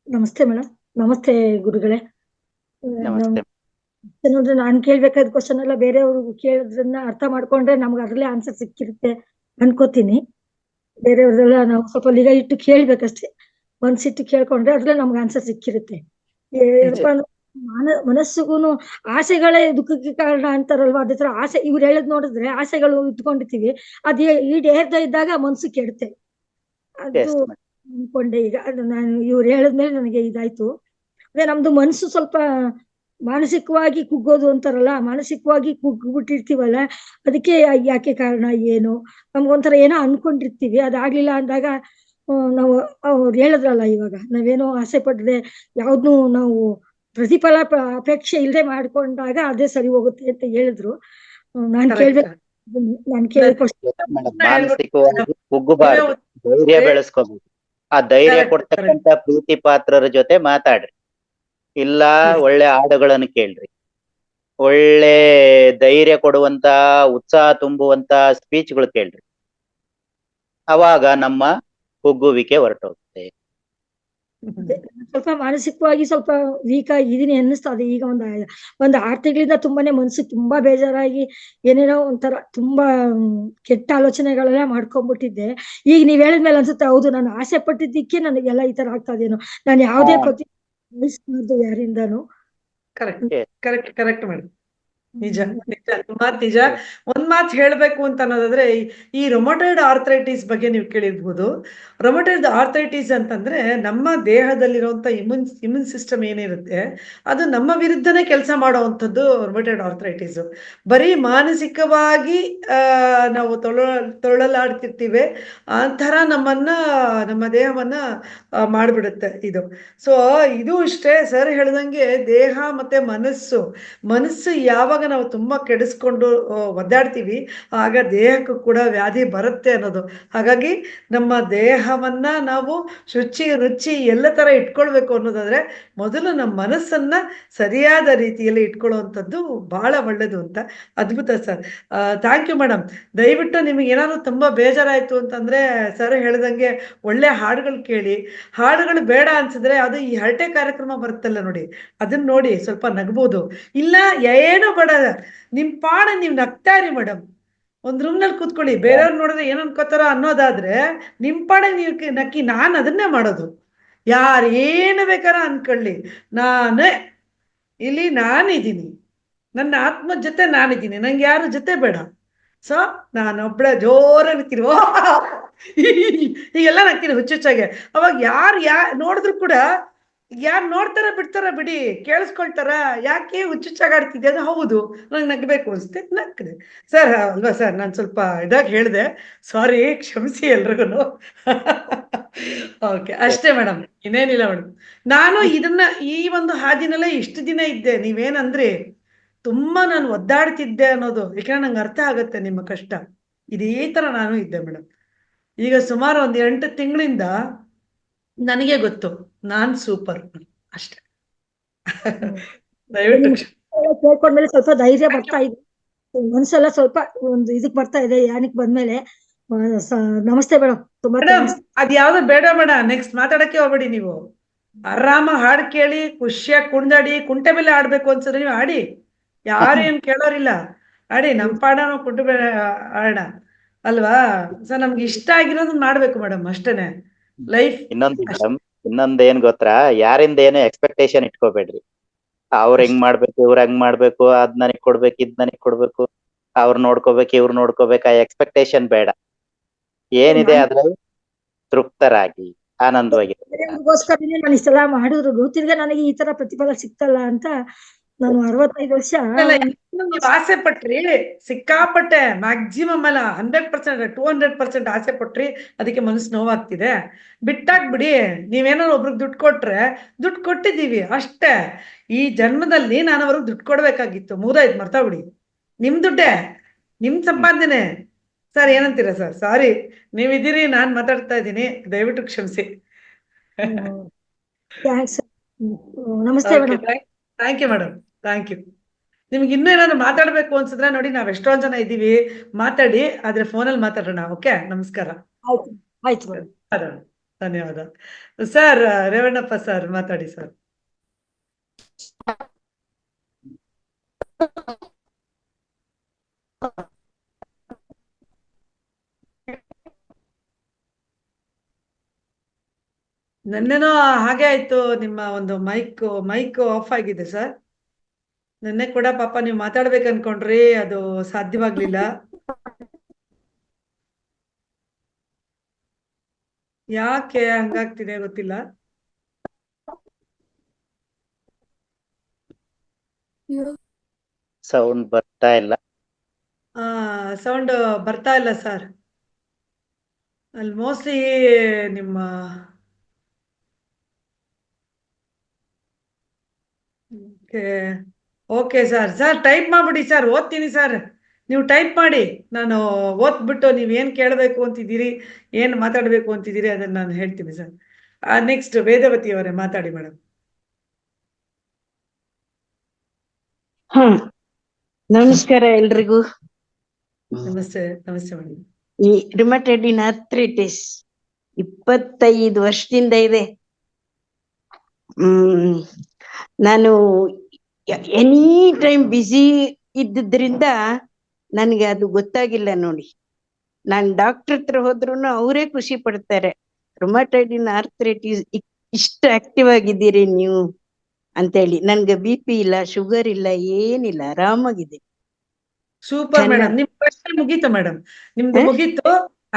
F: ನಮಸ್ತೆ ಮೇಡಮ್. ನಮಸ್ತೆ ಗುರುಗಳೇ.
A: ನಮಸ್ತೆ.
F: ನೋಡ್ರಿ, ನಾನ್ ಕೇಳ್ಬೇಕಾದ ಕ್ವಶನ್ ಎಲ್ಲ ಬೇರೆಯವ್ರು ಕೇಳೋದ್ರನ್ನ ಅರ್ಥ ಮಾಡ್ಕೊಂಡ್ರೆ ನಮ್ಗೆ ಅದ್ರಲ್ಲೇ ಆನ್ಸರ್ ಸಿಕ್ಕಿರುತ್ತೆ ಅನ್ಕೋತೀನಿ. ಬೇರೆಯವ್ರದೆಲ್ಲ ನಾವು ಸ್ವಲ್ಪ ನಿಗಾ ಇಟ್ಟು ಕೇಳ್ಬೇಕಷ್ಟೇ. ಮನ್ಸಿಟ್ಟು ಕೇಳ್ಕೊಂಡ್ರೆ ಅದ್ರಲ್ಲೇ ನಮ್ಗೆ ಆನ್ಸರ್ ಸಿಕ್ಕಿರುತ್ತೆ. ಏನಪ್ಪಾ ಅಂದ್ರೆ ಮನಸ್ಸಿಗೂನು ಆಸೆಗಳೇ ದುಃಖಕ್ಕೆ ಕಾರಣ ಅಂತಾರಲ್ವಾ, ಅದೇ ತರ ಆಸೆ ಇವ್ರು ಹೇಳದ್ ನೋಡಿದ್ರೆ ಆಸೆಗಳು ಇಟ್ಕೊಂಡಿರ್ತೀವಿ, ಅದ್ ಈಡೇರ್ತಾ ಇದ್ದಾಗ ಮನ್ಸು ಕೆಡುತ್ತೆ. ಅದು ಅನ್ಕೊಂಡೆ ಈಗ. ಅದು ನಾನು ಇವ್ರು ಹೇಳಿದ್ಮೇಲೆ ನನಗೆ ಇದಾಯ್ತು. ಅದೇ ನಮ್ದು ಮನ್ಸು ಸ್ವಲ್ಪ ಮಾನಸಿಕವಾಗಿ ಕುಗ್ಗೋದು ಅಂತಾರಲ್ಲ, ಮಾನಸಿಕವಾಗಿ ಕುಗ್ಬಿಟ್ಟಿರ್ತೀವಲ್ಲ, ಅದಕ್ಕೆ ಯಾಕೆ ಕಾರಣ ಏನು, ನಮ್ಗೊಂಥರ ಏನೋ ಅನ್ಕೊಂಡಿರ್ತೀವಿ, ಅದಾಗ್ಲಿಲ್ಲ ಅಂದಾಗ ನಾವು ಅವ್ರು ಹೇಳಿದ್ರಲ್ಲ, ಇವಾಗ ನಾವೇನೋ ಆಸೆ ಪಡ್ದೆ ಯಾವ್ದನ್ನು ನಾವು ಪ್ರತಿಫಲ ಅಪೇಕ್ಷೆ ಇಲ್ಲದೆ ಮಾಡ್ಕೊಂಡಾಗ ಅದೇ ಸರಿ ಹೋಗುತ್ತೆ ಅಂತ ಹೇಳಿದ್ರು. ನಾನ್ ಕೇಳ್ಬೇಕು.
A: ಮಾನಸಿಕವಾಗಿ ಕುಗ್ಗಬಾರದು, ಧೈರ್ಯ ಬೆಳೆಸ್ಕೋಬೇಕು. ಆ ಧೈರ್ಯ ಕೊಡ್ತಕ್ಕಂತ ಪ್ರೀತಿ ಪಾತ್ರರ ಜೊತೆ ಮಾತಾಡ್ರಿ, ಇಲ್ಲ ಒಳ್ಳೆ ಹಾಡುಗಳನ್ನು ಕೇಳ್ರಿ, ಒಳ್ಳೆ ಧೈರ್ಯ ಕೊಡುವಂತ, ಉತ್ಸಾಹ ತುಂಬುವಂತ ಸ್ಪೀಚ್ಗಳು ಕೇಳ್ರಿ. ಅವಾಗ ನಮ್ಮ ಕುಗ್ಗುವಿಕೆ ಹೊರಟೋಗುತ್ತೆ.
F: ಸ್ವಲ್ಪ ಮಾನಸಿಕವಾಗಿ ಸ್ವಲ್ಪ ವೀಕ್ ಆಗಿದ್ದೀನಿ ಅನ್ನಿಸ್ತದೆ ಈಗ. ಒಂದು 6 ತಿಂಗಳಿಂದ ತುಂಬಾನೇ ಮನ್ಸು ತುಂಬಾ ಬೇಜಾರಾಗಿ ಏನೇನೋ ಒಂಥರ ತುಂಬಾ ಕೆಟ್ಟ ಆಲೋಚನೆಗಳೆಲ್ಲ ಮಾಡ್ಕೊಂಡ್ಬಿಟ್ಟಿದ್ದೆ. ಈಗ ನೀವ್ ಹೇಳಿದ್ಮೇಲೆ ಅನ್ಸುತ್ತೆ, ಹೌದು, ನಾನು ಆಸೆ ಪಟ್ಟಿದ್ದಕ್ಕೆ ನನಗೆಲ್ಲ ಈ ತರ ಆಗ್ತಾ ಇದೇನೋ. ನಾನು ಯಾವುದೇ ಬಯಸ್ಬಾರ್ದು ಯಾರಿಂದಾನು.
B: Correct madam. ನಿಜ ನಿಜ. ಒಂದ್ ಮಾತು ಹೇಳ್ಬೇಕು ಅಂತ ಅನ್ನೋದಾದ್ರೆ, ಈ ರೊಮಟೈಡ್ ಆರ್ಥರೈಟಿಸ್ ಬಗ್ಗೆ ನೀವು ಕೇಳಿರ್ಬೋದು. ರೊಮಟೈಡ್ ಆರ್ಥರೈಟಿಸ್ ಅಂತಂದ್ರೆ ನಮ್ಮ ದೇಹದಲ್ಲಿರುವಂತ ಇಮ್ಯೂನ್ ಸಿಸ್ಟಮ್ ಏನಿರುತ್ತೆ ಅದು ನಮ್ಮ ವಿರುದ್ಧನೇ ಕೆಲಸ ಮಾಡುವಂಥದ್ದು ರೊಮಟೈಡ್ ಆರ್ಥರೈಟಿಸ್. ಬರೀ ಮಾನಸಿಕವಾಗಿ ನಾವು ತೊಳಲಾಡ್ತಿರ್ತೀವಿ, ಆ ಥರ ನಮ್ಮ ದೇಹವನ್ನ ಮಾಡ್ಬಿಡುತ್ತೆ ಇದು. ಸೊ ಇದು ಇಷ್ಟೇ, ಸರ್ ಹೇಳ್ದಂಗೆ ದೇಹ ಮತ್ತೆ ಮನಸ್ಸು ಯಾವಾಗ ನಾವು ತುಂಬಾ ಕೆಡಿಸ್ಕೊಂಡು ಒದ್ದಾಡ್ತೀವಿ, ಆಗ ದೇಹಕ್ಕೂ ಕೂಡ ವ್ಯಾಧಿ ಬರುತ್ತೆ ಅನ್ನೋದು. ಹಾಗಾಗಿ ನಮ್ಮ ದೇಹವನ್ನ ನಾವು ಶುಚಿ ರುಚಿ ಎಲ್ಲ ತರ ಇಟ್ಕೊಳ್ಬೇಕು ಅನ್ನೋದಾದ್ರೆ ಮೊದಲು ನಮ್ಮ ಮನಸ್ಸನ್ನ ಸರಿಯಾದ ರೀತಿಯಲ್ಲಿ ಇಟ್ಕೊಳ್ಳುವಂಥದ್ದು ಬಹಳ ಒಳ್ಳೇದು ಅಂತ. ಅದ್ಭುತ ಸರ್. Thank you madam. ದಯವಿಟ್ಟು ನಿಮಗೆ ಏನಾದ್ರು ತುಂಬಾ ಬೇಜಾರಾಯ್ತು ಅಂತಂದ್ರೆ ಸರ್ ಹೇಳ್ದಂಗೆ ಒಳ್ಳೆ ಹಾಡುಗಳು ಕೇಳಿ. ಹಾಡುಗಳು ಬೇಡ ಅನ್ಸಿದ್ರೆ ಅದು ಈ ಹರಟೆ ಕಾರ್ಯಕ್ರಮ ಬರುತ್ತಲ್ಲ ನೋಡಿ, ಅದನ್ನ ನೋಡಿ ಸ್ವಲ್ಪ ನಗ್ಬೋದು. ಇಲ್ಲ ಏನೋ ಬೇಡ, ನಿಮ್ ಪಾಡ ನೀವ್ ನಗ್ತಾ ಇರಿ ಮೇಡಮ್. ಒಂದ್ ರೂಮ್ ನಲ್ಲಿ ಕೂತ್ಕೊಳ್ಳಿ, ಬೇರೆಯವ್ರು ನೋಡಿದ್ರೆ ಏನ್ ಅನ್ಕೋತಾರ ಅನ್ನೋದಾದ್ರೆ ನಿಮ್ ಪಾಡ ನೀವು ನಕ್ಕಿ. ನಾನು ಅದನ್ನೇ ಮಾಡೋದು. ಯಾರು ಏನು ಬೇಕಾರ ಅನ್ಕೊಳ್ಳಿ, ನಾನಿದ್ದೀನಿ, ನನ್ನ ಆತ್ಮದ ಜೊತೆ ನಾನಿದ್ದೀನಿ, ನಂಗೆ ಯಾರು ಜೊತೆ ಬೇಡ. ಸೊ ನಾನೊಬ್ಳೆ ಜೋರ ನಗ್ತೀನಿ, ಹೀಗೆಲ್ಲ ನಗ್ತೀನಿ ಹುಚ್ಚುಚ್ಚಾಗೆ. ಅವಾಗ ಯಾರು ನೋಡಿದ್ರು ಕೂಡ ಯಾರು ನೋಡ್ತಾರ ಬಿಡ್ತಾರ ಬಿಡಿ, ಕೇಳಿಸ್ಕೊಳ್ತಾರ, ಯಾಕೆ ಹುಚ್ಚುಚ್ಚಾಗಾಡ್ತಿದ್ದೆ ಅದು ಹೌದು, ನಂಗೆ ನಗ್ಬೇಕು ಅನ್ಸುತ್ತೆ, ನಗ್ದೆ. ಸರ್ ಅಲ್ವಾ ಸರ್, ನಾನು ಸ್ವಲ್ಪ ಇದಾಗಿ ಹೇಳಿದೆ, ಸಾರಿ, ಕ್ಷಮಿಸಿ ಎಲ್ರಿಗೂ. ಓಕೆ, ಅಷ್ಟೇ ಮೇಡಮ್, ಇನ್ನೇನಿಲ್ಲ ಮೇಡಮ್. ನಾನು ಇದನ್ನ ಈ ಒಂದು ಹಾದಿನಲ್ಲೇ ಇಷ್ಟು ದಿನ ಇದ್ದೆ, ನೀವೇನಂದ್ರಿ ತುಂಬಾ ನಾನು ಒದ್ದಾಡ್ತಿದ್ದೆ ಅನ್ನೋದು, ಯಾಕಂದ್ರೆ ನಂಗೆ ಅರ್ಥ ಆಗತ್ತೆ ನಿಮ್ಮ ಕಷ್ಟ. ಇದೇ ತರ ನಾನು ಇದ್ದೆ ಮೇಡಮ್. ಈಗ ಸುಮಾರು ಒಂದು 8 ತಿಂಗಳಿಂದ ನನಗೆ ಗೊತ್ತು ನಾನ್ ಸೂಪರ್ ಅಷ್ಟೇ. ದಯವಿಟ್ಟು
F: ಕೇಳ್ಕೊಂಡ್ಮೇಲೆ ಸ್ವಲ್ಪ ಧೈರ್ಯ ಬರ್ತಾ ಇದೆ, ಮನ್ಸೆಲ್ಲ ಸ್ವಲ್ಪ ಒಂದು ಇದಕ್ ಬರ್ತಾ ಇದೆ. ಯಾನಿಕ್ ಬಂದ್ಮೇಲೆ ನಮಸ್ತೆ ಮೇಡಮ್, ತುಂಬಾ
B: ಮೇಡಮ್, ಅದ್ಯಾವ್ದು ಬೇಡ ಬೇಡ, ನೆಕ್ಸ್ಟ್ ಮಾತಾಡಕ್ಕೆ ಹೋಗ್ಬೇಡಿ ನೀವು. ಆರಾಮ ಹಾಡ್ ಕೇಳಿ ಖುಷಿಯಾಗಿ ಕುಣ್ದಾಡಿ, ಕುಂಟೆ ಮೇಲೆ ಆಡ್ಬೇಕು ಅನ್ಸಿದ್ರೆ ನೀವು ಆಡಿ, ಯಾರು ಏನ್ ಕೇಳೋರಿಲ್ಲ, ಆಡಿ, ನಮ್ ಪಾಡ ನಾವು ಕುಂಟೆ ಮೇಲೆ ಆಡ ಅಲ್ವಾ. ಸೊ ನಮ್ಗೆ ಇಷ್ಟ ಆಗಿರೋದನ್ನ ಮಾಡ್ಬೇಕು ಮೇಡಮ್, ಅಷ್ಟೇನೆ ಲೈಫ್.
A: ಇನ್ನೊಂದ್ ಏನ್ ಗೊತ್ತಾ, ಯಾರಿಂದ ಏನೋ ಎಕ್ಸ್ಪೆಕ್ಟೇಷನ್ ಇಟ್ಕೋಬೇಡ್ರಿ. ಅವ್ರ ಹೆಂಗ್ ಮಾಡ್ಬೇಕು, ಇವ್ರ ಹಂಗ್ ಮಾಡ್ಬೇಕು, ಅದ್ ನನಗ್ ಕೊಡ್ಬೇಕು, ಇದ್ ನನಗ್ ಕೊಡ್ಬೇಕು, ಅವ್ರ ನೋಡ್ಕೋಬೇಕು, ಇವ್ರ ನೋಡ್ಕೋಬೇಕು, ಆ ಎಕ್ಸ್ಪೆಕ್ಟೇಷನ್ ಬೇಡ. ಏನಿದೆ ಅದ್ರಲ್ಲಿ ತೃಪ್ತರಾಗಿ ಆನಂದವಾಗಿ.
F: ಬೇರೆಯವ್ರಿಗೋಸ್ಕರನೇ ನಾನು ಇಷ್ಟೆಲ್ಲ ಮಾಡಿದ್ರು, ತಿರ್ಗಾ ನನಗೆ ಈ ತರ ಪ್ರತಿಫಲ ಸಿಕ್ತಲ್ಲ ಅಂತ ನಾನು 65 ವರ್ಷ
B: ನೀವು ಆಸೆ ಪಟ್ರಿ, ಸಿಕ್ಕಾಪಟ್ಟೆ ಮ್ಯಾಕ್ಸಿಮಮ್ ಅಲ್ಲ 100%, 200% ಆಸೆ ಪಟ್ರಿ, ಅದಕ್ಕೆ ಮನಸ್ಸು ನೋವಾಗ್ತಿದೆ, ಬಿಟ್ಟಾಕ್ಬಿಡಿ. ನೀವೇನಾದ್ರು ಒಬ್ರಿಗೆ ದುಡ್ಡು ಕೊಟ್ರೆ, ದುಡ್ಡು ಕೊಟ್ಟಿದ್ದೀವಿ ಅಷ್ಟೇ. ಈ ಜನ್ಮದಲ್ಲಿ ನಾನು ಅವ್ರಿಗೆ ದುಡ್ಡು ಕೊಡ್ಬೇಕಾಗಿತ್ತು, ಮುಗ್ದಾಯ್ತು, ಮರ್ತಾಬಿಡಿ. ನಿಮ್ ದುಡ್ಡೇ, ನಿಮ್ ಸಂಪಾದನೆ. ಸರ್ ಏನಂತೀರಾ ಸರ್? ಸಾರಿ, ನೀವಿದ್ದೀರಿ, ನಾನ್ ಮಾತಾಡ್ತಾ ಇದ್ದೀನಿ, ದಯವಿಟ್ಟು ಕ್ಷಮಿಸಿ.
F: ನಮಸ್ತೆ madam.
B: Thank you madam, thank you. ನಿಮ್ಗೆ ಇನ್ನೂ ಏನಾದ್ರು ಮಾತಾಡ್ಬೇಕು ಅನ್ಸಿದ್ರೆ ನೋಡಿ, ನಾವ್ ಎಷ್ಟೊಂದ್ ಜನ ಇದ್ದೀವಿ, ಮಾತಾಡಿ, ಆದ್ರೆ ಫೋನಲ್ಲಿ ಮಾತಾಡೋಣ. ಓಕೆ, ನಮಸ್ಕಾರ.
F: ಆಯ್ತು ಮೇಡಮ್.
B: ಧನ್ಯವಾದ ಸರ್. ರೇವಣ್ಣಪ್ಪ ಸರ್ ಮಾತಾಡಿ ಸರ್. ನೆನ್ನೆನೋ ಹಾಗೆ ಆಯ್ತು, ನಿಮ್ಮ ಒಂದು ಮೈಕ್ ಆಫ್ ಆಗಿದೆ ಸರ್. ನಿನ್ನೆ ಕೂಡ ಪಾಪ ನೀವು ಮಾತಾಡ್ಬೇಕು ಅನ್ಕೊಂಡ್ರಿ, ಅದು ಸಾಧ್ಯವಾಗ್ಲಿಲ್ಲ. ಯಾಕೆ ಹಂಗಾಗ್ತಿದೆ ಗೊತ್ತಿಲ್ಲ.
A: ಸೌಂಡ್ ಬರ್ತಾ ಇಲ್ಲ.
B: ಸೌಂಡ್ ಬರ್ತಾ ಇಲ್ಲ ಸರ್. ಅಲ್ಲಿ ಮೋಸ್ಟ್ಲಿ ನಿಮ್ಮ ಓಕೆ ಸರ್ ಟೈಪ್ ಮಾಡ್ಬಿಡಿ ಸರ್, ಓದ್ತೀನಿ ಸರ್. ನೀವು ಟೈಪ್ ಮಾಡಿ, ನಾನು ಓದ್ಬಿಟ್ಟು ನೀವ್ ಏನ್ ಕೇಳಬೇಕು ಅಂತಿದ್ದೀರಿ, ಏನ್ ಮಾತಾಡ್ಬೇಕು ಅಂತಿದ್ದೀರಿ, ಅದನ್ನ ನಾನು ಹೇಳ್ತೀನಿ ಸರ್. ನೆಕ್ಸ್ಟ್ ವೇದವತಿ ಅವರೇ ಮಾತಾಡಿ ಮೇಡಮ್.
G: ನಮಸ್ಕಾರ ಎಲ್ರಿಗೂ.
B: ನಮಸ್ತೆ ಮೇಡಮ್.
G: ಈ ರಿಮಟೆಡ್ ಇನ್ ಆರ್ಥ್ರೈಟಿಸ್ 25 ವರ್ಷದಿಂದ ಇದೆ. ನಾನು ಎನಿ ಟೈಮ್ ಬ್ಯುಸಿ ಇದ್ದಿದ್ರಿಂದ ನನಗೆ ಅದು ಗೊತ್ತಾಗಿಲ್ಲ ನೋಡಿ. ನಾನು ಡಾಕ್ಟರ್ ಹತ್ರ ಹೋದ್ರು ಅವರೇ ಖುಷಿ ಪಡ್ತಾರೆ, ರುಮಟೈಡ್ ಇನ್ ಆರ್ಥ್ರೈಟಿಸ್ ಇಷ್ಟು ಆಕ್ಟಿವ್ ಆಗಿದ್ದೀರಿ ನೀವು ಅಂತೇಳಿ. ನನ್ಗೆ BP ಇಲ್ಲ, ಶುಗರ್ ಇಲ್ಲ, ಏನಿಲ್ಲ, ಆರಾಮಾಗಿದೆ.
B: Super madam. ನಿಮ್ ಪ್ರಶ್ನೆ ಮುಗೀತು ಮೇಡಮ್, ನಿಮ್ದು ಮುಗೀತು,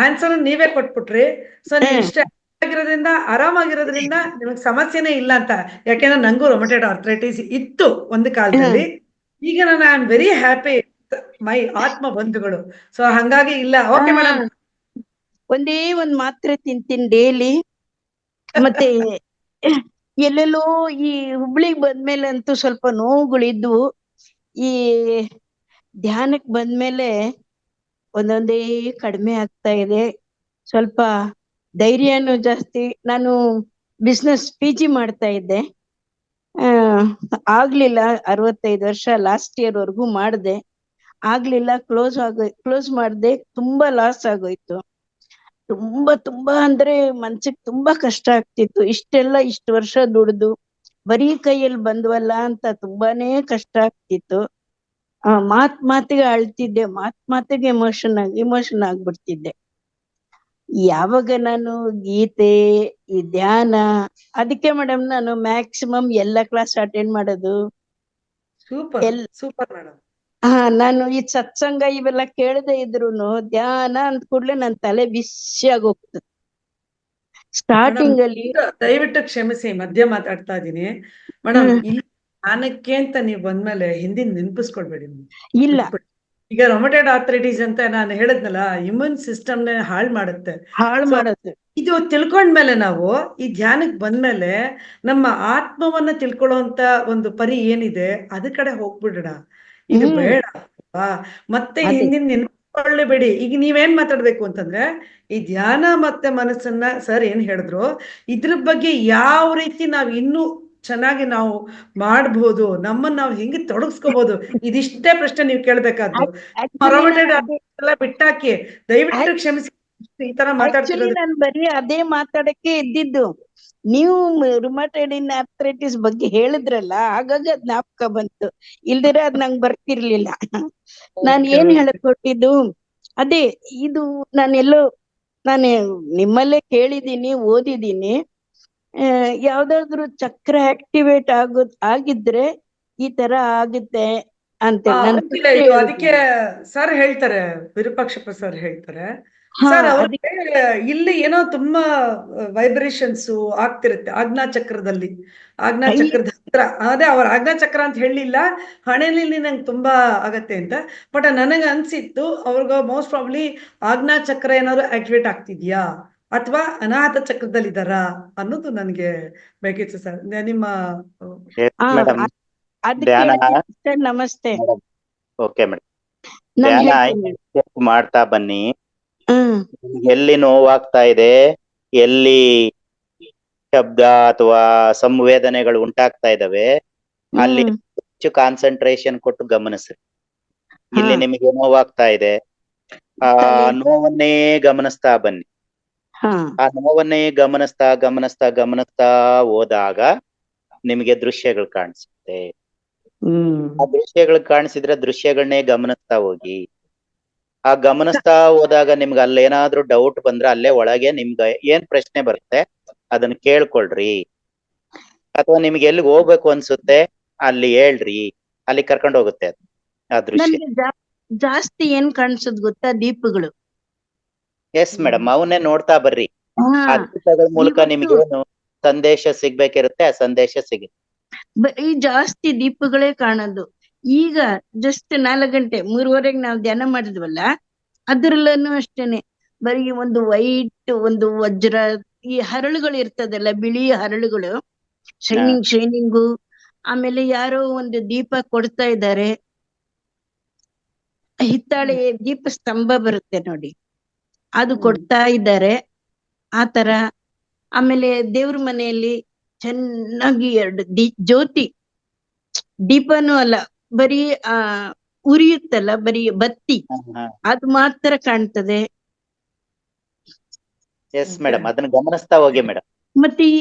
B: ಆನ್ಸರ್ ನೀವೇ ಕೊಟ್ಬಿಟ್ರಿ. ಸೊ ನೀವು ಇಷ್ಟ ಆಗಿರೋದ್ರಿಂದ, ಆರಾಮಾಗಿರೋದ್ರಿಂದ ನಿಮಗ್ ಸಮಸ್ಯೆನೇ ಇಲ್ಲ ಅಂತ. ಯಾಕೆಂದ್ರೆ ನಂಗೂ ರೊಮಟೈಡ್ ಆರ್ಥ್ರೈಟಿಸ್ ಇತ್ತು ಒಂದು ಕಾಲದಲ್ಲಿ. ಈಗ ನಾನು ಐ ಆಮ್ ವೆರಿ ಹ್ಯಾಪಿ, ಮೈ ಆತ್ಮ ಬಂಧುಗಳು. ಸೊ ಹಂಗಾಗಿ ಇಲ್ಲ. Okay madam.
G: ಒಂದೇ ಒಂದ್ ಮಾತ್ರೆ ತಿಂತೀನಿ ಡೈಲಿ. ಮತ್ತೆ ಎಲ್ಲೆಲ್ಲೋ ಈ ಹುಬ್ಳಿಗ್ ಬಂದ್ಮೇಲೆ ಅಂತೂ ಸ್ವಲ್ಪ ನೋವುಗಳಿದ್ವು. ಈ ಧ್ಯಾನಕ್ ಬಂದ್ಮೇಲೆ ಒಂದೊಂದೇ ಕಡಿಮೆ ಆಗ್ತಾ ಇದೆ. ಸ್ವಲ್ಪ ಧೈರ್ಯನೂ ಜಾಸ್ತಿ. ನಾನು ಬಿಸ್ನೆಸ್ PG ಮಾಡ್ತಾ ಇದ್ದೆ, ಆಗ್ಲಿಲ್ಲ. 65 ವರ್ಷ ಲಾಸ್ಟ್ ಇಯರ್ ವರ್ಗೂ ಮಾಡ್ದೆ, ಆಗ್ಲಿಲ್ಲ. ಕ್ಲೋಸ್ ಮಾಡ್ದೆ. ತುಂಬಾ ಲಾಸ್ ಆಗೋಯ್ತು. ತುಂಬಾ ಅಂದ್ರೆ ಮನ್ಸಿಗೆ ತುಂಬಾ ಕಷ್ಟ ಆಗ್ತಿತ್ತು. ಇಷ್ಟು ವರ್ಷ ದುಡ್ದು ಬರೀ ಕೈಯಲ್ಲಿ ಬಂದ್ವಲ್ಲ ಅಂತ ತುಂಬಾನೇ ಕಷ್ಟ ಆಗ್ತಿತ್ತು. ಮಾತಿಗೆ ಅಳ್ತಿದ್ದೆ, ಮಾತಿಗೆ ಇಮೋಷನ್ ಆಗ್ಬಿಡ್ತಿದ್ದೆ. ಯಾವಾಗ ನಾನು ಗೀತೆ, ಈ ಧ್ಯಾನ, ಅದಕ್ಕೆ ಮೇಡಮ್ ನಾನು ಮ್ಯಾಕ್ಸಿಮಮ್ ಎಲ್ಲ ಕ್ಲಾಸ್ ಅಟೆಂಡ್ ಮಾಡೋದು.
B: Super madam.
G: ನಾನು ಈ ಸತ್ಸಂಗ ಇವೆಲ್ಲ ಕೇಳದೆ ಇದ್ರುನು ಧ್ಯಾನ ಅಂದ ಕೂಡ್ಲೆ ನನ್ ತಲೆ ಬಿಸಿ ಆಗೋಗ್ತದೆ. ಸ್ಟಾರ್ಟಿಂಗ್ ಅಲ್ಲಿ
B: ದಯವಿಟ್ಟು ಕ್ಷಮಿಸಿ, ಮಧ್ಯ ಮಾತಾಡ್ತಾ ಇದೀನಿ ಮೇಡಮ್.
G: ಹ್ಮ್.
B: ಇಲ್ಲಿ ಜ್ಞಾನಕ್ಕೆ ಅಂತ ನೀವು ಬಂದ್ಮೇಲೆ ಹಿಂದಿನ ನೆನಪಿಸ್ಕೊಳ್ಬೇಡಿ ನೀವು.
G: ಇಲ್ಲ,
B: ಈಗ ರೊಮಟೆಡ್ ಆರ್ಥರೈಟಿಸ್ ಅಂತ ನಾನು ಹೇಳಿದ್ನಲ್ಲ, ಇಮ್ಯೂನ್ ಸಿಸ್ಟಮ್ನ ಹಾಳು ಮಾಡುತ್ತೆ.
G: ಹಾಳು
B: So,
G: ಮಾಡೋದು.
B: ಇದು ತಿಳ್ಕೊಂಡ್ಮೇಲೆ ನಾವು ಈ ಧ್ಯಾನಕ್ಕೆ ಬಂದ್ಮೇಲೆ ನಮ್ಮ ಆತ್ಮವನ್ನ ತಿಳ್ಕೊಳ್ಳೋಂತ ಒಂದು ಪರಿ ಏನಿದೆ ಅದ ಕಡೆ ಹೋಗ್ಬಿಡೋಣ. ಇದು
G: ಹ್ಮ್.
B: ಬೇಡ ಅಲ್ವಾ? ಮತ್ತೆ
G: ಅದೇ.
B: ಹಿಂದಿನ ನೆನ್ಕೊಳ್ಳೇಬೇಡಿ. ಈಗ ನೀವೇನ್ ಮಾತಾಡ್ಬೇಕು ಅಂತಂದ್ರೆ, ಈ ಧ್ಯಾನ ಮತ್ತೆ ಮನಸ್ಸನ್ನ ಸರ್ ಏನ್ ಹೇಳಿದ್ರು, ಇದ್ರ ಬಗ್ಗೆ ಯಾವ ರೀತಿ ನಾವ್ ಇನ್ನೂ ಚೆನ್ನಾಗಿ ನಾವು ಮಾಡ್ಬೋದು, ನಮ್ಮನ್ನ ನಾವು ಹೆಂಗೆ ತೊಡಗಿಸ್ಕೋಬಹುದು, ಇದಿಷ್ಟೇ ಪ್ರಶ್ನೆ ನೀವು ಕೇಳ್ಬೇಕಾದ್ದು. ರೊಮಟೆಡ್ ಎಲ್ಲ ಬಿಟ್ಟಾಕಿ, ದಯವಿಟ್ಟು ಕ್ಷಮಿಸಿ ಈ ತರ
G: ಆಕ್ಚುಲಿ
B: ಮಾತಾಡ್ತಿರೋದು.
G: ನಾನು ಬರೀ ಅದೇ ಮಾತಾಡಕ್ಕೆ ಇದ್ದಿದ್ದು. ನೀವು ರುಮಟೈಡ್ ಆರ್ಥರೈಟಿಸ್ ಬಗ್ಗೆ ಹೇಳಿದ್ರಲ್ಲ, ಹಾಗಾಗಿ ಅದ್ ಜ್ಞಾಪಕ ಬಂತು. ಇಲ್ದಿರ ಅದ್ ನಂಗೆ ಬರ್ತಿರ್ಲಿಲ್ಲ. ನಾನ್ ಏನ್ ಹೇಳ್ಕೊಟ್ಟಿದ್ದು ಅದೇ. ಇದು ನಾನೆಲ್ಲೋ ನಾನು ನಿಮ್ಮಲ್ಲೇ ಕೇಳಿದೀನಿ, ಓದಿದೀನಿ. ಯಾವ್ದಾದ್ರು ಚಕ್ರ ಆಕ್ಟಿವೇಟ್ ಆಗಿದ್ರೆ ಈ ತರ ಆಗುತ್ತೆ ಅಂತ
B: ಅದಕ್ಕೆ ಸರ್ ಹೇಳ್ತಾರೆ, ವಿರೂಪಾಕ್ಷಪ್ಪ ಸರ್ ಹೇಳ್ತಾರೆ.
G: ಹಾ,
B: ಸರ್ ಅವ್ರಿಗೆ ಇಲ್ಲಿ ಏನೋ ತುಂಬಾ ವೈಬ್ರೇಷನ್ಸ್ ಆಗ್ತಿರುತ್ತೆ ಆಜ್ಞಾ ಚಕ್ರದಲ್ಲಿ. ಆಜ್ಞಾ ಚಕ್ರದ ಹತ್ರ, ಅದೇ ಅವ್ರ ಆಜ್ಞಾ ಚಕ್ರ ಅಂತ ಹೇಳಿಲ್ಲ, ಹಣೆಯಲ್ಲಿ ನಂಗೆ ತುಂಬಾ ಆಗತ್ತೆ ಅಂತ. ಬಟ್ ನನಗೆ ಅನ್ಸಿತ್ತು ಅವ್ರಿಗೆ ಮೋಸ್ಟ್ ಪ್ರಾಬ್ಲಿ ಆಜ್ಞಾ ಚಕ್ರ ಏನಾದ್ರು ಆಕ್ಟಿವೇಟ್ ಆಗ್ತಿದ್ಯಾ ಅಥವಾ ಅನಾಹತ ಚಕ್ರದಲ್ಲಿ ಇದ್ದಾರಾ ಅನ್ನೋದು ನನಗೆ ಬೇಕಿತ್ತು ಸರ್. ನಿಮ್ಮ
A: ಮೇಡಮ್
G: ಅದಕ್ಕೆ
A: ಧ್ಯಾನ
G: ಸರ್ ನಮಸ್ತೆ.
A: ಓಕೆ ಮೇಡಮ್,
G: ನಾನ್
A: ಧ್ಯಾನ
G: ಹೇಳ್ತೀನಿ.
A: ಮಾಡ್ತಾ ಬನ್ನಿ.
G: ಹ್ಮ್.
A: ಎಲ್ಲಿ ನೋವಾಗ್ತಾ ಇದೆ, ಎಲ್ಲಿ ಶಬ್ದ ಅಥವಾ ಸಂವೇದನೆಗಳು ಉಂಟಾಗ್ತಾ ಇದಾವೆ, ಅಲ್ಲಿ ಹೆಚ್ಚು ಕಾನ್ಸಂಟ್ರೇಷನ್ ಕೊಟ್ಟು ಗಮನಿಸ್ರಿ. ಇಲ್ಲಿ ನಿಮಗೆ ನೋವಾಗ್ತಾ ಇದೆ, ಆ ನೋವನ್ನೇ ಗಮನಿಸ್ತಾ ಬನ್ನಿ. ಆ ನೋವನ್ನೇ ಗಮನಿಸ್ತಾ ಗಮನಿಸ್ತಾ ಗಮನಿಸ್ತಾ ಹೋದಾಗ ನಿಮಗೆ ದೃಶ್ಯಗಳು ಕಾಣಿಸುತ್ತೆ. ಆ ದೃಶ್ಯಗಳು ಕಾಣಿಸಿದ್ರೆ ದೃಶ್ಯಗಳನ್ನೇ ಗಮನಿಸ್ತಾ ಹೋಗಿ. ಆ ಗಮನಿಸ್ತಾ ಹೋದಾಗ ನಿಮ್ಗೆ ಅಲ್ಲೇನಾದ್ರೂ ಡೌಟ್ ಬಂದ್ರೆ ಅಲ್ಲೇ ಒಳಗೆ ನಿಮ್ಗೆ ಏನ್ ಪ್ರಶ್ನೆ ಬರುತ್ತೆ ಅದನ್ನ ಕೇಳ್ಕೊಳ್ರಿ. ಅಥವಾ ನಿಮ್ಗೆ ಎಲ್ಲಿಗೆ ಹೋಗ್ಬೇಕು ಅನ್ಸುತ್ತೆ ಅಲ್ಲಿ ಹೇಳ್ರಿ, ಅಲ್ಲಿ ಕರ್ಕೊಂಡು ಹೋಗುತ್ತೆ ಅದು ಆ ದೃಶ್ಯ.
G: ನನ್ಗೆ ಜಾಸ್ತಿ ಏನ್ ಕಾಣಿಸೋದ್ ಗೊತ್ತಾ? ದೀಪಗಳು.
A: ಎಸ್ ಮೇಡಮ್, ಅವನ್ನೇ ನೋಡ್ತಾ ಬರ್ರಿ. ಆ ದೀಪಗಳ ಮೂಲಕ ನಿಮ್ಗೆ ಏನು ಸಂದೇಶ ಸಿಗ್ಬೇಕಿರುತ್ತೆ ಆ ಸಂದೇಶ ಸಿಗುತ್ತೆ.
G: ಈ ಜಾಸ್ತಿ ದೀಪಗಳೇ ಕಾಣೋದು. ಈಗ ಜಸ್ಟ್ 4 ಗಂಟೆ 3:30 ನಾವು ಧ್ಯಾನ ಮಾಡಿದ್ವಲ್ಲ, ಅದ್ರಲ್ಲೂ ಅಷ್ಟೇನೆ ಬರೀ ಒಂದು ವೈಟ್, ಒಂದು ವಜ್ರ, ಈ ಹರಳುಗಳು ಇರ್ತದಲ್ಲ, ಬಿಳಿ ಹರಳುಗಳು, ಶೈನಿಂಗು. ಆಮೇಲೆ ಯಾರೋ ಒಂದು ದೀಪ ಕೊಡ್ತಾ ಇದ್ದಾರೆ, ಹಿತ್ತಾಳೆ ದೀಪ ಸ್ತಂಭ ಬರುತ್ತೆ ನೋಡಿ, ಅದು ಕೊಡ್ತಾ ಇದ್ದಾರೆ ಆ ತರ. ಆಮೇಲೆ ದೇವ್ರ ಮನೆಯಲ್ಲಿ ಚೆನ್ನಾಗಿ 2 ಜ್ಯೋತಿ, ದೀಪನೂ ಅಲ್ಲ, ಬರೀ ಉರಿಯುತ್ತಲ್ಲ, ಬರೀ ಬತ್ತಿ, ಅದು ಮಾತ್ರ ಕಾಣ್ತದೆ.
A: ಎಸ್ ಮೇಡಮ್, ಅದನ್ನ ಗಮನಿಸ್ತಾ ಹೋಗಿ ಮೇಡಮ್.
G: ಮತ್ತೆ ಈ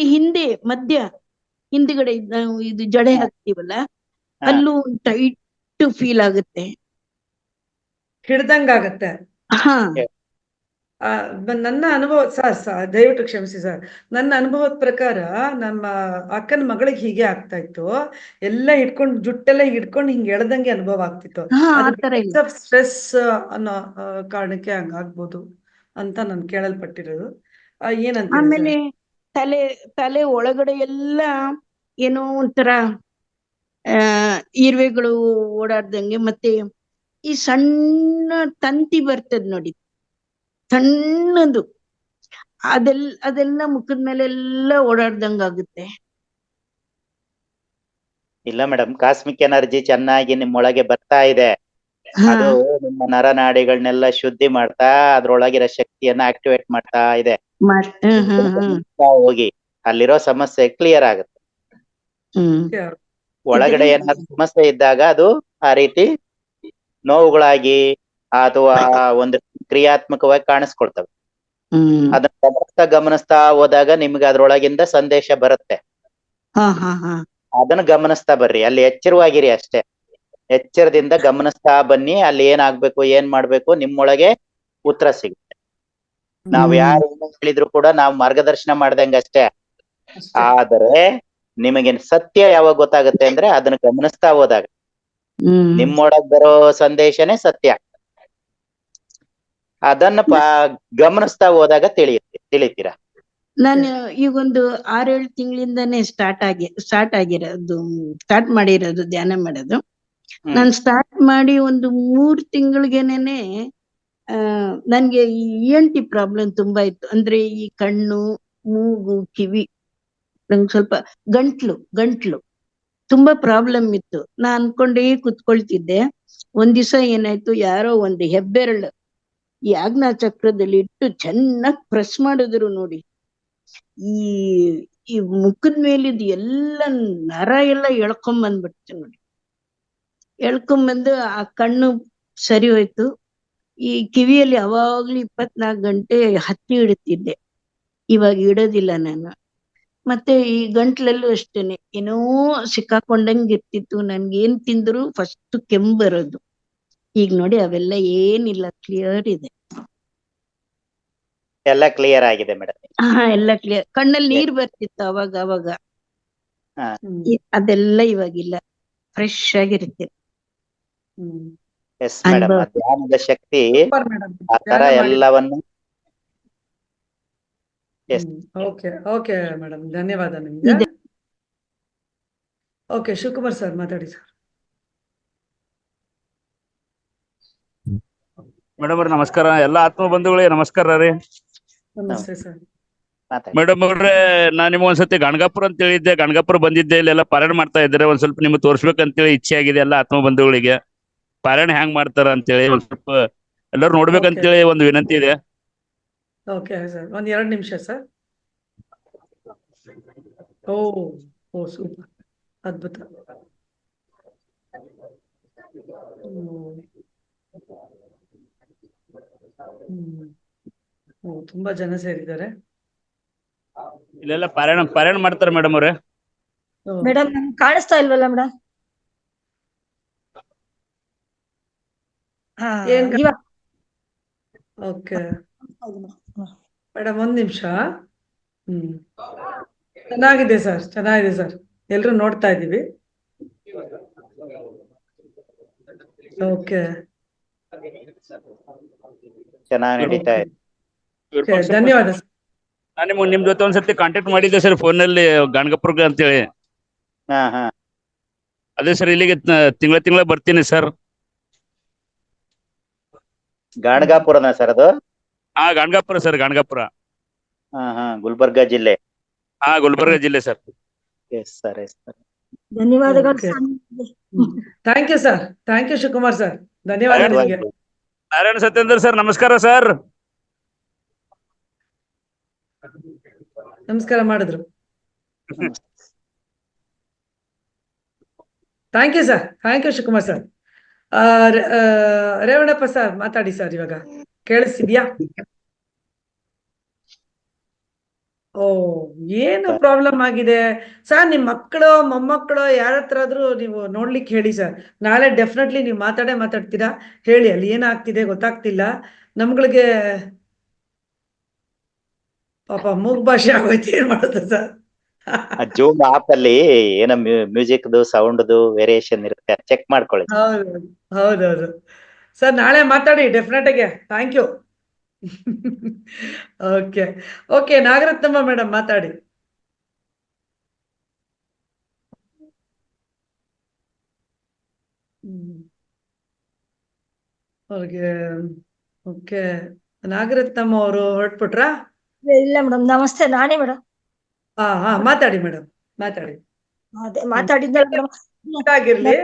G: ಹಿಂದ್ಗಡೆ ನಾವು ಇದು ಜಡೆ ಹಾಕ್ತೀವಲ್ಲ, ಅಲ್ಲೂ ಟೈಟ್ ಫೀಲ್ ಆಗುತ್ತೆ,
B: ಹಿಡ್ದಂಗಾಗತ್ತೆ.
G: ಹಾ.
B: ನನ್ನ ಅನುಭವ ಸರ್, ದಯವಿಟ್ಟು ಕ್ಷಮಿಸಿ ಸರ್, ನನ್ನ ಅನುಭವದ ಪ್ರಕಾರ ನಮ್ಮ ಅಕ್ಕನ ಮಗಳಿಗೆ ಹೀಗೆ ಆಗ್ತಾ ಇತ್ತು. ಎಲ್ಲ ಹಿಡ್ಕೊಂಡು, ಜುಟ್ಟೆಲ್ಲ ಹಿಡ್ಕೊಂಡು ಹಿಂಗೆ ಎಳ್ದಂಗೆ ಅನುಭವ ಆಗ್ತಿತ್ತು. ಸ್ಟ್ರೆಸ್ ಅನ್ನೋ ಕಾರಣಕ್ಕೆ ಹಂಗಾಗ್ಬೋದು ಅಂತ ನಾನು ಕೇಳಲ್ಪಟ್ಟಿರೋದು. ಏನಂತ
G: ಆಮೇಲೆ ತಲೆ ಒಳಗಡೆ ಎಲ್ಲ ಏನೋ ಒಂಥರ ಇರುವೆಗಳು ಓಡಾಡ್ದಂಗೆ, ಮತ್ತೆ ಈ ಸಣ್ಣ ತಂತಿ ಬರ್ತದ ನೋಡಿ, ಸಣ್ಣದು, ಅದೆಲ್ಲ ಮುಖದ ಮೇಲೆಲ್ಲ ಓಡಾಡ್ದಂಗ ಆಗುತ್ತೆ.
A: ಇಲ್ಲ ಮೇಡಮ್, ಕಾಸ್ಮಿಕ್ ಎನರ್ಜಿ ಚೆನ್ನಾಗಿ ನಿಮ್ಮೊಳಗೆ ಬರ್ತಾ ಇದೆ. ಅದು ನಿಮ್ಮ ನರನಾಡಿಗಳನ್ನೆಲ್ಲ ಶುದ್ಧಿ ಮಾಡ್ತಾ ಅದ್ರೊಳಗಿರೋ ಶಕ್ತಿಯನ್ನ ಆಕ್ಟಿವೇಟ್ ಮಾಡ್ತಾ ಇದೆ. ಹೋಗಿ ಅಲ್ಲಿರೋ ಸಮಸ್ಯೆ ಕ್ಲಿಯರ್ ಆಗುತ್ತೆ. ಒಳಗಡೆ ಏನಾದ್ರು ಸಮಸ್ಯೆ ಇದ್ದಾಗ ಅದು ಆ ರೀತಿ ನೋವುಗಳಾಗಿ ಅಥವಾ ಒಂದು ಕ್ರಿಯಾತ್ಮಕವಾಗಿ ಕಾಣಿಸ್ಕೊಳ್ತವೆ. ಅದನ್ನ ಗಮನಿಸ್ತಾ ಹೋದಾಗ ನಿಮ್ಗೆ ಅದ್ರೊಳಗಿಂದ ಸಂದೇಶ ಬರುತ್ತೆ. ಅದನ್ನ ಗಮನಿಸ್ತಾ ಬರ್ರಿ, ಅಲ್ಲಿ ಎಚ್ಚರವಾಗಿರಿ ಅಷ್ಟೇ. ಎಚ್ಚರದಿಂದ ಗಮನಿಸ್ತಾ ಬನ್ನಿ, ಅಲ್ಲಿ ಏನಾಗ್ಬೇಕು, ಏನ್ ಮಾಡ್ಬೇಕು, ನಿಮ್ಮೊಳಗೆ ಉತ್ತರ ಸಿಗುತ್ತೆ. ನಾವ್ ಯಾರು ಹೇಳಿದ್ರು ಕೂಡ ನಾವು ಮಾರ್ಗದರ್ಶನ ಮಾಡ್ದಂಗ ಅಷ್ಟೇ. ಆದರೆ ನಿಮಗೆ ಸತ್ಯ ಯಾವಾಗ ಗೊತ್ತಾಗುತ್ತೆ ಅಂದ್ರೆ ಅದನ್ನ ಗಮನಿಸ್ತಾ ಹೋದಾಗ ನಿಮ್ಮೊಳಗ್ ಬರೋ ಸಂದೇಶನೇ ಸತ್ಯ. ಅದನ್ನ ಗಮನಿಸ್ತಾ ಹೋದಾಗ ತಿಳಿತೀರಾ.
G: ನಾನು ಈಗೊಂದು 6-7 ತಿಂಗಳಿಂದಾನೇ ಸ್ಟಾರ್ಟ್ ಮಾಡಿರೋದು ಧ್ಯಾನ ಮಾಡೋದು. ನಾನು ಸ್ಟಾರ್ಟ್ ಮಾಡಿ ಒಂದು 3 ತಿಂಗಳಿಗೆನೆ ನನ್ಗೆ ಈ ENT ಪ್ರಾಬ್ಲಮ್ ತುಂಬಾ ಇತ್ತು. ಅಂದ್ರೆ ಈ ಕಣ್ಣು, ಮೂಗು, ಕಿವಿ, ನಂಗೆ ಸ್ವಲ್ಪ ಗಂಟ್ಲು ತುಂಬಾ ಪ್ರಾಬ್ಲಮ್ ಇತ್ತು. ನಾ ಅನ್ಕೊಂಡೇ ಕುತ್ಕೊಳ್ತಿದ್ದೆ. ಒಂದ್ ದಿವಸ ಏನಾಯ್ತು, ಯಾರೋ ಒಂದು ಹೆಬ್ಬೆರಳು ಈ ಆಜ್ಞಾ ಚಕ್ರದಲ್ಲಿ ಇಟ್ಟು ಚೆನ್ನಾಗಿ ಪ್ರೆಸ್ ಮಾಡಿದ್ರು ನೋಡಿ. ಈ ಮುಖದ ಮೇಲಿದ್ ಎಲ್ಲ ನರ ಎಲ್ಲ ಎಳ್ಕೊಂಬಂದ್ಬಿಡ್ತು ನೋಡಿ. ಎಳ್ಕೊಂಬಂದು ಆ ಕಣ್ಣು ಸರಿ ಹೋಯ್ತು. ಈ ಕಿವಿಯಲ್ಲಿ ಯಾವಾಗ್ಲೂ 24 ಗಂಟೆ ಹತ್ತಿ ಇಡುತ್ತಿದ್ದೆ, ಇವಾಗ ಇಡೋದಿಲ್ಲ ನಾನು. ಮತ್ತೆ ಈ ಗಂಟ್ಲಲ್ಲೂ ಅಷ್ಟೇನೆ ಏನೋ ಸಿಕ್ಕಾಕೊಂಡಂಗ್ ಇರ್ತಿತ್ತು. ನನ್ಗೆ ಏನ್ ತಿಂದ್ರು ಫಸ್ಟ್ ಕೆಮ್ಮು ಬರೋದು. ಈಗ ನೋಡಿ ಅವೆಲ್ಲ ಏನಿಲ್ಲ, ಕ್ಲಿಯರ್ ಇದೆ.
A: ಎಲ್ಲ ಕ್ಲಿಯರ್ ಆಗಿದೆ ಮೇಡಮ್.
G: ಎಲ್ಲ ಕ್ಲಿಯರ್. ಕಣ್ಣಲ್ಲಿ ನೀರ್ ಬರ್ತಿತ್ತು ಅವಾಗ. ಅದೆಲ್ಲ ಇವಾಗಿಲ್ಲ, ಫ್ರೆಶ್ ಆಗಿರುತ್ತೆ.
A: ಎಸ್ ಮೇಡಮ್, ಧ್ಯಾನದ ಶಕ್ತಿ ಆ ತರ ಎಲ್ಲವನ್ನು.
B: ಓಕೆ ಮೇಡಮ್, ಧನ್ಯವಾದ ನಿಮ್ಗೆ. ಓಕೆ, ಶಿವಕುಮಾರ್ ಸರ್ ಮಾತಾಡಿ ಸರ್.
H: ಮೇಡಮ್ ಅವ್ರೆ ನಮಸ್ಕಾರ. ಎಲ್ಲ ಆತ್ಮ ಬಂಧುಗಳೇ ನಮಸ್ಕಾರ ರೀ.
B: ನಮಸ್ತೆ ಸರ್.
H: ಮೇಡಮ್ ಅವ್ರೆ, ನಾನ್ ನಿಮ್ಗೆ ಒಂದ್ಸತಿ ಗಣಗಾಪುರ ಅಂತ ಹೇಳಿದ್ದೆ. ಗಣಗಾಪುರ ಬಂದಿದ್ದೆ, ಇಲ್ಲೆಲ್ಲ ಪಾರಾಯಣ ಮಾಡ್ತಾ ಇದ್ದಾರೆ. ಒಂದ್ ಸ್ವಲ್ಪ ನಿಮ್ಗೆ ತೋರ್ಸ್ಬೇಕಂತೇಳಿ ಇಚ್ಛೆ ಆಗಿದೆ ಎಲ್ಲ ಆತ್ಮ ಬಂಧುಗಳಿಗೆ. ಪಾರಾಯಣ ಹೆಂಗ್ ಮಾಡ್ತಾರ ಅಂತೇಳಿ ಒಂದ್ ಸ್ವಲ್ಪ ಎಲ್ಲರೂ ನೋಡ್ಬೇಕಂತೇಳಿ ಒಂದು ವಿನಂತಿ ಇದೆ.
B: ಓಕೆ ಸರ್, 1-2 ನಿಮಿಷ ಸರ್. ಓ ಸೂಪರ್, ಅದ್ಭುತ. ತುಂಬಾ ಜನ ಸೇರಿದ್ದಾರೆ.
H: ಇಲ್ಲೆಲ್ಲ ಪಾರಾಯಣ ಮಾಡ್ತಾರೆ ಮೇಡಮ್ ಅವ್ರೆ.
F: ಮೇಡಮ್ ನಮ್ಗೆ ಕಾಣಿಸ್ತಾ ಇಲ್ವಲ್ಲ ಮೇಡಮ್?
B: ಓಕೆ ಮೇಡಮ್, 1 ನಿಮಿಷ. ಚೆನ್ನಾಗಿದೆ ಸರ್, ಎಲ್ರು ನೋಡ್ತಾ ಇದೀವಿ. ಓಕೆ,
A: ಚೆನ್ನಾಗಿ ನಡೀತಾ ಇದೆ.
B: ಧನ್ಯವಾದ ಸರ್.
H: ನಾನು ನಿಮ್ ಜೊತೆ ಒಂದ್ಸತಿ ಕಾಂಟ್ಯಾಕ್ಟ್ ಮಾಡಿದ್ದೆ ಸರ್ ಫೋನಲ್ಲಿ, ಗಣಗಾಪುರ್ಗೆ ಅಂತೇಳಿ. ಅದೇ ಸರ್, ಇಲ್ಲಿಗೆ ತಿಂಗಳ ಬರ್ತೀನಿ ಸರ್.
A: ಗಾಣಗಾಪುರನ ಸರ್ ಅದು?
H: ಗಣಗಾಪುರ ಸರ್, ಗಣಗಾಪುರ.
A: ಗುಲ್ಬರ್ಗ ಜಿಲ್ಲೆ.
H: ಗುಲ್ಬರ್ಗ ಜಿಲ್ಲೆ ಸರ್.
A: ಸರ್
F: ಧನ್ಯವಾದಗಳು.
B: Thank you sir, thank you Shivakumar sir, ಧನ್ಯವಾದ ನಿಮಗೆ.
H: ನಾರಾಯಣ ಸತ್ಯೇಂದ್ರ ಸರ್ ನಮಸ್ಕಾರ ಸರ್.
B: ನಮಸ್ಕಾರ ಮಾಡಿದ್ರು. Thank you sir, thank you Shivakumar sir. Revanappa sir ಮಾತಾಡಿ ಸರ್, ಇವಾಗ ಕೇಳಿಸ್ತಿದ್ಯಾ? ಏನು ಪ್ರಾಬ್ಲಮ್ ಆಗಿದೆ ಸರ್? ನಿಮ್ ಮಕ್ಕಳು ಮೊಮ್ಮಕ್ಕಳು ಯಾರ ಹತ್ರ ಆದ್ರೂ ನೀವು ನೋಡ್ಲಿಕ್ಕೆ ಹೇಳಿ ಸರ್. ನಾಳೆ ಡೆಫಿನೆಟ್ಲಿ ನೀವು ಮಾತಾಡ್ತೀರಾ. ಹೇಳಿ ಅಲ್ಲಿ ಏನಾಗ್ತಿದೆ ಗೊತ್ತಾಗ್ತಿಲ್ಲ ನಮ್ಗಳಿಗೆ. ಪಾಪ ಮೂಗ್ ಭಾಷೆ ಆಗೋಯ್ತು, ಏನ್ ಮಾಡುತ್ತೆ ಸರ್?
A: ಜೂಮ್ ಆಪ್ ಅಲ್ಲಿ ಏನೋ ಮ್ಯೂಸಿಕ್ ಸೌಂಡ್ ವೇರಿಯೇಷನ್ ಇರುತ್ತೆ, ಚೆಕ್ ಮಾಡ್ಕೊಳ್ಳಿ.
B: ಹೌದೌದು ಸರ್, ನಾಳೆ ಮಾತಾಡಿ ಡೆಫಿನೆಟ್ ಆಗಿ. Thank you. Okay, Nagarathnamma madam ಮಾತಾಡಿ. ಅವ್ರಿಗೆ ಓಕೆ, ನಾಗರತ್ನಮ್ಮ ಅವರು ಹೊರಟ್ಬಿಟ್ರಾ?
F: ಇಲ್ಲ ಮೇಡಮ್, ನಮಸ್ತೆ, ನಾನೇ ಮೇಡಮ್.
B: ಮಾತಾಡಿ ಮೇಡಮ್, ಮಾತಾಡಿ.
F: ಅದೇ ಮಾತಾಡಿದ್ನಲ್ಲ ಮೇಡಮ್.
B: ಆಗಿರ್ಲಿ,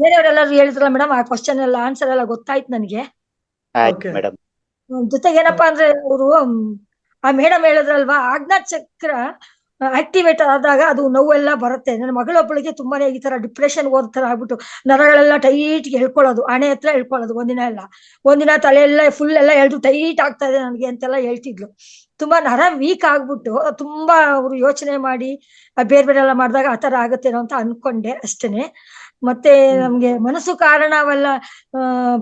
F: ಬೇರೆಯವರೆಲ್ಲರೂ ಹೇಳಿದ್ರಲ್ಲ ಮೇಡಮ್, ಆ ಕ್ವಶನ್ ಎಲ್ಲ ಆನ್ಸರ್ ಎಲ್ಲ ಗೊತ್ತಾಯ್ತು ನನಗೆ. ಜೊತೆಗೆ ಏನಪ್ಪಾ ಅಂದ್ರೆ, ಅವರು ಆ ಮೇಡಮ್ ಹೇಳಿದ್ರಲ್ವಾ, ಆಜ್ಞಾ ಚಕ್ರ ಆಕ್ಟಿವೇಟ್ ಆದಾಗ ಅದು ನೋವೆಲ್ಲ ಬರುತ್ತೆ. ನನ್ನ ಮಗಳೊಬ್ಬಳಿಗೆ ತುಂಬಾನೇ ಈ ತರ ಡಿಪ್ರೆಷನ್ ಹೋದ ತರ ಆಗ್ಬಿಟ್ಟು ನರಗಳೆಲ್ಲ ಟೈಟ್ ಎಳ್ಕೊಳ್ಳೋದು, ಹಣೆ ಹತ್ರ ಎಳ್ಕೊಳ್ಳೋದು, ಒಂದಿನ ತಲೆ ಎಲ್ಲ ಫುಲ್ ಎಲ್ಲ ಎಳ್ದು ಟೈಟ್ ಆಗ್ತಾ ಇದೆ ನನಗೆ ಅಂತೆಲ್ಲ ಹೇಳ್ತಿದ್ಲು. ತುಂಬಾ ನರ ವೀಕ್ ಆಗ್ಬಿಟ್ಟು ತುಂಬಾ ಅವ್ರು ಯೋಚನೆ ಮಾಡಿ ಬೇರೆ ಎಲ್ಲ ಮಾಡಿದಾಗ ಆತರ ಆಗತ್ತೇನೋ ಅಂತ ಅನ್ಕೊಂಡೆ ಅಷ್ಟೇನೆ. ಮತ್ತೆ ನಮ್ಗೆ ಮನಸ್ಸು ಕಾರಣವಲ್ಲ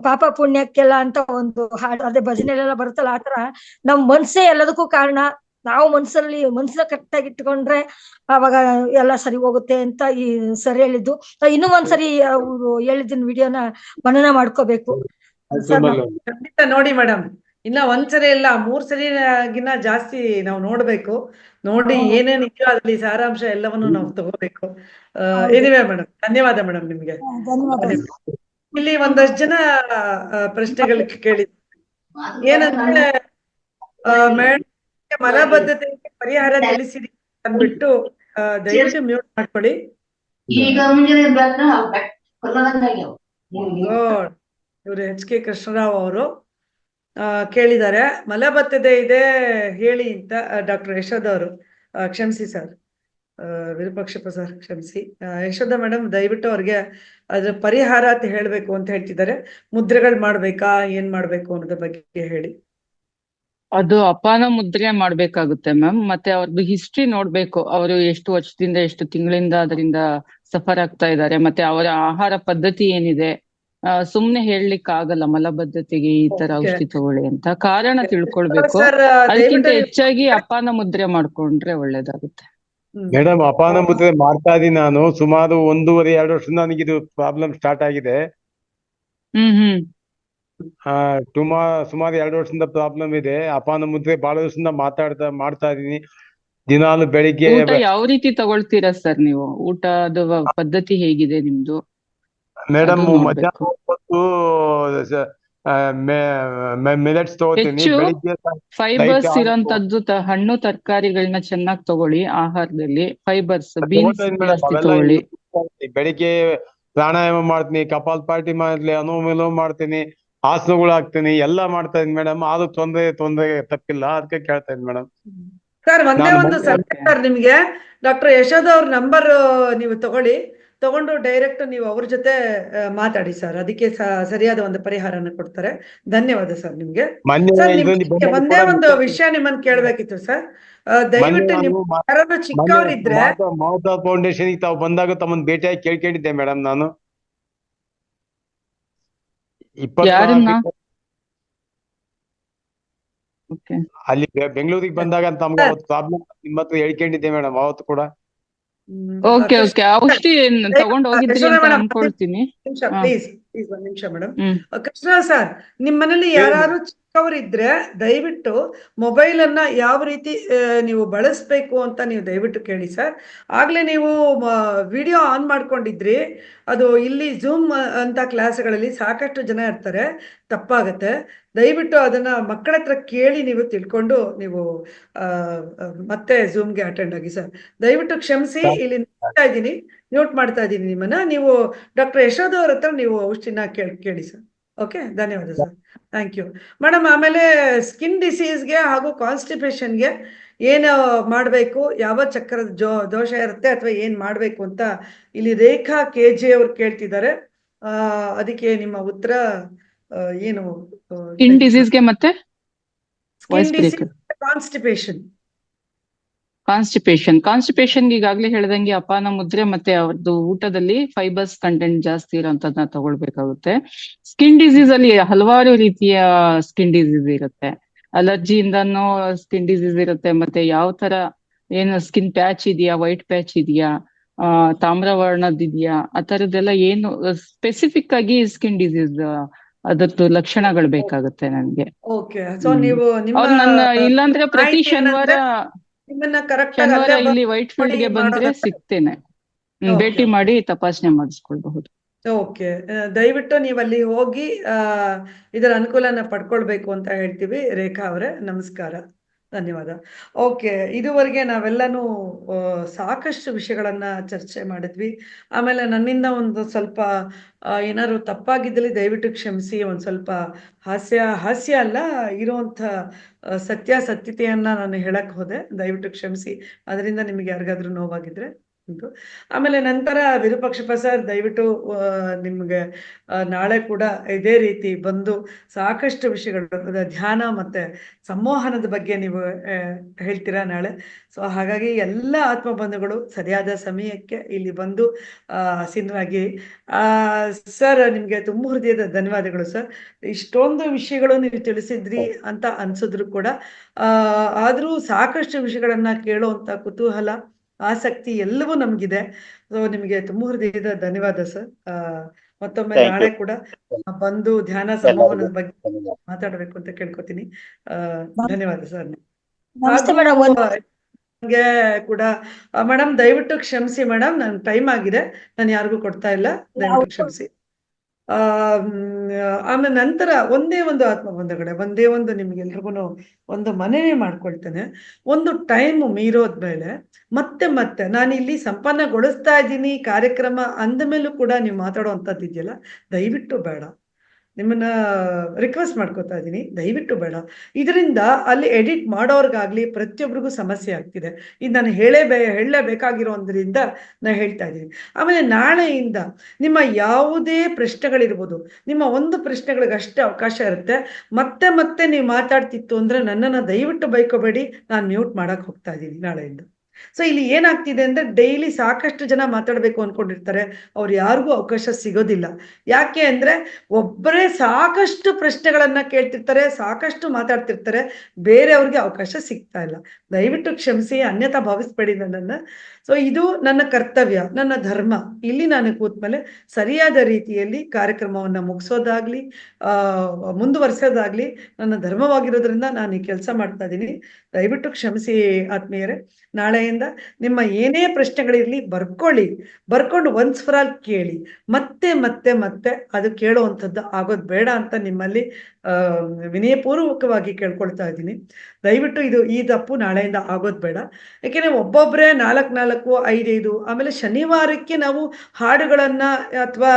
F: ಪಾಪ ಪುಣ್ಯಕ್ಕೆಲ್ಲ ಅಂತ ಒಂದು ಹಾಡು, ಅದೇ ಭಜನೆಲೆಲ್ಲ ಬರುತ್ತಲ್ಲ, ಆತರ ನಮ್ ಮನ್ಸೇ ಎಲ್ಲದಕ್ಕೂ ಕಾರಣ. ನಾವು ಮನ್ಸನ್ನ ಕರೆಕ್ಟಾಗಿ ಇಟ್ಕೊಂಡ್ರೆ ಅವಾಗ ಎಲ್ಲ ಸರಿ ಹೋಗುತ್ತೆ ಅಂತ ಈ ಸರ್ ಹೇಳಿದ್ದು. ಇನ್ನೂ ಒಂದ್ಸರಿ ಅವ್ರು ಹೇಳಿದ್ದಿನ ವಿಡಿಯೋನ ಮನನ ಮಾಡ್ಕೋಬೇಕು.
B: ಖಂಡಿತ ನೋಡಿ ಮೇಡಮ್, ಇನ್ನ ಒಂದ್ಸರಿ ಇಲ್ಲ 3 ಸರಿಗಿನ್ನ ಜಾಸ್ತಿ ನಾವು ನೋಡ್ಬೇಕು. ನೋಡಿ ಏನೇನ್ ಇದೆಯೋ ಅದ್ರಲ್ಲಿ ಸಾರಾಂಶ ಎಲ್ಲವನ್ನು ನಾವು ತಗೋಬೇಕು. ಎನಿವೆ ಮೇಡಮ್, ಧನ್ಯವಾದ ಮೇಡಮ್ ನಿಮ್ಗೆ.
F: ಧನ್ಯವಾದ.
B: ಇಲ್ಲಿ ಒಂದಷ್ಟು ಜನ ಪ್ರಶ್ನೆಗಳು ಕೇಳಿ ಏನಂದ್ರೆ ಮೇಡಮ್ ಮಲಬದ್ಧತೆಗೆ ಪರಿಹಾರ ತಿಳಿಸಿರಿ ಅಂದ್ಬಿಟ್ಟು ದಯವಿಟ್ಟು ಮ್ಯೂಟ್ ಮಾಡ್ಕೊಳ್ಳಿ. ಇವರು ಎಚ್ ಕೆ ಕೃಷ್ಣರಾವ್ ಅವರು ಕೇಳಿದ್ದಾರೆ, ಮಲಬದ್ಧತೆ ಇದೆ ಹೇಳಿ ಅಂತ ಡಾಕ್ಟರ್ ಯಶೋಧ ಅವರು. ಕ್ಷಮಿಸಿ ಸರ್, ವಿರೂಪಾಕ್ಷಪ್ಪ ಸರ್ ಕ್ಷಮಿಸಿ. ಯಶೋಧ ಮೇಡಮ್ ದಯವಿಟ್ಟು ಅವ್ರಿಗೆ ಅದ್ರ ಪರಿಹಾರ ಅಂತ ಹೇಳ್ಬೇಕು ಅಂತ ಹೇಳ್ತಿದ್ದಾರೆ. ಮುದ್ರೆಗಳು ಮಾಡ್ಬೇಕಾ, ಏನ್ ಮಾಡ್ಬೇಕು ಅನ್ನೋದ್ರ ಬಗ್ಗೆ ಹೇಳಿ.
I: ಅದು ಅಪಾನ ಮುದ್ರೆ ಮಾಡ್ಬೇಕಾಗುತ್ತೆ ಮ್ಯಾಮ್. ಮತ್ತೆ ಅವ್ರದ್ದು ಹಿಸ್ಟ್ರಿ ನೋಡ್ಬೇಕು, ಅವರು ಎಷ್ಟು ವರ್ಷದಿಂದ ಎಷ್ಟು ತಿಂಗಳಿಂದ ಅದರಿಂದ ಸಫರ್ ಆಗ್ತಾ ಇದ್ದಾರೆ, ಮತ್ತೆ ಅವರ ಆಹಾರ ಪದ್ಧತಿ ಏನಿದೆ. ಸುಮ್ನೆ ಹೇಳಲಿಕ್ಕೆ ಆಗಲ್ಲ ಮಲಬದ್ಧತೆಗೆ ಈ ತರ ಔಷಧಿ ತಗೊಳ್ಳಿ ಅಂತ, ಕಾರಣ ತಿಳ್ಕೊಳ್ಬೇಕು. ಅದಕ್ಕಿಂತ ಹೆಚ್ಚಾಗಿ ಅಪಾನ ಮುದ್ರೆ ಮಾಡ್ಕೊಂಡ್ರೆ ಒಳ್ಳೇದಾಗುತ್ತೆ.
J: ಮೇಡಮ್, ಅಪಾನ ಮುದ್ರೆ ಮಾಡ್ತಾ ಇದೀನಿ ನಾನು. ಸುಮಾರು 1.5-2 ವರ್ಷದಿಂದ ನನಗಿದು ಪ್ರಾಬ್ಲಮ್ ಸ್ಟಾರ್ಟ್ ಆಗಿದೆ. ಸುಮಾರು 2 ವರ್ಷದಿಂದ ಪ್ರಾಬ್ಲಮ್ ಇದೆ. ಅಪಾನ ಮುದ್ರೆ ಬಹಳ ವರ್ಷದಿಂದ ಮಾಡ್ತಾ ಇದೀನಿ. ದಿನಾಲು ಬೆಳಿಗ್ಗೆ
I: ಊಟ ಯಾವ ರೀತಿ ತಗೊಳ್ತೀರಾ ಸರ್ ನೀವು? ಊಟದ ಪದ್ಧತಿ ಹೇಗಿದೆ ನಿಮ್ದು?
J: ಮೇಡಮ್, ಮಧ್ಯಾಹ್ನ ಹೊತ್ತು ಮಿಲೆಟ್ಸ್ ತಗೋತೀನಿ. ಬೆಳಿಗ್ಗೆ
I: ಫೈಬರ್ಸ್ ಇರೋಂತದ್ದು ಹಣ್ಣು ತರಕಾರಿಗಳನ್ನ ಚೆನ್ನಾಗಿ ತಗೊಳ್ಳಿ. ಆಹಾರದಲ್ಲಿ ಫೈಬರ್ಸ್, ಬೀನ್ಸ್ ಜಾಸ್ತಿ ತಗೊಳ್ಳಿ.
J: ಬೆಳಿಗ್ಗೆ ಪ್ರಾಣಾಯಾಮ ಮಾಡ್ತೀನಿ, ಕಪಾಲಭಾತಿ ಮಾಡ್ಲಿ, ಅನುಲೋಮ ವಿಲೋಮ ಮಾಡ್ತೀನಿ, ಆಸನಗಳು ಹಾಕ್ತೀನಿ, ಎಲ್ಲ ಮಾಡ್ತಾ ಇದೀನಿ ಮೇಡಮ್. ಆದ್ರೂ ತೊಂದ್ರೆ ತಪ್ಪಿಲ್ಲ, ಅದಕ್ಕೆ ಕೇಳ್ತಾ ಇದ್ದೀನಿ ಮೇಡಮ್.
B: ಸರ್ ಒಂದೇ ಒಂದು ಸರ್, ನಿಮ್ಗೆ ಡಾಕ್ಟರ್ ಯಶೋಧ ಅವ್ರ ನಂಬರ್ ನೀವು ತಗೊಂಡು ಡೈರೆಕ್ಟ್ ನೀವು ಅವ್ರ ಜೊತೆ ಮಾತಾಡಿ ಸರ್. ಅದಕ್ಕೆ ಸರಿಯಾದ ಒಂದು ಪರಿಹಾರನ ಕೊಡ್ತಾರೆ. ಧನ್ಯವಾದ ಸರ್ ನಿಮ್ಗೆ. ಒಂದೇ ಒಂದು ವಿಷಯ ನಿಮ್ಮನ್ನ ಕೇಳ್ಬೇಕಿತ್ತು ಸರ್. ದಯವಿಟ್ಟು ನೀವು ಯಾರಾದ್ರೂ ಚಿಕ್ಕವರಿದ್ರೆ
J: ಮಮತಾ ಫೌಂಡೇಶನ್ ತಾವು ಬಂದಾಗ ತಮ್ಮನ್ನ ಭೇಟಿಯಾಗಿ ಕೇಳ್ಕೊಂಡಿದ್ದೆ ಮೇಡಮ್ ನಾನು. ಅಲ್ಲಿ ಬೆಂಗಳೂರಿಗೆ ಬಂದಾಗ ತಮ್ಗೆ ಪ್ರಾಬ್ಲಮ್ ನಿಮ್ಮ ಹತ್ರ ಹೇಳ್ಕೊಂಡಿದ್ದೆ ಮೇಡಮ್ ಅವತ್ತು ಕೂಡ.
I: ಓಕೆ ಔಷಧಿ ತಗೊಂಡು ಹೋಗಿದ್ರಿ ಅಂತ ಅನ್ಕೊಳ್ತೀನಿ.
B: ಪ್ಲೀಸ್ ಒಂದ್ ನಿಮಿಷ ಮೇಡಮ್. ಕೃಷ್ಣ ಸರ್, ನಿಮ್ ಮನೇಲಿ ಯಾರು ಚಿಕ್ಕವರಿದ್ರೆ ದಯವಿಟ್ಟು ಮೊಬೈಲ್ ಅನ್ನ ಯಾವ ರೀತಿ ನೀವು ಬಳಸ್ಬೇಕು ಅಂತ ನೀವು ದಯವಿಟ್ಟು ಕೇಳಿ ಸರ್. ಆಗ್ಲೇ ನೀವು ವಿಡಿಯೋ ಆನ್ ಮಾಡ್ಕೊಂಡಿದ್ರಿ, ಅದು ಇಲ್ಲಿ ಝೂಮ್ ಅಂತ ಕ್ಲಾಸ್ಗಳಲ್ಲಿ ಸಾಕಷ್ಟು ಜನ ಇರ್ತಾರೆ, ತಪ್ಪಾಗತ್ತೆ. ದಯವಿಟ್ಟು ಅದನ್ನ ಮಕ್ಕಳ ಹತ್ರ ಕೇಳಿ ನೀವು ತಿಳ್ಕೊಂಡು ನೀವು ಮತ್ತೆ ಝೂಮ್ಗೆ ಅಟೆಂಡ್ ಆಗಿ ಸರ್. ದಯವಿಟ್ಟು ಕ್ಷಮಿಸಿ, ಇಲ್ಲಿ ಮ್ಯೂಟ್ ಮಾಡ್ತಾ ಇದ್ದೀನಿ ನಿಮ್ಮನ್ನ. ನೀವು ಡಾಕ್ಟರ್ ಯಶೋಧ ಅವ್ರ ಹತ್ರ ನೀವು ಔಷಧಿನ ಕೇಳಿ ಸರ್. ಓಕೆ, ಧನ್ಯವಾದ ಸರ್, ಥ್ಯಾಂಕ್ ಯು ಮೇಡಮ್. ಆಮೇಲೆ ಸ್ಕಿನ್ ಡಿಸೀಸ್ಗೆ ಹಾಗೂ ಕಾನ್ಸ್ಟಿಪೇಷನ್ಗೆ ಏನು ಮಾಡಬೇಕು, ಯಾವ ಚಕ್ರದ ದೋಷ ಇರುತ್ತೆ ಅಥವಾ ಏನ್ ಮಾಡಬೇಕು ಅಂತ ಇಲ್ಲಿ ರೇಖಾ KJ ಅವ್ರು ಕೇಳ್ತಿದ್ದಾರೆ. ಅದಕ್ಕೆ ನಿಮ್ಮ ಉತ್ತರ ಏನು?
I: ಸ್ಕಿನ್ ಡಿಸೀಸ್ಗೆ ಮತ್ತೆ ಕಾನ್ಸ್ಟಿಪೇಷನ್ ಈಗಾಗ್ಲೇ ಹೇಳ್ದಂಗೆ ಅಪಾನ ಮುದ್ರೆ ಮತ್ತೆ ಅವ್ರದ್ದು ಊಟದಲ್ಲಿ ಫೈಬರ್ಸ್ ಕಂಟೆಂಟ್ ಜಾಸ್ತಿ ಇರೋಂಥದ್ದನ್ನ ತಗೊಳ್ಬೇಕಾಗುತ್ತೆ. ಸ್ಕಿನ್ ಡಿಸೀಸ್ ಅಲ್ಲಿ ಹಲವಾರು ರೀತಿಯ ಸ್ಕಿನ್ ಡಿಸೀಸ್ ಇರುತ್ತೆ. ಅಲರ್ಜಿಯಿಂದನೂ ಸ್ಕಿನ್ ಡಿಸೀಸ್ ಇರುತ್ತೆ, ಮತ್ತೆ ಯಾವ ತರ ಏನು ಸ್ಕಿನ್ ಪ್ಯಾಚ್ ಇದೆಯಾ, ವೈಟ್ ಪ್ಯಾಚ್ ಇದೆಯಾ, ತಾಮ್ರವರ್ಣದಿದ್ಯಾ, ಆ ತರದ್ದೆಲ್ಲ ಏನು ಸ್ಪೆಸಿಫಿಕ್ ಆಗಿ ಸ್ಕಿನ್ ಡಿಸೀಸ್ ಅದರದ್ದು ಲಕ್ಷಣಗಳು ಬೇಕಾಗುತ್ತೆ ನನ್ಗೆ. ಇಲ್ಲಾಂದ್ರೆ ಪ್ರತಿ ಶನಿವಾರ ಇಲ್ಲಿ ವೈಟ್ ಫೀಲ್ಡ್ ಗೆ ಬಂದ್ರೆ ಸಿಗ್ತೇನೆ, ಭೇಟಿ ಮಾಡಿ ತಪಾಸಣೆ ಮಾಡಿಸ್ಕೊಳ್ಬಹುದು.
B: ಓಕೆ, ದಯವಿಟ್ಟು ನೀವು ಅಲ್ಲಿ ಹೋಗಿ ಇದರ ಅನುಕೂಲನ ಪಡ್ಕೊಳ್ಬೇಕು ಅಂತ ಹೇಳ್ತೀವಿ. ರೇಖಾ ಅವರೇ ನಮಸ್ಕಾರ, ಧನ್ಯವಾದ. ಓಕೆ, ಇದುವರೆಗೆ ನಾವೆಲ್ಲನೂ ಸಾಕಷ್ಟು ವಿಷಯಗಳನ್ನ ಚರ್ಚೆ ಮಾಡಿದ್ವಿ. ಆಮೇಲೆ ನನ್ನಿಂದ ಒಂದು ಸ್ವಲ್ಪ ಏನಾದ್ರು ತಪ್ಪಾಗಿದ್ದಲ್ಲಿ ದಯವಿಟ್ಟು ಕ್ಷಮಿಸಿ. ಒಂದು ಸ್ವಲ್ಪ ಹಾಸ್ಯ ಅಲ್ಲ, ಇರುವಂಥ ಸತ್ಯತೆಯನ್ನ ನಾನು ಹೇಳಕ್ ಹೋದೆ, ದಯವಿಟ್ಟು ಕ್ಷಮಿಸಿ. ಅದರಿಂದ ನಿಮಗೆ ಯಾರಿಗಾದ್ರೂ ನೋವಾಗಿದ್ರೆ ಇದು. ಆಮೇಲೆ ನಂತರ ವಿರೂಪಾಕ್ಷಪ್ಪ ಸರ್ ದಯವಿಟ್ಟು ನಿಮ್ಗೆ ನಾಳೆ ಕೂಡ ಇದೇ ರೀತಿ ಬಂದು ಸಾಕಷ್ಟು ವಿಷಯಗಳು ಧ್ಯಾನ ಮತ್ತೆ ಸಂಮೋಹನದ ಬಗ್ಗೆ ನೀವು ಹೇಳ್ತೀರಾ ನಾಳೆ. ಸೊ ಹಾಗಾಗಿ ಎಲ್ಲ ಆತ್ಮಬಂಧುಗಳು ಸರಿಯಾದ ಸಮಯಕ್ಕೆ ಇಲ್ಲಿ ಬಂದು ಆಸೀನರಾಗಿ. ಸರ್ ನಿಮ್ಗೆ ತುಂಬ ಹೃದಯದ ಧನ್ಯವಾದಗಳು ಸರ್. ಇಷ್ಟೊಂದು ವಿಷಯಗಳು ನೀವು ತಿಳಿಸಿದ್ರಿ ಅಂತ ಅನ್ಸಿದ್ರು ಕೂಡ ಆದ್ರೂ ಸಾಕಷ್ಟು ವಿಷಯಗಳನ್ನ ಕೇಳುವಂತ ಕುತೂಹಲ, ಆಸಕ್ತಿ ಎಲ್ಲವೂ ನಮಗಿದೆ. ಸೊ ನಿಮಗೆ ತುಂಬ ಹೃದಯದ ಧನ್ಯವಾದ ಸರ್. ಮತ್ತೊಮ್ಮೆ
A: Thank
B: ನಾಳೆ
A: you.
B: ಕೂಡ ಬಂದು ಧ್ಯಾನ ಸಂವಹನದ
A: ಎಲ್ಲರಿಗೂ
B: ಬಗ್ಗೆ
A: ಧನ್ಯವಾದ.
B: ಮಾತಾಡಬೇಕು ಅಂತ ಕೇಳ್ಕೊತೀನಿ. ಧನ್ಯವಾದ ಸರ್.
F: ನಮಸ್ತೆ
B: ಹಾಗೂ
F: ಮೇಡಮ್.
B: ನಂಗೆ ಕೂಡ ಮೇಡಮ್ ದಯವಿಟ್ಟು ಕ್ಷಮಿಸಿ ಮೇಡಮ್, ನನ್ ಟೈಮ್ ಆಗಿದೆ, ನಾನು ಯಾರಿಗೂ ಕೊಡ್ತಾ ಇಲ್ಲ, ದಯವಿಟ್ಟು ಕ್ಷಮಿಸಿ. ಆಮೇಲೆ ನಂತರ ಒಂದೇ ಒಂದು ಆತ್ಮಬಂಧುಗಳೇ, ಒಂದೇ ಒಂದು ನಿಮ್ಗೆಲ್ರಿಗೂ ಒಂದು ಮನವಿ ಮಾಡ್ಕೊಳ್ತೇನೆ. ಒಂದು ಟೈಮ್ ಮೀರೋದ್ಮೇಲೆ ಮತ್ತೆ ಮತ್ತೆ ನಾನು ಇಲ್ಲಿ ಸಂಪನ್ನಗೊಳಿಸ್ತಾ ಇದ್ದೀನಿ ಕಾರ್ಯಕ್ರಮ ಅಂದ ಮೇಲೂ ಕೂಡ ನೀವು ಮಾತಾಡುವಂಥದ್ದು ಇದೆಯಲ್ಲ, ದಯವಿಟ್ಟು ಬೇಡ. ನಿಮ್ಮನ್ನ ರಿಕ್ವೆಸ್ಟ್ ಮಾಡ್ಕೋತಾ ಇದ್ದೀನಿ, ದಯವಿಟ್ಟು ಬೇಡ. ಇದರಿಂದ ಅಲ್ಲಿ ಎಡಿಟ್ ಮಾಡೋರ್ಗಾಗ್ಲಿ ಪ್ರತಿಯೊಬ್ಬರಿಗೂ ಸಮಸ್ಯೆ ಆಗ್ತಿದೆ. ಇದು ನಾನು ಹೇಳಲೇಬೇಕಾಗಿರೋದ್ರಿಂದ ನಾನು ಹೇಳ್ತಾ ಇದ್ದೀನಿ. ಆಮೇಲೆ ನಾಳೆಯಿಂದ ನಿಮ್ಮ ಯಾವುದೇ ಪ್ರಶ್ನೆಗಳಿರ್ಬೋದು, ನಿಮ್ಮ ಒಂದು ಪ್ರಶ್ನೆಗಳಿಗೆ ಅಷ್ಟೇ ಅವಕಾಶ ಇರುತ್ತೆ. ಮತ್ತೆ ಮತ್ತೆ ನೀವು ಮಾತಾಡ್ತಿತ್ತು ಅಂದ್ರೆ ನನ್ನನ್ನು ದಯವಿಟ್ಟು ಬೈಕೋಬೇಡಿ, ನಾನು ಮ್ಯೂಟ್ ಮಾಡಕ್ ಹೋಗ್ತಾ ಇದ್ದೀನಿ ನಾಳೆಯಿಂದ. ಸೊ ಇಲ್ಲಿ ಏನಾಗ್ತಿದೆ ಅಂದ್ರೆ ಡೈಲಿ ಸಾಕಷ್ಟು ಜನ ಮಾತಾಡ್ಬೇಕು ಅನ್ಕೊಂಡಿರ್ತಾರೆ, ಅವ್ರು ಯಾರಿಗೂ ಅವಕಾಶ ಸಿಗೋದಿಲ್ಲ. ಯಾಕೆ ಅಂದ್ರೆ ಒಬ್ಬರೇ ಸಾಕಷ್ಟು ಪ್ರಶ್ನೆಗಳನ್ನ ಕೇಳ್ತಿರ್ತಾರೆ, ಸಾಕಷ್ಟು ಮಾತಾಡ್ತಿರ್ತಾರೆ, ಬೇರೆಯವ್ರಿಗೆ ಅವಕಾಶ ಸಿಗ್ತಾ ಇಲ್ಲ. ದಯವಿಟ್ಟು ಕ್ಷಮಿಸಿ, ಅನ್ಯತಾ ಭಾವಿಸ್ಬೇಡಿ ನನ್ನನ್ನ. ಸೊ ಇದು ನನ್ನ ಕರ್ತವ್ಯ, ನನ್ನ ಧರ್ಮ. ಇಲ್ಲಿ ನಾನು ಕೂತ್ಮೇಲೆ ಸರಿಯಾದ ರೀತಿಯಲ್ಲಿ ಕಾರ್ಯಕ್ರಮವನ್ನ ಮುಗಿಸೋದಾಗ್ಲಿ ಮುಂದುವರ್ಸೋದಾಗ್ಲಿ ನನ್ನ ಧರ್ಮವಾಗಿರೋದ್ರಿಂದ ನಾನು ಈ ಕೆಲಸ ಮಾಡ್ತಾ ಇದ್ದೀನಿ. ದಯವಿಟ್ಟು ಕ್ಷಮಿಸಿ ಆತ್ಮೀಯರೇ. ನಾಳೆಯಿಂದ ನಿಮ್ಮ ಏನೇ ಪ್ರಶ್ನೆಗಳಿರ್ಲಿ ಬರ್ಕೊಂಡು ಒನ್ಸ್ ಫಾರ್ ಆಲ್ ಕೇಳಿ. ಮತ್ತೆ ಮತ್ತೆ ಮತ್ತೆ ಅದು ಕೇಳುವಂಥದ್ದು ಆಗೋದು ಬೇಡ ಅಂತ ನಿಮ್ಮಲ್ಲಿ ವಿನಯಪೂರ್ವಕವಾಗಿ ಕೇಳ್ಕೊಳ್ತಾ ಇದ್ದೀನಿ. ದಯವಿಟ್ಟು ಈ ತಪ್ಪು ನಾಳೆಯಿಂದ ಆಗೋದು ಬೇಡ. ಯಾಕೆಂದ್ರೆ ಒಬ್ಬೊಬ್ಬರೇ 4 5 ಆಮೇಲೆ ಶನಿವಾರಕ್ಕೆ ನಾವು ಹಾಡುಗಳನ್ನ ಅಥವಾ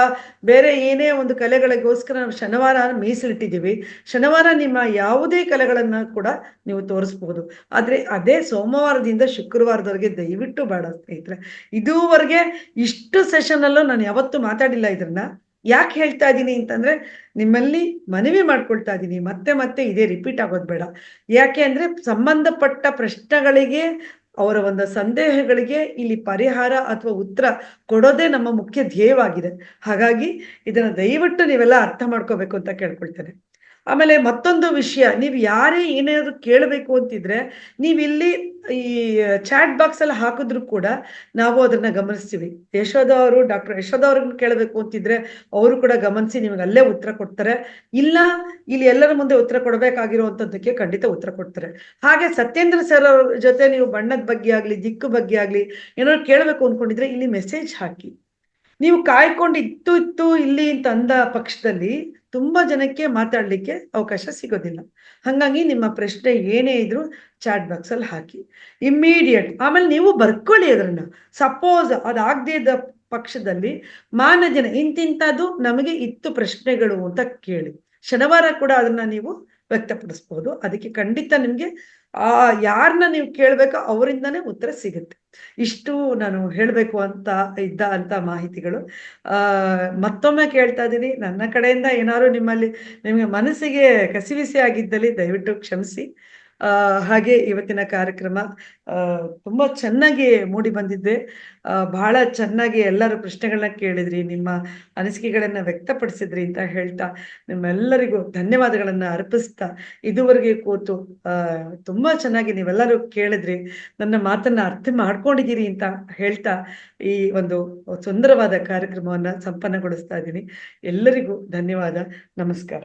B: ಬೇರೆ ಏನೇ ಒಂದು ಕಲೆಗಳಿಗೋಸ್ಕರ ನಾವು ಶನಿವಾರ ಮೀಸಲಿಟ್ಟಿದ್ದೀವಿ. ಶನಿವಾರ ನಿಮ್ಮ ಯಾವುದೇ ಕಲೆಗಳನ್ನ ಕೂಡ ನೀವು ತೋರಿಸ್ಬೋದು. ಆದ್ರೆ ಅದೇ ಸೋಮವಾರದಿಂದ ಶುಕ್ರವಾರದವರೆಗೆ ದಯವಿಟ್ಟು ಬೇಡ ಸ್ನೇಹಿತರೆ. ಇದುವರೆಗೆ ಇಷ್ಟು ಸೆಷನ್ ಅಲ್ಲೂ ನಾನು ಯಾವತ್ತೂ ಮಾತಾಡಿಲ್ಲ. ಇದನ್ನ ಯಾಕೆ ಹೇಳ್ತಾ ಇದ್ದೀನಿ ಅಂತಂದ್ರೆ ನಿಮ್ಮಲ್ಲಿ ಮನವಿ ಮಾಡ್ಕೊಳ್ತಾ ಇದ್ದೀನಿ, ಮತ್ತೆ ಮತ್ತೆ ಇದೇ ರಿಪೀಟ್ ಆಗೋದು ಬೇಡ. ಯಾಕೆ ಅಂದ್ರೆ ಸಂಬಂಧಪಟ್ಟ ಪ್ರಶ್ನೆಗಳಿಗೆ, ಅವರ ಒಂದು ಸಂದೇಹಗಳಿಗೆ ಇಲ್ಲಿ ಪರಿಹಾರ ಅಥವಾ ಉತ್ತರ ಕೊಡೋದೇ ನಮ್ಮ ಮುಖ್ಯ ಧ್ಯೇಯವಾಗಿದೆ. ಹಾಗಾಗಿ ಇದನ್ನ ದಯವಿಟ್ಟು ನೀವೆಲ್ಲ ಅರ್ಥ ಮಾಡ್ಕೋಬೇಕು ಅಂತ ಕೇಳ್ಕೊಳ್ತೇನೆ. ಆಮೇಲೆ ಮತ್ತೊಂದು ವಿಷಯ, ನೀವು ಯಾರೇ ಏನಾದ್ರು ಕೇಳಬೇಕು ಅಂತಿದ್ರೆ ನೀವಿಲ್ಲಿ ಈ ಚಾಟ್ ಬಾಕ್ಸ್ ಅಲ್ಲಿ ಹಾಕಿದ್ರು ಕೂಡ ನಾವು ಅದನ್ನ ಗಮನಿಸ್ತೀವಿ. ಡಾಕ್ಟರ್ ಯಶೋಧ ಅವ್ರನ್ನ ಕೇಳಬೇಕು ಅಂತಿದ್ರೆ ಅವರು ಕೂಡ ಗಮನಿಸಿ ನಿಮಗೆ ಅಲ್ಲೇ ಉತ್ತರ ಕೊಡ್ತಾರೆ. ಇಲ್ಲ ಇಲ್ಲಿ ಎಲ್ಲರ ಮುಂದೆ ಉತ್ತರ ಕೊಡಬೇಕಾಗಿರುವಂತದ್ದಕ್ಕೆ ಖಂಡಿತ ಉತ್ತರ ಕೊಡ್ತಾರೆ. ಹಾಗೆ ಸತ್ಯೇಂದ್ರ ಸರ್ ಅವ್ರ ಜೊತೆ ನೀವು ಬಣ್ಣದ ಬಗ್ಗೆ ಆಗ್ಲಿ, ದಿಕ್ಕು ಬಗ್ಗೆ ಆಗ್ಲಿ ಏನಾದ್ರು ಕೇಳಬೇಕು ಅನ್ಕೊಂಡಿದ್ರೆ ಇಲ್ಲಿ ಮೆಸೇಜ್ ಹಾಕಿ. ನೀವು ಕಾಯ್ಕೊಂಡು ಇತ್ತು ಇಲ್ಲಿ ಅಂತ ಅಂದ ಪಕ್ಷದಲ್ಲಿ ತುಂಬಾ ಜನಕ್ಕೆ ಮಾತಾಡ್ಲಿಕ್ಕೆ ಅವಕಾಶ ಸಿಗೋದಿಲ್ಲ. ಹಾಗಾಗಿ ನಿಮ್ಮ ಪ್ರಶ್ನೆ ಏನೇ ಇದ್ರು ಚಾಟ್ ಬಾಕ್ಸ್ ಅಲ್ಲಿ ಹಾಕಿ ಇಮ್ಮಿಡಿಯೇಟ್. ಆಮೇಲೆ ನೀವು ಬರ್ಕೊಳ್ಳಿ ಅದನ್ನ. ಸಪೋಸ್ ಅದಾಗದೇ ಇದ್ದ ಪಕ್ಷದಲ್ಲಿ ಮಾನಜನ ಇಂತಿಂತದ್ದು ನಮಗೆ ಇತ್ತು ಪ್ರಶ್ನೆಗಳು ಅಂತ ಕೇಳಿ ಶನಿವಾರ ಕೂಡ ಅದನ್ನ ನೀವು ವ್ಯಕ್ತಪಡಿಸ್ಬೋದು. ಅದಕ್ಕೆ ಖಂಡಿತ ನಿಮ್ಗೆ ಯಾರನ್ನ ನೀವು ಕೇಳ್ಬೇಕೋ ಅವರಿಂದಾನೇ ಉತ್ತರ ಸಿಗುತ್ತೆ. ಇಷ್ಟು ನಾನು ಹೇಳಬೇಕು ಅಂತ ಮಾಹಿತಿಗಳು. ಮತ್ತೊಮ್ಮೆ ಕೇಳ್ತಾ ಇದ್ದೀನಿ, ನನ್ನ ಕಡೆಯಿಂದ ಏನಾದ್ರು ನಿಮಗೆ ಮನಸ್ಸಿಗೆ ಕಸಿವಿಸಿ ಆಗಿದ್ದಲ್ಲಿ ದಯವಿಟ್ಟು ಕ್ಷಮಿಸಿ. ಹಾಗೆ ಇವತ್ತಿನ ಕಾರ್ಯಕ್ರಮ ತುಂಬಾ ಚೆನ್ನಾಗಿ ಮೂಡಿ ಬಂದಿದ್ದೆ. ಬಹಳ ಚೆನ್ನಾಗಿ ಎಲ್ಲರೂ ಪ್ರಶ್ನೆಗಳನ್ನ ಕೇಳಿದ್ರಿ, ನಿಮ್ಮ ಅನಿಸಿಕೆಗಳನ್ನ ವ್ಯಕ್ತಪಡಿಸಿದ್ರಿ ಅಂತ ಹೇಳ್ತಾ ನಿಮ್ಮೆಲ್ಲರಿಗೂ ಧನ್ಯವಾದಗಳನ್ನ ಅರ್ಪಿಸ್ತಾ, ಇದುವರೆಗೆ ಕೂತು ತುಂಬಾ ಚೆನ್ನಾಗಿ ನೀವೆಲ್ಲರೂ ಕೇಳಿದ್ರಿ, ನನ್ನ ಮಾತನ್ನ ಅರ್ಥ ಮಾಡ್ಕೊಂಡಿದ್ದೀರಿ ಅಂತ ಹೇಳ್ತಾ ಈ ಒಂದು ಸುಂದರವಾದ ಕಾರ್ಯಕ್ರಮವನ್ನ ಸಂಪನ್ನಗೊಳಿಸ್ತಾ ಇದ್ದೀನಿ. ಎಲ್ಲರಿಗೂ ಧನ್ಯವಾದ. ನಮಸ್ಕಾರ.